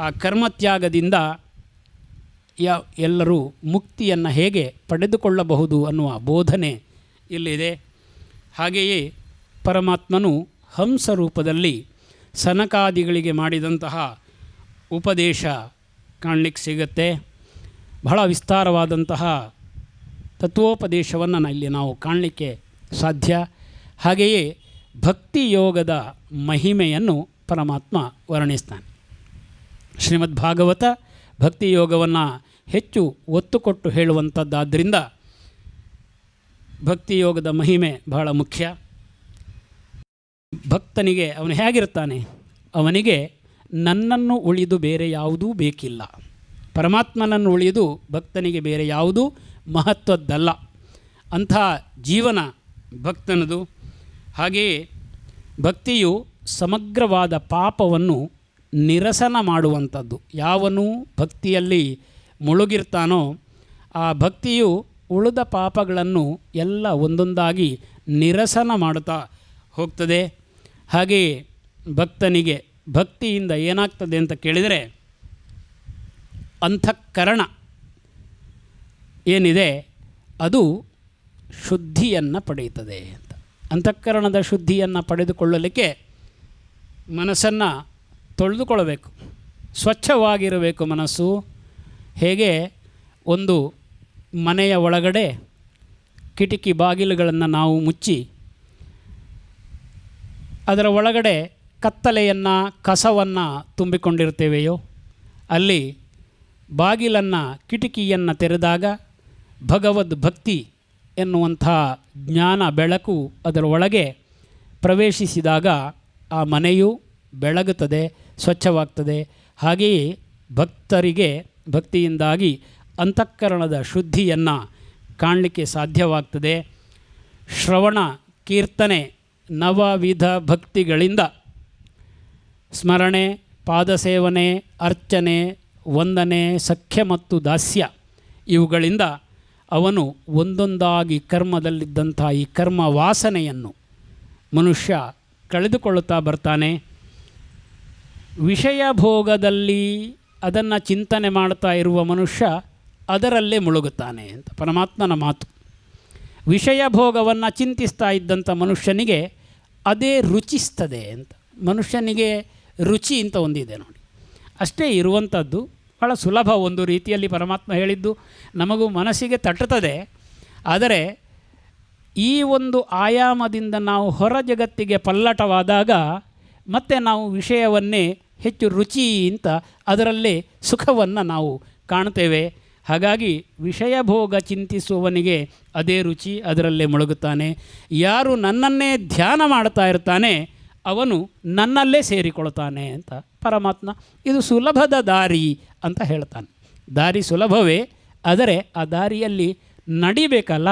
ಆ ಕರ್ಮತ್ಯಾಗದಿಂದ ಎಲ್ಲರೂ ಮುಕ್ತಿಯನ್ನು ಹೇಗೆ ಪಡೆದುಕೊಳ್ಳಬಹುದು ಅನ್ನುವ ಬೋಧನೆ ಇಲ್ಲಿದೆ. ಹಾಗೆಯೇ ಪರಮಾತ್ಮನು ಹಂಸ ರೂಪದಲ್ಲಿ ಸನಕಾದಿಗಳಿಗೆ ಮಾಡಿದಂತಹ ಉಪದೇಶ ಕಾಣಲಿಕ್ಕೆ ಸಿಗತ್ತೆ. ಬಹಳ ವಿಸ್ತಾರವಾದಂತಹ ತತ್ವೋಪದೇಶವನ್ನು ಇಲ್ಲಿ ನಾವು ಕಾಣಲಿಕ್ಕೆ ಸಾಧ್ಯ. ಹಾಗೆಯೇ ಭಕ್ತಿ ಯೋಗದ ಮಹಿಮೆಯನ್ನು ಪರಮಾತ್ಮ ವರ್ಣಿಸ್ತಾನೆ. ಶ್ರೀಮದ್ ಭಾಗವತ ಭಕ್ತಿ ಯೋಗವನ್ನು ಹೆಚ್ಚು ಒತ್ತು ಕೊಟ್ಟು ಹೇಳುವಂಥದ್ದಾದ್ದರಿಂದ ಭಕ್ತಿ ಯೋಗದ ಮಹಿಮೆ ಬಹಳ ಮುಖ್ಯ. ಭಕ್ತನಿಗೆ ಅವನು ಹೇಗಿರ್ತಾನೆ, ಅವನಿಗೆ ನನ್ನನ್ನು ಉಳಿದು ಬೇರೆ ಯಾವುದೂ ಬೇಕಿಲ್ಲ. ಪರಮಾತ್ಮನನ್ನು ಉಳಿದು ಭಕ್ತನಿಗೆ ಬೇರೆ ಯಾವುದೂ ಮಹತ್ವದ್ದಲ್ಲ. ಅಂಥ ಜೀವನ ಭಕ್ತನದು. ಹಾಗೆಯೇ ಭಕ್ತಿಯು ಸಮಗ್ರವಾದ ಪಾಪವನ್ನು ನಿರಸನ ಮಾಡುವಂಥದ್ದು. ಯಾವನು ಭಕ್ತಿಯಲ್ಲಿ ಮುಳುಗಿರ್ತಾನೋ ಆ ಭಕ್ತಿಯು ಉಳಿದ ಪಾಪಗಳನ್ನು ಎಲ್ಲ ಒಂದೊಂದಾಗಿ ನಿರಸನ ಮಾಡುತ್ತಾ ಹೋಗ್ತದೆ. ಹಾಗೆಯೇ ಭಕ್ತನಿಗೆ ಭಕ್ತಿಯಿಂದ ಏನಾಗ್ತದೆ ಅಂತ ಕೇಳಿದರೆ, ಅಂತಃಕರಣ ಏನಿದೆ ಅದು ಶುದ್ಧಿಯನ್ನು ಪಡೆಯುತ್ತದೆ ಅಂತ. ಅಂತಃಕರಣದ ಶುದ್ಧಿಯನ್ನು ಪಡೆದುಕೊಳ್ಳಲಿಕ್ಕೆ ಮನಸ್ಸನ್ನು ತೊಳೆದುಕೊಳ್ಳಬೇಕು, ಸ್ವಚ್ಛವಾಗಿರಬೇಕು ಮನಸ್ಸು. ಹೇಗೆ ಒಂದು ಮನೆಯ ಒಳಗಡೆ ಕಿಟಕಿ ಬಾಗಿಲುಗಳನ್ನು ನಾವು ಮುಚ್ಚಿ ಅದರ ಒಳಗಡೆ ಕತ್ತಲೆಯನ್ನು ಕಸವನ್ನು ತುಂಬಿಕೊಂಡಿರ್ತೇವೆಯೋ, ಅಲ್ಲಿ ಬಾಗಿಲನ್ನು ಕಿಟಕಿಯನ್ನು ತೆರೆದಾಗ ಭಗವದ್ ಭಕ್ತಿ ಎನ್ನುವಂಥ ಜ್ಞಾನ ಬೆಳಕು ಅದರ ಒಳಗೆ ಪ್ರವೇಶಿಸಿದಾಗ ಆ ಮನೆಯು ಬೆಳಗುತ್ತದೆ, ಸ್ವಚ್ಛವಾಗ್ತದೆ. ಹಾಗೆಯೇ ಭಕ್ತರಿಗೆ ಭಕ್ತಿಯಿಂದಾಗಿ ಅಂತಃಕರಣದ ಶುದ್ಧಿಯನ್ನು ಕಾಣಲಿಕ್ಕೆ ಸಾಧ್ಯವಾಗ್ತದೆ. ಶ್ರವಣ ಕೀರ್ತನೆ ನವವಿಧ ಭಕ್ತಿಗಳಿಂದ ಸ್ಮರಣೆ, ಪಾದಸೇವನೆ, ಅರ್ಚನೆ, ವಂದನೆ, ಸಖ್ಯ ಮತ್ತು ದಾಸ್ಯ ಇವುಗಳಿಂದ ಅವನು ಒಂದೊಂದಾಗಿ ಕರ್ಮದಲ್ಲಿದ್ದಂಥ ಈ ಕರ್ಮ ವಾಸನೆಯನ್ನು ಮನುಷ್ಯ ಕಳೆದುಕೊಳ್ಳುತ್ತಾ ಬರ್ತಾನೆ. ವಿಷಯ ಭೋಗದಲ್ಲಿ ಅದನ್ನು ಚಿಂತನೆ ಮಾಡ್ತಾ ಇರುವ ಮನುಷ್ಯ ಅದರಲ್ಲೇ ಮುಳುಗುತ್ತಾನೆ ಅಂತ ಪರಮಾತ್ಮನ ಮಾತು. ವಿಷಯ ಭೋಗವನ್ನು ಚಿಂತಿಸ್ತಾ ಇದ್ದಂಥ ಮನುಷ್ಯನಿಗೆ ಅದೇ ರುಚಿಸ್ತದೆ ಅಂತ. ಮನುಷ್ಯನಿಗೆ ರುಚಿ ಅಂತ ಒಂದಿದೆ ನೋಡಿ, ಅಷ್ಟೇ ಇರುವಂಥದ್ದು. ಭಾಳ ಸುಲಭ ಒಂದು ರೀತಿಯಲ್ಲಿ ಪರಮಾತ್ಮ ಹೇಳಿದ್ದು ನಮಗೂ ಮನಸ್ಸಿಗೆ ತಟ್ಟುತ್ತದೆ. ಆದರೆ ಈ ಒಂದು ಆಯಾಮದಿಂದ ನಾವು ಹೊರ ಜಗತ್ತಿಗೆ ಪಲ್ಲಟವಾದಾಗ ಮತ್ತೆ ನಾವು ವಿಷಯವನ್ನೇ ಹೆಚ್ಚು ರುಚಿ ಅಂತ ಅದರಲ್ಲೇ ಸುಖವನ್ನು ನಾವು ಕಾಣ್ತೇವೆ. ಹಾಗಾಗಿ ವಿಷಯ ಭೋಗ ಚಿಂತಿಸುವವನಿಗೆ ಅದೇ ರುಚಿ, ಅದರಲ್ಲೇ ಮುಳುಗುತ್ತಾನೆ. ಯಾರು ನನ್ನನ್ನೇ ಧ್ಯಾನ ಮಾಡ್ತಾ ಇರ್ತಾನೆ ಅವನು ನನ್ನಲ್ಲೇ ಸೇರಿಕೊಳ್ತಾನೆ ಅಂತ ಪರಮಾತ್ಮ. ಇದು ಸುಲಭದ ದಾರಿ ಅಂತ ಹೇಳ್ತಾನೆ. ದಾರಿ ಸುಲಭವೇ, ಆದರೆ ಆ ದಾರಿಯಲ್ಲಿ ನಡಿಬೇಕಲ್ಲ,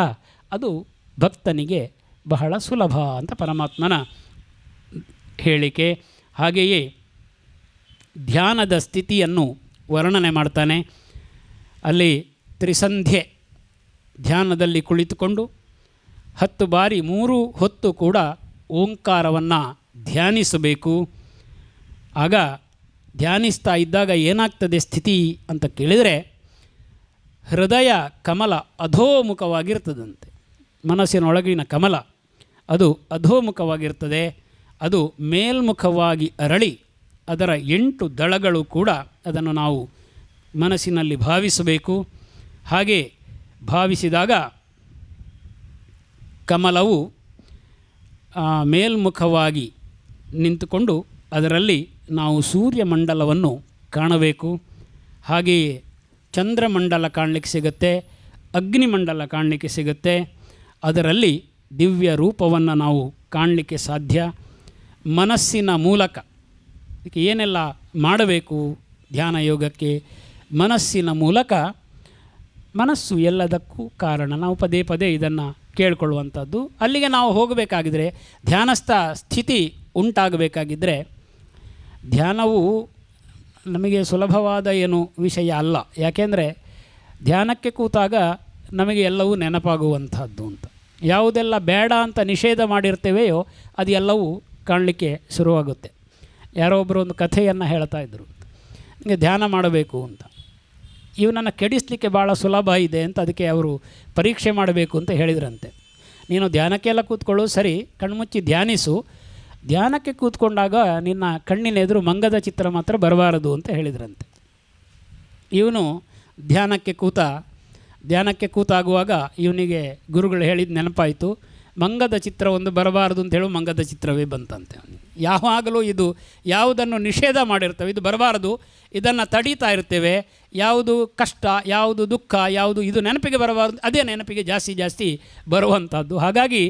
ಅದು ಭಕ್ತನಿಗೆ ಬಹಳ ಸುಲಭ ಅಂತ ಪರಮಾತ್ಮನ ಹೇಳಿಕೆ. ಹಾಗೆಯೇ ಧ್ಯಾನದ ಸ್ಥಿತಿಯನ್ನು ವರ್ಣನೆ ಮಾಡ್ತಾನೆ. ಅಲ್ಲಿ ತ್ರಿಸಂಧ್ಯೆ ಧ್ಯಾನದಲ್ಲಿ ಕುಳಿತುಕೊಂಡು 10 ಬಾರಿ 3 ಹೊತ್ತು ಕೂಡ ಓಂಕಾರವನ್ನು ಧ್ಯಾನಿಸಬೇಕು. ಆಗ ಧ್ಯಾನಿಸ್ತಾ ಇದ್ದಾಗ ಏನಾಗ್ತದೆ ಸ್ಥಿತಿ ಅಂತ ಕೇಳಿದರೆ, ಹೃದಯ ಕಮಲ ಅಧೋಮುಖವಾಗಿರ್ತದಂತೆ. ಮನಸ್ಸಿನೊಳಗಿನ ಕಮಲ ಅದು ಅಧೋಮುಖವಾಗಿರ್ತದೆ. ಅದು ಮೇಲ್ಮುಖವಾಗಿ ಅರಳಿ ಅದರ 8 ದಳಗಳು ಕೂಡ ಅದನ್ನು ನಾವು ಮನಸ್ಸಿನಲ್ಲಿ ಭಾವಿಸಬೇಕು. ಹಾಗೆ ಭಾವಿಸಿದಾಗ ಕಮಲವು ಮೇಲ್ಮುಖವಾಗಿ ನಿಂತುಕೊಂಡು ಅದರಲ್ಲಿ ನಾವು ಸೂರ್ಯಮಂಡಲವನ್ನು ಕಾಣಬೇಕು. ಹಾಗೆಯೇ ಚಂದ್ರಮಂಡಲ ಕಾಣಲಿಕ್ಕೆ ಸಿಗುತ್ತೆ, ಅಗ್ನಿಮಂಡಲ ಕಾಣಲಿಕ್ಕೆ ಸಿಗುತ್ತೆ. ಅದರಲ್ಲಿ ದಿವ್ಯ ರೂಪವನ್ನು ನಾವು ಕಾಣಲಿಕ್ಕೆ ಸಾಧ್ಯ. ಮನಸ್ಸಿನ ಮೂಲಕ ಇದಕ್ಕೆ ಏನೆಲ್ಲ ಮಾಡಬೇಕು ಧ್ಯಾನ ಯೋಗಕ್ಕೆ? ಮನಸ್ಸಿನ ಮೂಲಕ, ಮನಸ್ಸು ಎಲ್ಲದಕ್ಕೂ ಕಾರಣ. ನಾವು ಪದೇ ಪದೇ ಇದನ್ನು ಕೇಳಿಕೊಳ್ಳುವಂಥದ್ದು. ಅಲ್ಲಿಗೆ ನಾವು ಹೋಗಬೇಕಾಗಿದ್ದರೆ, ಧ್ಯಾನಸ್ಥ ಸ್ಥಿತಿ ಉಂಟಾಗಬೇಕಾಗಿದ್ದರೆ, ಧ್ಯಾನವು ನಮಗೆ ಸುಲಭವಾದ ಏನು ವಿಷಯ ಅಲ್ಲ. ಯಾಕೆಂದರೆ ಧ್ಯಾನಕ್ಕೆ ಕೂತಾಗ ನಮಗೆ ಎಲ್ಲವೂ ನೆನಪಾಗುವಂಥದ್ದು ಅಂತ. ಯಾವುದೆಲ್ಲ ಬೇಡ ಅಂತ ನಿಷೇಧ ಮಾಡಿರ್ತೇವೆಯೋ ಅದು ಎಲ್ಲವೂ ಕಾಣಲಿಕ್ಕೆ ಶುರುವಾಗುತ್ತೆ. ಯಾರೋ ಒಬ್ಬರು ಒಂದು ಕಥೆಯನ್ನು ಹೇಳ್ತಾ ಇದ್ದರು, ನನಗೆ ಧ್ಯಾನ ಮಾಡಬೇಕು ಅಂತ. ಇವನನ್ನು ಕೆಡಿಸಲಿಕ್ಕೆ ಭಾಳ ಸುಲಭ ಇದೆ ಅಂತ ಅದಕ್ಕೆ ಅವರು ಪರೀಕ್ಷೆ ಮಾಡಬೇಕು ಅಂತ ಹೇಳಿದ್ರಂತೆ. ನೀನು ಧ್ಯಾನಕ್ಕೆಲ್ಲ ಕೂತ್ಕೊಳ್ಳು, ಸರಿ, ಕಣ್ಮುಚ್ಚಿ ಧ್ಯಾನಿಸು. ಧ್ಯಾನಕ್ಕೆ ಕೂತ್ಕೊಂಡಾಗ ನಿನ್ನ ಕಣ್ಣಿನ ಎದುರು ಮಂಗದ ಚಿತ್ರ ಮಾತ್ರ ಬರಬಾರದು ಅಂತ ಹೇಳಿದ್ರಂತೆ. ಇವನು ಧ್ಯಾನಕ್ಕೆ ಕೂತಾಗುವಾಗ ಇವನಿಗೆ ಗುರುಗಳು ಹೇಳಿದ ನೆನಪಾಯಿತು. ಮಂಗದ ಚಿತ್ರ ಒಂದು ಬರಬಾರದು ಅಂತ ಹೇಳು, ಮಂಗದ ಚಿತ್ರವೇ ಬಂತಂತೆ ಅವನಿಗೆ. ಯಾವಾಗಲೂ ಇದು ಯಾವುದನ್ನು ನಿಷೇಧ ಮಾಡಿರ್ತೇವೆ, ಇದು ಬರಬಾರದು, ಇದನ್ನು ತಡೀತಾ ಇರ್ತೇವೆ. ಯಾವುದು ಕಷ್ಟ, ಯಾವುದು ದುಃಖ, ಯಾವುದು ಇದು ನೆನಪಿಗೆ ಬರಬಾರದು, ಅದೇ ನೆನಪಿಗೆ ಜಾಸ್ತಿ ಬರುವಂಥದ್ದು. ಹಾಗಾಗಿ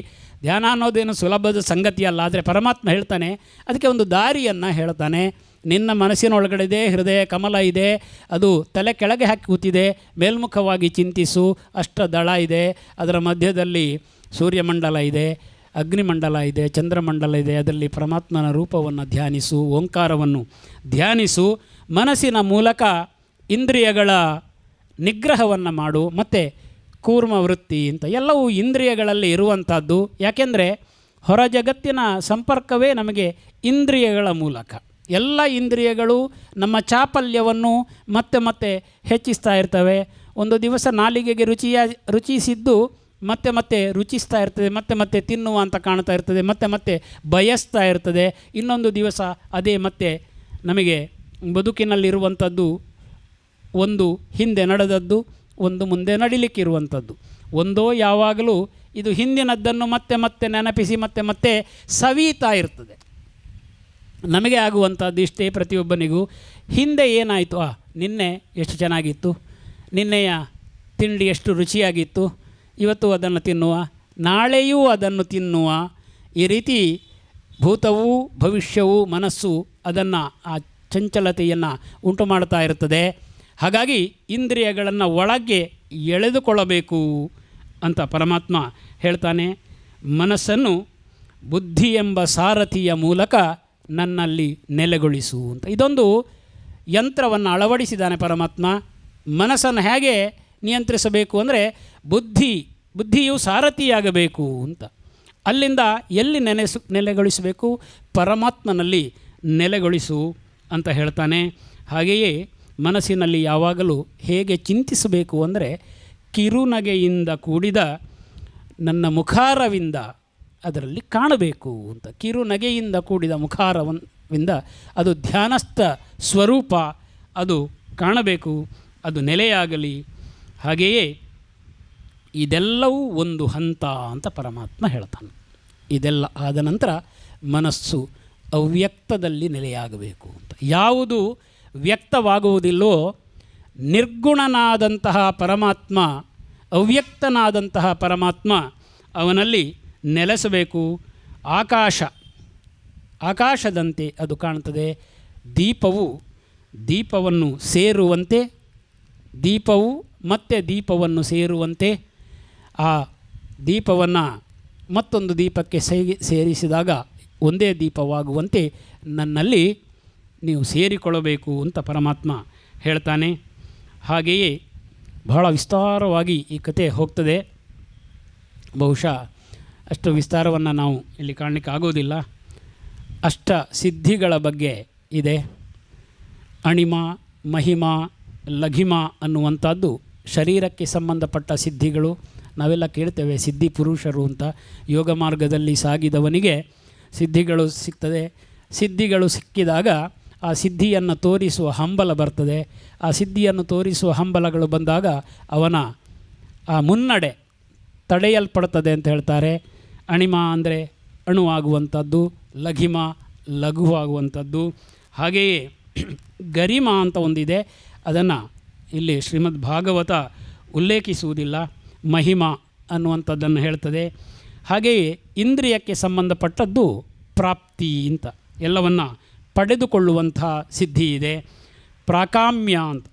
ಧ್ಯಾನ ಅನ್ನೋದೇನು ಸುಲಭದ ಸಂಗತಿಯಲ್ಲ. ಆದರೆ ಪರಮಾತ್ಮ ಹೇಳ್ತಾನೆ, ಅದಕ್ಕೆ ಒಂದು ದಾರಿಯನ್ನು ಹೇಳ್ತಾನೆ. ನಿನ್ನ ಮನಸ್ಸಿನೊಳಗಡೆ ಹೃದಯ ಕಮಲ ಇದೆ, ಅದು ತಲೆ ಕೆಳಗೆ ಹಾಕಿ ಕೂತಿದೆ, ಮೇಲ್ಮುಖವಾಗಿ ಚಿಂತಿಸು. ಅಷ್ಟದಳ ಇದೆ, ಅದರ ಮಧ್ಯದಲ್ಲಿ ಸೂರ್ಯಮಂಡಲ ಇದೆ, ಅಗ್ನಿಮಂಡಲ ಇದೆ, ಚಂದ್ರಮಂಡಲ ಇದೆ. ಅದರಲ್ಲಿ ಪರಮಾತ್ಮನ ರೂಪವನ್ನು ಧ್ಯಾನಿಸು, ಓಂಕಾರವನ್ನು ಧ್ಯಾನಿಸು. ಮನಸ್ಸಿನ ಮೂಲಕ ಇಂದ್ರಿಯಗಳ ನಿಗ್ರಹವನ್ನು ಮಾಡು. ಮತ್ತು ಕೂರ್ಮ ವೃತ್ತಿ ಅಂತ ಎಲ್ಲವೂ ಇಂದ್ರಿಯಗಳಲ್ಲಿ ಇರುವಂಥದ್ದು. ಯಾಕೆಂದರೆ ಹೊರ ಜಗತ್ತಿನ ಸಂಪರ್ಕವೇ ನಮಗೆ ಇಂದ್ರಿಯಗಳ ಮೂಲಕ. ಎಲ್ಲ ಇಂದ್ರಿಯಗಳು ನಮ್ಮ ಚಾಪಲ್ಯವನ್ನು ಮತ್ತೆ ಹೆಚ್ಚಿಸ್ತಾ ಇರ್ತವೆ. ಒಂದು ದಿವಸ ನಾಲಿಗೆಗೆ ರುಚಿಸಿದ್ದು ಮತ್ತೆ ರುಚಿಸ್ತಾ ಇರ್ತದೆ, ಮತ್ತೆ ತಿನ್ನುವ ಅಂತ ಕಾಣ್ತಾ ಇರ್ತದೆ, ಮತ್ತೆ ಬಯಸ್ತಾ ಇರ್ತದೆ. ಇನ್ನೊಂದು ದಿವಸ ಅದೇ ಮತ್ತೆ ನಮಗೆ ಬದುಕಿನಲ್ಲಿರುವಂಥದ್ದು ಒಂದು ಹಿಂದೆ ನಡೆದದ್ದು, ಒಂದು ಮುಂದೆ ನಡಿಲಿಕ್ಕಿರುವಂಥದ್ದು. ಒಂದೋ ಯಾವಾಗಲೂ ಇದು ಹಿಂದಿನದ್ದನ್ನು ಮತ್ತೆ ನೆನಪಿಸಿ ಮತ್ತೆ ಸವೀತಾ ಇರ್ತದೆ. ನಮಗೆ ಆಗುವಂಥದ್ದು ಇಷ್ಟೇ, ಪ್ರತಿಯೊಬ್ಬನಿಗೂ. ಹಿಂದೆ ಏನಾಯಿತು, ನಿನ್ನೆ ಎಷ್ಟು ಚೆನ್ನಾಗಿತ್ತು, ನಿನ್ನೆಯ ತಿಂಡಿ ಎಷ್ಟು ರುಚಿಯಾಗಿತ್ತು, ಇವತ್ತು ಅದನ್ನು ತಿನ್ನುವ, ನಾಳೆಯೂ ಅದನ್ನು ತಿನ್ನುವ. ಈ ರೀತಿ ಭೂತವೂ ಭವಿಷ್ಯವೂ ಮನಸ್ಸು ಅದನ್ನು ಆ ಚಂಚಲತೆಯನ್ನು ಉಂಟು ಮಾಡ್ತಾ ಇರ್ತದೆ. ಹಾಗಾಗಿ ಇಂದ್ರಿಯಗಳನ್ನು ಒಳಗೆ ಎಳೆದುಕೊಳ್ಳಬೇಕು ಅಂತ ಪರಮಾತ್ಮ ಹೇಳ್ತಾನೆ. ಮನಸ್ಸನ್ನು ಬುದ್ಧಿ ಎಂಬ ಸಾರಥಿಯ ಮೂಲಕ ನನ್ನಲ್ಲಿ ನೆಲೆಗೊಳಿಸು ಅಂತ ಇದೊಂದು ಯಂತ್ರವನ್ನು ಅಳವಡಿಸಿದ್ದಾನೆ ಪರಮಾತ್ಮ. ಮನಸ್ಸನ್ನು ಹೇಗೆ ನಿಯಂತ್ರಿಸಬೇಕು ಅಂದರೆ ಬುದ್ಧಿಯು ಸಾರಥಿಯಾಗಬೇಕು ಅಂತ. ಅಲ್ಲಿಂದ ಎಲ್ಲಿ ನೆಲೆಗೊಳಿಸಬೇಕು? ಪರಮಾತ್ಮನಲ್ಲಿ ನೆಲೆಗೊಳಿಸು ಅಂತ ಹೇಳ್ತಾನೆ. ಹಾಗೆಯೇ ಮನಸ್ಸಿನಲ್ಲಿ ಯಾವಾಗಲೂ ಹೇಗೆ ಚಿಂತಿಸಬೇಕು ಅಂದರೆ, ಕಿರುನಗೆಯಿಂದ ಕೂಡಿದ ನನ್ನ ಮುಖಾರವಿಂದ ಅದರಲ್ಲಿ ಕಾಣಬೇಕು ಅಂತ. ಕಿರುನಗೆಯಿಂದ ಕೂಡಿದ ಮುಖಾರವಿಂದ ಅದು ಧ್ಯಾನಸ್ಥ ಸ್ವರೂಪ, ಅದು ಕಾಣಬೇಕು, ಅದು ನೆಲೆಯಾಗಲಿ. ಹಾಗೆಯೇ ಇದೆಲ್ಲವೂ ಒಂದು ಹಂತ ಅಂತ ಪರಮಾತ್ಮ ಹೇಳ್ತಾನೆ. ಇದೆಲ್ಲ ಆದ ನಂತರ ಮನಸ್ಸು ಅವ್ಯಕ್ತದಲ್ಲಿ ನೆಲೆಯಾಗಬೇಕು ಅಂತ. ಯಾವುದು ವ್ಯಕ್ತವಾಗುವುದಿಲ್ಲೋ, ನಿರ್ಗುಣನಾದಂತಹ ಪರಮಾತ್ಮ, ಅವ್ಯಕ್ತನಾದಂತಹ ಪರಮಾತ್ಮ, ಅವನಲ್ಲಿ ನೆಲೆಸಬೇಕು. ಆಕಾಶದಂತೆ ಅದು ಕಾಣುತ್ತದೆ. ದೀಪವನ್ನು ಸೇರುವಂತೆ, ದೀಪವು ಮತ್ತೆ ದೀಪವನ್ನು ಸೇರುವಂತೆ, ಆ ದೀಪವನ್ನು ಮತ್ತೊಂದು ದೀಪಕ್ಕೆ ಸೇರಿಸಿದಾಗ ಒಂದೇ ದೀಪವಾಗುವಂತೆ ನನ್ನಲ್ಲಿ ನೀವು ಸೇರಿಕೊಳ್ಳಬೇಕು ಅಂತ ಪರಮಾತ್ಮ ಹೇಳ್ತಾನೆ. ಹಾಗೆಯೇ ಬಹಳ ವಿಸ್ತಾರವಾಗಿ ಈ ಕತೆ ಹೋಗ್ತದೆ. ಬಹುಶಃ ಅಷ್ಟು ವಿಸ್ತಾರವನ್ನು ನಾವು ಇಲ್ಲಿ ಕಾಣಲಿಕ್ಕೆ ಆಗೋದಿಲ್ಲ. ಅಷ್ಟ ಸಿದ್ಧಿಗಳ ಬಗ್ಗೆ ಇದೆ. ಅಣಿಮ, ಮಹಿಮ, ಲಘಿಮ ಅನ್ನುವಂಥದ್ದು ಶರೀರಕ್ಕೆ ಸಂಬಂಧಪಟ್ಟ ಸಿದ್ಧಿಗಳು. ನಾವೆಲ್ಲ ಕೇಳ್ತೇವೆ ಸಿದ್ಧಿ ಪುರುಷರು ಅಂತ. ಯೋಗ ಮಾರ್ಗದಲ್ಲಿ ಸಾಗಿದವನಿಗೆ ಸಿದ್ಧಿಗಳು ಸಿಗ್ತದೆ. ಸಿದ್ಧಿಗಳು ಸಿಕ್ಕಿದಾಗ ಆ ಸಿದ್ಧಿಯನ್ನು ತೋರಿಸುವ ಹಂಬಲ ಬರ್ತದೆ. ಆ ಸಿದ್ಧಿಯನ್ನು ತೋರಿಸುವ ಹಂಬಲಗಳು ಬಂದಾಗ ಅವನ ಆ ಮುನ್ನಡೆ ತಡೆಯಲ್ಪಡ್ತದೆ ಅಂತ ಹೇಳ್ತಾರೆ. ಅಣಿಮ ಅಂದರೆ ಅಣುವಾಗುವಂಥದ್ದು, ಲಘಿಮ ಲಘುವಾಗುವಂಥದ್ದು. ಹಾಗೆಯೇ ಗರಿಮ ಅಂತ ಒಂದಿದೆ, ಅದನ್ನು ಇಲ್ಲಿ ಶ್ರೀಮದ್ ಭಾಗವತ ಉಲ್ಲೇಖಿಸುವುದಿಲ್ಲ. ಮಹಿಮ ಅನ್ನುವಂಥದ್ದನ್ನು ಹೇಳ್ತದೆ. ಹಾಗೆಯೇ ಇಂದ್ರಿಯಕ್ಕೆ ಸಂಬಂಧಪಟ್ಟದ್ದು ಪ್ರಾಪ್ತಿ ಅಂತ, ಎಲ್ಲವನ್ನು ಪಡೆದುಕೊಳ್ಳುವಂಥ ಸಿದ್ಧಿ ಇದೆ. ಪ್ರಾಕಾಮ್ಯ ಅಂತ,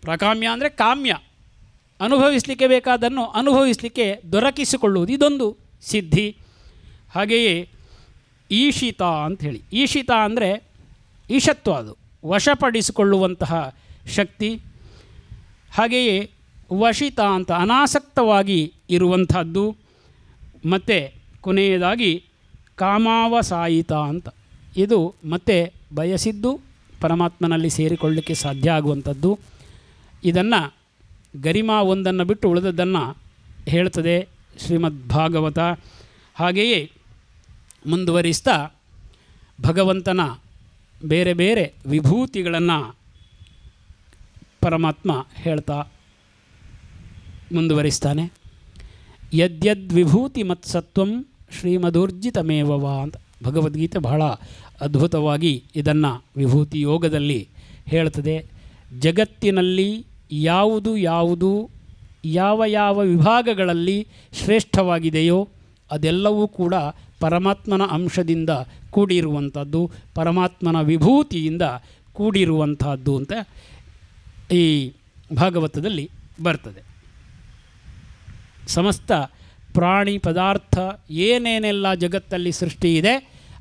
ಪ್ರಾಕಾಮ್ಯ ಅಂದರೆ ಕಾಮ್ಯ, ಅನುಭವಿಸಲಿಕ್ಕೆ ಬೇಕಾದನ್ನು ಅನುಭವಿಸಲಿಕ್ಕೆ ದೊರಕಿಸಿಕೊಳ್ಳುವುದು, ಇದೊಂದು ಸಿದ್ಧಿ. ಹಾಗೆಯೇ ಈಶಿತ ಅಂಥೇಳಿ, ಈಶಿತ ಅಂದರೆ ಈಶತ್ವ, ಅದು ವಶಪಡಿಸಿಕೊಳ್ಳುವಂತಹ ಶಕ್ತಿ. ಹಾಗೆಯೇ ವಶಿತ ಅಂತ ಅನಾಸಕ್ತವಾಗಿ ಇರುವಂಥದ್ದು. ಮತ್ತು ಕೊನೆಯದಾಗಿ ಕಾಮಾವಸಾಯಿತ ಅಂತ, ಇದು ಮತ್ತೆ ಬಯಸಿದ್ದು ಪರಮಾತ್ಮನಲ್ಲಿ ಸೇರಿಕೊಳ್ಳಲಿಕ್ಕೆ ಸಾಧ್ಯ ಆಗುವಂಥದ್ದು. ಇದನ್ನು ಗರಿಮಾ ಒಂದನ್ನು ಬಿಟ್ಟು ಉಳಿದದ್ದನ್ನು ಹೇಳ್ತದೆ ಶ್ರೀಮದ್ ಭಾಗವತ. ಹಾಗೆಯೇ ಮುಂದುವರಿಸ್ತಾ ಭಗವಂತನ ಬೇರೆ ಬೇರೆ ವಿಭೂತಿಗಳನ್ನು ಪರಮಾತ್ಮ ಹೇಳ್ತಾ ಮುಂದುವರಿಸ್ತಾನೆ. ಯದ್ಯದ್ ವಿಭೂತಿ ಮತ್ಸತ್ವಂ ಶ್ರೀಮದೂರ್ಜಿತಮೇವವ ಅಂತ ಭಗವದ್ಗೀತೆ ಬಹಳ ಅದ್ಭುತವಾಗಿ ಇದನ್ನು ವಿಭೂತಿ ಯೋಗದಲ್ಲಿ ಹೇಳ್ತದೆ. ಜಗತ್ತಿನಲ್ಲಿ ಯಾವುದು ಯಾವುದು ಯಾವ ಯಾವ ವಿಭಾಗಗಳಲ್ಲಿ ಶ್ರೇಷ್ಠವಾಗಿದೆಯೋ ಅದೆಲ್ಲವೂ ಕೂಡ ಪರಮಾತ್ಮನ ಅಂಶದಿಂದ ಕೂಡಿರುವಂಥದ್ದು, ಪರಮಾತ್ಮನ ವಿಭೂತಿಯಿಂದ ಕೂಡಿರುವಂಥದ್ದು ಅಂತ ಈ ಭಾಗವತದಲ್ಲಿ ಬರ್ತದೆ. ಸಮಸ್ತ ಪ್ರಾಣಿ ಪದಾರ್ಥ ಏನೇನೆಲ್ಲ ಜಗತ್ತಲ್ಲಿ ಸೃಷ್ಟಿ ಇದೆ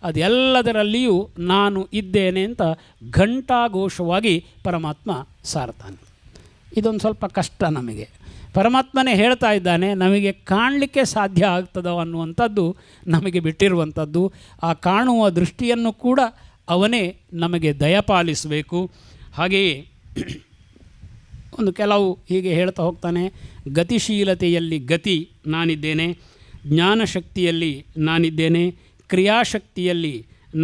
ಅದೆಲ್ಲದರಲ್ಲಿಯೂ ನಾನು ಇದ್ದೇನೆ ಅಂತ ಘಂಟಾಘೋಷವಾಗಿ ಪರಮಾತ್ಮ ಸಾರ್ತಾನೆ. ಇದೊಂದು ಸ್ವಲ್ಪ ಕಷ್ಟ ನಮಗೆ. ಪರಮಾತ್ಮನೇ ಹೇಳ್ತಾ ಇದ್ದಾನೆ, ನಮಗೆ ಕಾಣಲಿಕ್ಕೆ ಸಾಧ್ಯ ಆಗ್ತದೋ ಅನ್ನುವಂಥದ್ದು ನಮಗೆ ಬಿಟ್ಟಿರುವಂಥದ್ದು. ಆ ಕಾಣುವ ದೃಷ್ಟಿಯನ್ನು ಕೂಡ ಅವನೇ ನಮಗೆ ದಯಪಾಲಿಸಬೇಕು. ಹಾಗೆಯೇ ಒಂದು ಕೆಲವು ಹೀಗೆ ಹೇಳ್ತಾ ಹೋಗ್ತಾನೆ. ಗತಿಶೀಲತೆಯಲ್ಲಿ ಗತಿ ನಾನಿದ್ದೇನೆ, ಜ್ಞಾನಶಕ್ತಿಯಲ್ಲಿ ನಾನಿದ್ದೇನೆ, ಕ್ರಿಯಾಶಕ್ತಿಯಲ್ಲಿ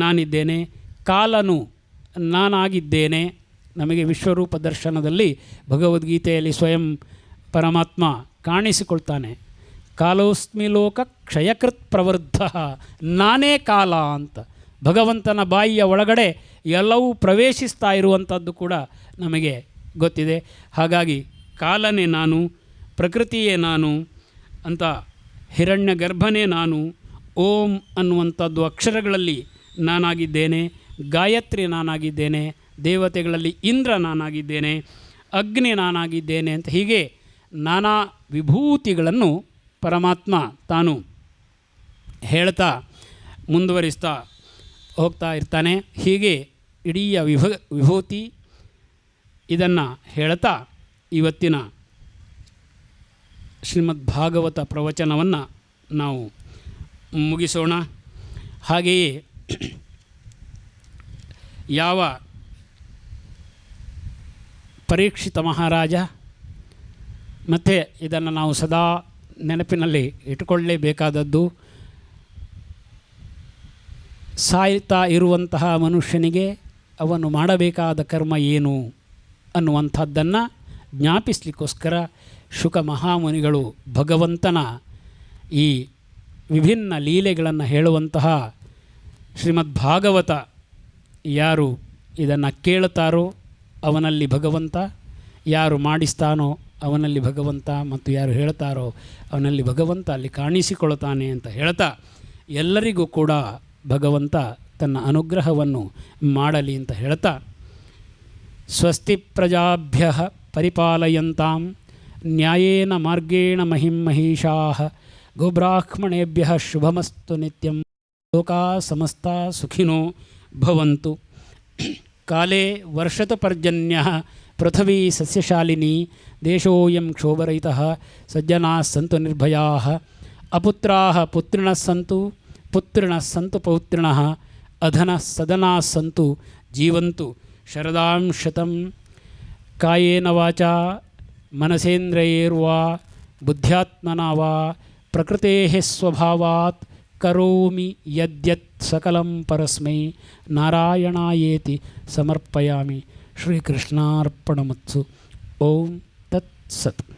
ನಾನಿದ್ದೇನೆ, ಕಾಲನು ನಾನಾಗಿದ್ದೇನೆ. ನಮಗೆ ವಿಶ್ವರೂಪ ದರ್ಶನದಲ್ಲಿ ಭಗವದ್ಗೀತೆಯಲ್ಲಿ ಸ್ವಯಂ ಪರಮಾತ್ಮ ಕಾಣಿಸಿಕೊಳ್ತಾನೆ. ಕಾಲೋಸ್ಮಿ ಲೋಕ ಕ್ಷಯಕೃತ್ ಪ್ರವೃದ್ಧ, ನಾನೇ ಕಾಲ ಅಂತ ಭಗವಂತನ ಬಾಯಿಯ ಒಳಗಡೆ ಎಲ್ಲವೂ ಪ್ರವೇಶಿಸ್ತಾ ಇರುವಂಥದ್ದು ಕೂಡ ನಮಗೆ ಗೊತ್ತಿದೆ. ಹಾಗಾಗಿ ಕಾಲನೇ ನಾನು, ಪ್ರಕೃತಿಯೇ ನಾನು ಅಂತ, ಹಿರಣ್ಯ ಗರ್ಭನೇ ನಾನು, ಓಂ ಅನ್ನುವಂಥದ್ದು ಅಕ್ಷರಗಳಲ್ಲಿ ನಾನಾಗಿದ್ದೇನೆ, ಗಾಯತ್ರಿ ನಾನಾಗಿದ್ದೇನೆ, ದೇವತೆಗಳಲ್ಲಿ ಇಂದ್ರ ನಾನಾಗಿದ್ದೇನೆ, ಅಗ್ನಿ ನಾನಾಗಿದ್ದೇನೆ ಅಂತ ಹೀಗೆ ನಾನಾ ವಿಭೂತಿಗಳನ್ನು ಪರಮಾತ್ಮ ತಾನು ಹೇಳ್ತಾ ಮುಂದುವರಿಸ್ತಾ ಹೋಗ್ತಾ ಇರ್ತಾನೆ. ಹೀಗೆ ಇಡೀ ವಿಭೂತಿ ಇದನ್ನು ಹೇಳ್ತಾ ಇವತ್ತಿನ ಶ್ರೀಮದ್ ಭಾಗವತ ಪ್ರವಚನವನ್ನು ನಾವು ಮುಗಿಸೋಣ. ಹಾಗೆಯೇ ಯಾವ ಪರೀಕ್ಷಿತ ಮಹಾರಾಜ, ಮತ್ತು ಇದನ್ನು ನಾವು ಸದಾ ನೆನಪಿನಲ್ಲಿ ಇಟ್ಟುಕೊಳ್ಳಲೇಬೇಕಾದದ್ದು, ಸಾಯ್ತಾ ಇರುವಂತಹ ಮನುಷ್ಯನಿಗೆ ಅವನು ಮಾಡಬೇಕಾದ ಕರ್ಮ ಏನು ಅನ್ನುವಂಥದ್ದನ್ನು ಜ್ಞಾಪಿಸಲಿಕ್ಕೋಸ್ಕರ ಶುಕ ಮಹಾಮುನಿಗಳು ಭಗವಂತನ ಈ ವಿಭಿನ್ನ ಲೀಲೆಗಳನ್ನು ಹೇಳುವಂತಹ ಶ್ರೀಮದ್ ಭಾಗವತ ಯಾರು ಇದನ್ನು ಕೇಳುತ್ತಾರೋ ಅವನಲ್ಲಿ ಭಗವಂತ, ಯಾರು ಮಾಡಿಸ್ತಾನೋ ಅವನಲ್ಲಿ ಭಗವಂತ, ಮತ್ತು ಯಾರು ಹೇಳ್ತಾರೋ ಅವನಲ್ಲಿ ಭಗವಂತ ಅಲ್ಲಿ ಕಾಣಿಸಿಕೊಳ್ತಾನೆ ಅಂತ ಹೇಳ್ತಾ ಎಲ್ಲರಿಗೂ ಕೂಡ ಭಗವಂತ ತನ್ನ ಅನುಗ್ರಹವನ್ನು ಮಾಡಲಿ ಅಂತ ಹೇಳ್ತಾ, ಸ್ವಸ್ತಿ ಪ್ರಜಾಭ್ಯ ಪರಿಪಾಲಯಂತಾಂ ನ್ಯಾಯೇನ ಮಾರ್ಗೇಣ ಮಹಿಂ ಮಹಿಷಾಃ ಗೋಬ್ರಾಹ್ಮಣೇಭ್ಯಃ ಶುಭಮಸ್ತು ನಿತ್ಯಂ ಲೋಕಾ ಸಮಸ್ತಾ ಸುಖಿನೋ ಭವಂತು. ಕಾಲೇ ವರ್ಷತಪರ್ಜನ್ಯಃ ಪೃಥ್ವೀ ಸಸ್ಯಶಾಲಿನಿ ದೇಶೋಯಂ ಕ್ಷೋಭರಹಿತಃ ಸಜ್ಜನಾಃ ಸಂತು ನಿರ್ಭಯಾಃ ಅಪುತ್ರಾಃ ಪುತ್ರಿಣಃ ಸಂತು ಪುತ್ರಿಣಃ ಸಂತು ಪೌತ್ರಿಣಃ ಅಧನಃ ಸದನಾಃ ಸಂತು ಜೀವಂತು ಶರದಾಂ ಶತಂ. ಕಾಯೇನ ವಾಚಾ ಮನಸೇಂದ್ರಿಯೈರ್ವಾ ಬುದ್ಧ್ಯಾತ್ಮನಾ ವಾ ಪ್ರಕೃತೇಃ ಸ್ವಭಾವಾತ್ ಕರೋಮಿ ಯದ್ಯತ್ ಸಕಲಂ ಪರಸ್ಮೈ ನಾರಾಯಣಾಯೇತಿ ಸಮರ್ಪಯಾಮಿ. ಶ್ರೀಕೃಷ್ಣಾರ್ಪಣಮತ್ಸು. ಓಂ ತತ್ಸತ್.